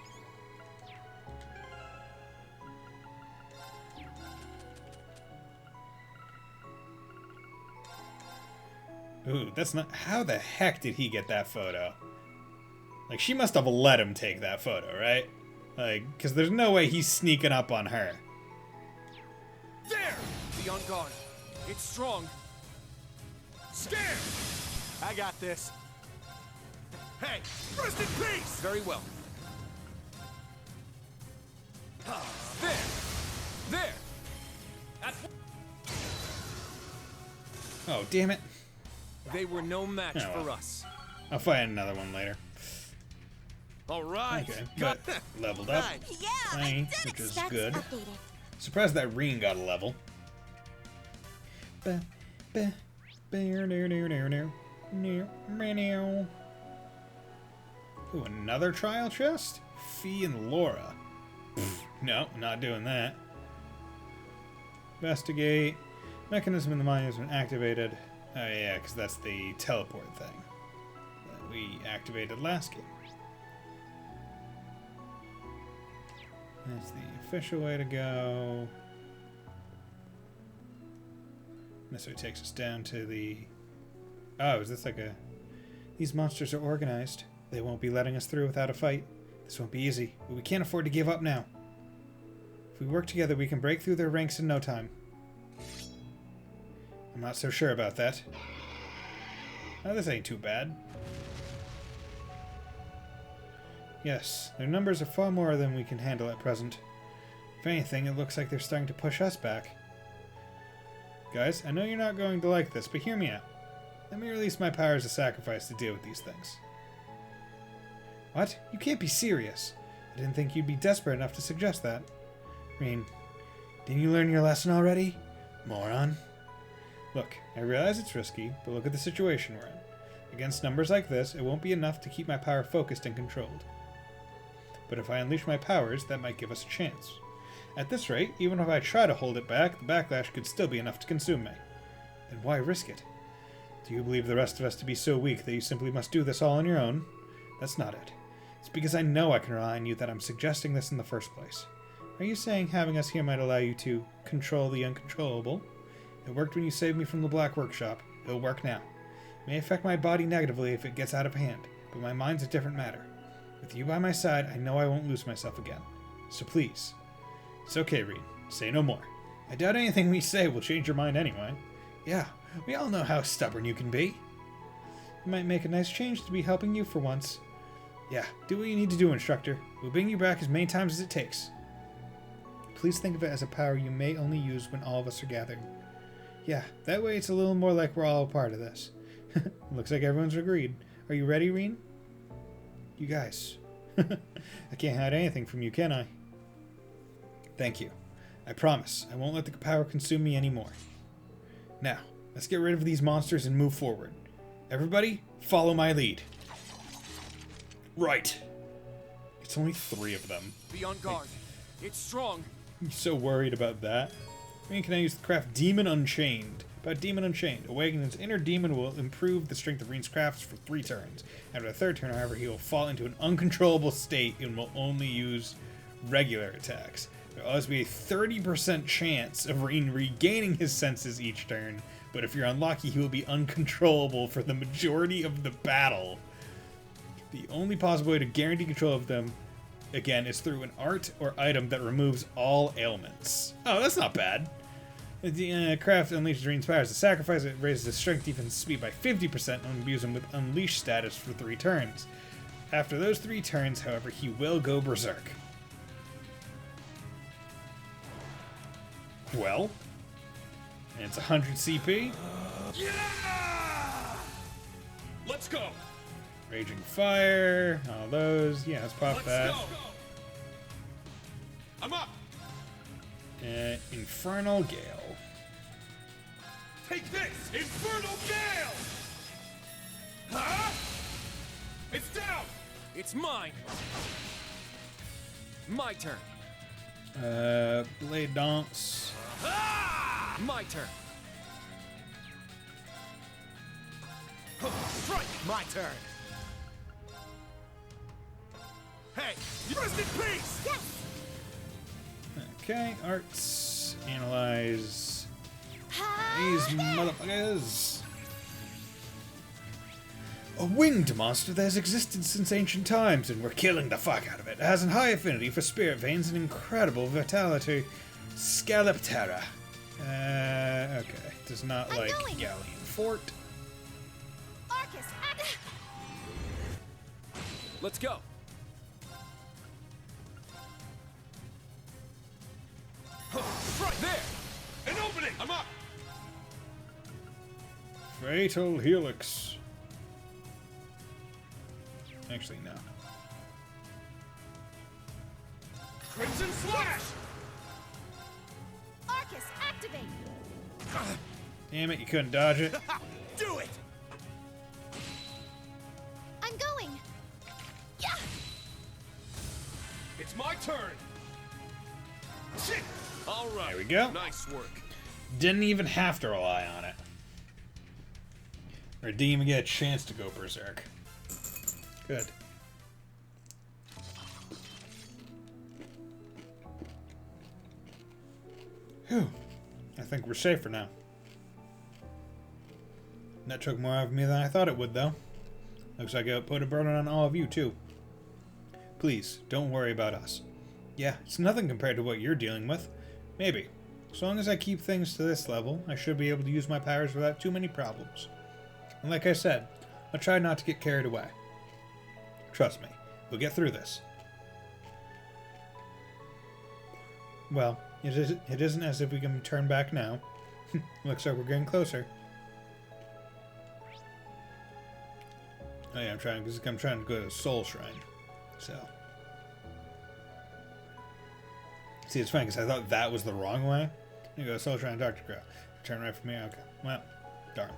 [SPEAKER 1] Ooh, that's not... How the heck did he get that photo? Like, she must have let him take that photo, right? Like, because there's no way he's sneaking up on her.
[SPEAKER 8] There. Be on guard. It's strong. Scared.
[SPEAKER 10] I got this.
[SPEAKER 8] Hey, rest in peace. Very well. There. There. That's...
[SPEAKER 1] Oh, damn it.
[SPEAKER 8] They were no match
[SPEAKER 1] Oh, well.
[SPEAKER 8] for us.
[SPEAKER 1] I'll find another one later.
[SPEAKER 8] All right.
[SPEAKER 1] Okay,
[SPEAKER 8] Got
[SPEAKER 1] but leveled up.
[SPEAKER 11] Yeah,
[SPEAKER 1] Tiny, which is
[SPEAKER 11] Stats
[SPEAKER 1] good.
[SPEAKER 11] updated.
[SPEAKER 1] Surprised that Rean got a level. Ooh, another trial chest? Fee and Laura. Pfft, no, not doing that. Investigate. Mechanism in the mine has been activated. Oh yeah, because that's the teleport thing that we activated last game. That's the official way to go. This way takes us down to the... Oh, is this like a... These monsters are organized. They won't be letting us through without a fight. This won't be easy, but we can't afford to give up now. If we work together, we can break through their ranks in no time. I'm not so sure about that. Oh, this ain't too bad. Yes, their numbers are far more than we can handle at present. If anything, it looks like they're starting to push us back. Guys, I know you're not going to like this, but hear me out. Let me release my power as a sacrifice to deal with these things. What? You can't be serious. I didn't think you'd be desperate enough to suggest that. Rean, didn't you learn your lesson already? Moron. Look, I realize it's risky, but look at the situation we're in. Against numbers like this, it won't be enough to keep my power focused and controlled. But if I unleash my powers, that might give us a chance. At this rate, even if I try to hold it back, the backlash could still be enough to consume me. Then why risk it? Do you believe the rest of us to be so weak that you simply must do this all on your own? That's not it. It's because I know I can rely on you that I'm suggesting this in the first place. Are you saying having us here might allow you to control the uncontrollable? It worked when you saved me from the Black Workshop. It'll work now. It may affect my body negatively if it gets out of hand, but my mind's a different matter. With you by my side, I know I won't lose myself again. So please. It's okay, Rean. Say no more. I doubt anything we say will change your mind anyway. Yeah, we all know how stubborn you can be. It might make a nice change to be helping you for once. Yeah, do what you need to do, instructor. We'll bring you back as many times as it takes. Please think of it as a power you may only use when all of us are gathered. Yeah, that way it's a little more like we're all a part of this. Looks like everyone's agreed. Are you ready, Rean? You guys. I can't hide anything from you, can I? Thank you. I promise, I won't let the power consume me anymore. Now, let's get rid of these monsters and move forward. Everybody, follow my lead. Right. It's only 3 of them.
[SPEAKER 8] Be on guard. It's strong.
[SPEAKER 1] I'm so worried about that. I mean, can I use the craft Demon Unchained? About Demon Unchained. Awakening its inner demon will improve the strength of Rean's crafts for 3 turns. After the 3rd turn, however, he will fall into an uncontrollable state and will only use regular attacks. There will always be a 30% chance of Rean regaining his senses each turn, but if you're unlucky, he will be uncontrollable for the majority of the battle. The only possible way to guarantee control of them, again, is through an art or item that removes all ailments. Oh, that's not bad. The craft unleashes Rean's powers. The sacrifice it raises his strength, defense, speed by 50% and imbues him with unleash status for 3 turns. After those 3 turns, however, he will go berserk. Well, and it's 100 CP.
[SPEAKER 8] Yeah! Let's go.
[SPEAKER 1] Raging Fire, all those. Yeah, let's pop that.
[SPEAKER 8] Go. I'm up.
[SPEAKER 1] Infernal Gale.
[SPEAKER 8] Take this, Infernal Gale! Huh? It's down.
[SPEAKER 7] It's mine. My turn.
[SPEAKER 1] Blade Dance.
[SPEAKER 7] Ah! My turn. Strike. My turn. Hey, you rest in peace.
[SPEAKER 11] Yes!
[SPEAKER 1] Okay, arts. Analyze these motherfuckers. A winged monster that has existed since ancient times, and we're killing the fuck out of it. It has a high affinity for spirit veins and incredible vitality. Scaloptera. Okay. Does not like Galleon Fort.
[SPEAKER 11] Arcus,
[SPEAKER 7] Let's go. Right there.
[SPEAKER 8] An opening. I'm up.
[SPEAKER 1] Fatal Helix. Actually, no.
[SPEAKER 8] Crimson Slash.
[SPEAKER 11] Arcus, activate!
[SPEAKER 1] Damn it, you couldn't dodge it.
[SPEAKER 8] Do it.
[SPEAKER 11] I'm going! Yeah!
[SPEAKER 8] It's my turn. Shit. All right.
[SPEAKER 1] There we go.
[SPEAKER 8] Nice work.
[SPEAKER 1] Didn't even have to rely on it. Or didn't even get a chance to go berserk. Good. Whew. I think we're safe for now. That took more out of me than I thought it would, though. Looks like it put a burden on all of you, too. Please, don't worry about us. Yeah, it's nothing compared to what you're dealing with. Maybe. As long as I keep things to this level, I should be able to use my powers without too many problems. And like I said, I'll try not to get carried away. Trust me, we'll get through this. Well, it isn't as if we can turn back now. Looks like we're getting closer. Oh yeah, I'm trying to go to the Soul Shrine. So. See, it's funny because I thought that was the wrong way. You go to Soul Shrine, Dr. Crow. Turn right from here. Okay. Well, darn.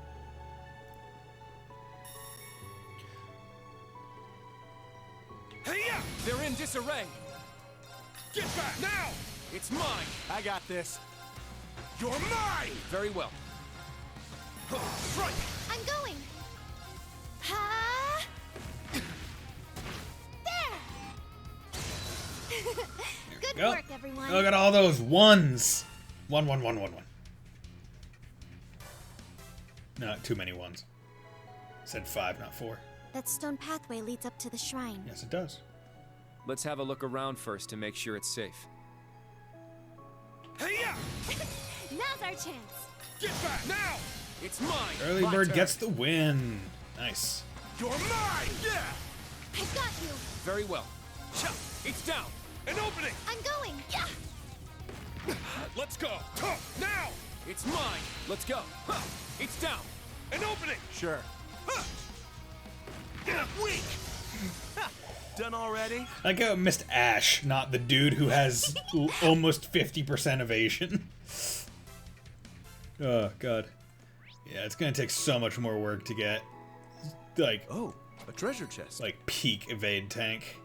[SPEAKER 8] Hey-ya!
[SPEAKER 7] They're in disarray.
[SPEAKER 8] Get back now!
[SPEAKER 7] It's mine.
[SPEAKER 10] I got this.
[SPEAKER 8] You're mine!
[SPEAKER 7] Very well.
[SPEAKER 8] Strike!
[SPEAKER 11] I'm going! Ha! There! Good
[SPEAKER 1] Go.
[SPEAKER 11] work, everyone.
[SPEAKER 1] Look at all those ones. 1, 1, 1, 1, 1. Not too many ones. Said 5, not 4.
[SPEAKER 11] That stone pathway leads up to the shrine.
[SPEAKER 1] Yes, it does.
[SPEAKER 7] Let's have a look around first to make sure it's safe.
[SPEAKER 8] Hey, yeah!
[SPEAKER 11] Now's our chance.
[SPEAKER 8] Get back now! It's mine!
[SPEAKER 1] Early
[SPEAKER 8] My
[SPEAKER 1] bird
[SPEAKER 8] turn.
[SPEAKER 1] gets the win. Nice.
[SPEAKER 8] You're mine! Yeah!
[SPEAKER 11] I've got you.
[SPEAKER 8] Very well. Cha! It's down! An opening!
[SPEAKER 11] I'm going. Yeah.
[SPEAKER 8] Let's go! Huh, now! It's mine! Let's go! Huh, it's down! An opening!
[SPEAKER 10] Sure.
[SPEAKER 8] Huh. Weak!
[SPEAKER 10] Done already?
[SPEAKER 1] I like how it missed Ash, not the dude who has almost 50% evasion. Oh, God. Yeah, it's gonna take so much more work to get, like,
[SPEAKER 10] Oh, a treasure chest.
[SPEAKER 1] like peak evade tank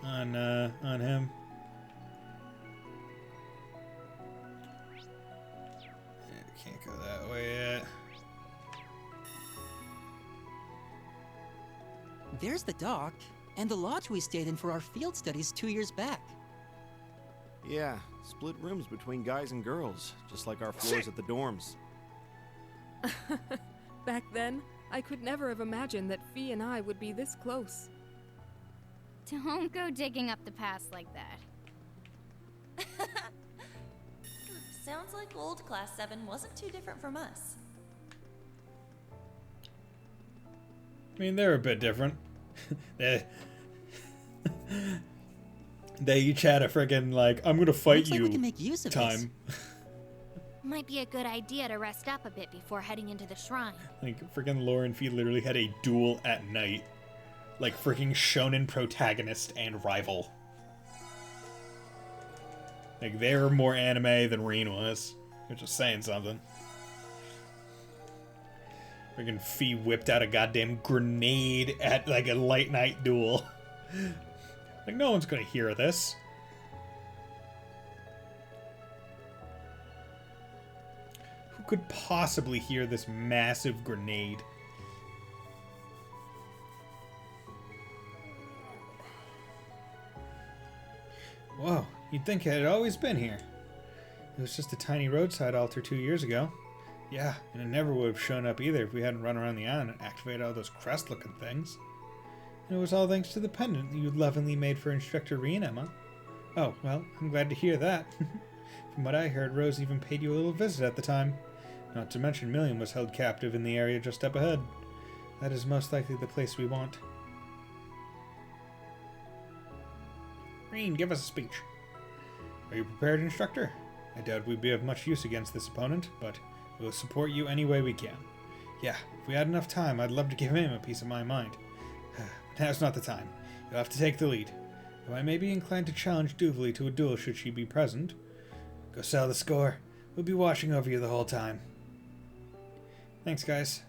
[SPEAKER 1] on him. Yeah, can't go that way yet.
[SPEAKER 13] There's the dock, and the lodge we stayed in for our field studies 2 years back.
[SPEAKER 10] Yeah, split rooms between guys and girls, just like our floors at the dorms.
[SPEAKER 6] Back then, I could never have imagined that Fee and I would be this close.
[SPEAKER 11] Don't go digging up the past like that.
[SPEAKER 9] Sounds like old Class 7 wasn't too different from us.
[SPEAKER 1] I mean, they're a bit different. They each had a friggin' like, I'm gonna fight
[SPEAKER 13] Looks like
[SPEAKER 1] you
[SPEAKER 13] we can make use of
[SPEAKER 1] time.
[SPEAKER 11] Might be a good idea to rest up a bit before heading into the shrine.
[SPEAKER 1] Like, friggin' Lauren Fee literally had a duel at night. Like, friggin' shonen protagonist and rival. Like, they're more anime than Rean was. Which is saying something. Friggin' Fee whipped out a goddamn grenade at, like, a light night duel. Like, no one's gonna hear this. Who could possibly hear this massive grenade? Whoa, you'd think it had always been here. It was just a tiny roadside altar 2 years ago. Yeah, and it never would have shown up either if we hadn't run around the island and activated all those crest-looking things. And it was all thanks to the pendant that you lovingly made for Instructor Rean, Emma. Oh, well, I'm glad to hear that. From what I heard, Rose even paid you a little visit at the time. Not to mention Million was held captive in the area just up ahead. That is most likely the place we want. Rean, give us a speech. Are you prepared, Instructor? I doubt we'd be of much use against this opponent, but we'll support you any way we can. Yeah, if we had enough time, I'd love to give him a piece of my mind. Now's not the time. You'll have to take the lead. Though I may be inclined to challenge Duvally to a duel should she be present. Go sell the score. We'll be watching over you the whole time. Thanks, guys.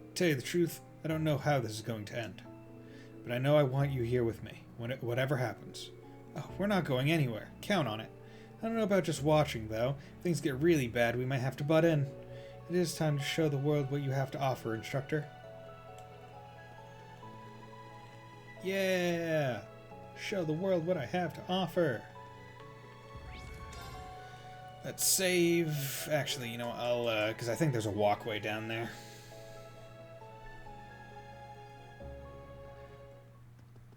[SPEAKER 1] To tell you the truth, I don't know how this is going to end. But I know I want you here with me, whatever happens. Oh, we're not going anywhere. Count on it. I don't know about just watching, though. If things get really bad, we might have to butt in. It is time to show the world what you have to offer, Instructor. Yeah! Show the world what I have to offer. Let's save... Actually, you know what, I'll, because I think there's a walkway down there.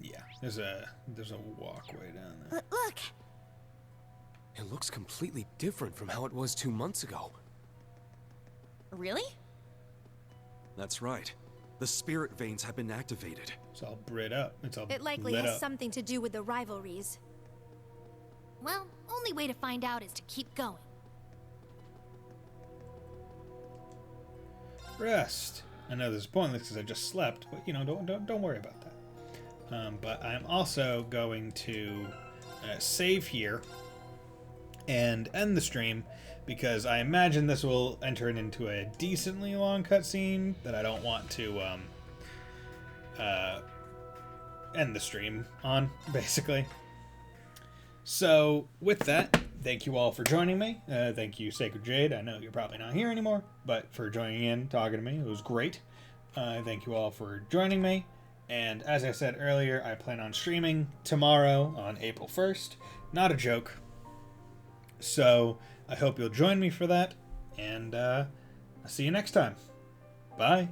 [SPEAKER 1] Yeah, there's a walkway down there.
[SPEAKER 11] Look!
[SPEAKER 7] It looks completely different from how it was 2 months ago.
[SPEAKER 9] Really?
[SPEAKER 10] That's right. The spirit veins have been activated.
[SPEAKER 1] It's all brit up. It's all
[SPEAKER 11] It likely
[SPEAKER 1] lit
[SPEAKER 11] has
[SPEAKER 1] up.
[SPEAKER 11] something to do with the rivalries. Well, only way to find out is to keep going.
[SPEAKER 1] Rest. I know this is pointless because I just slept, but you know, don't worry about that. But I'm also going to save here and end the stream because I imagine this will enter it into a decently long cutscene that I don't want to end the stream on, basically. So with that, thank you all for joining me. Thank you, Sacred Jade. I know you're probably not here anymore, but for joining in, talking to me, it was great. Thank you all for joining me. And as I said earlier, I plan on streaming tomorrow on April 1st. Not a joke. So I hope you'll join me for that. And I'll see you next time. Bye.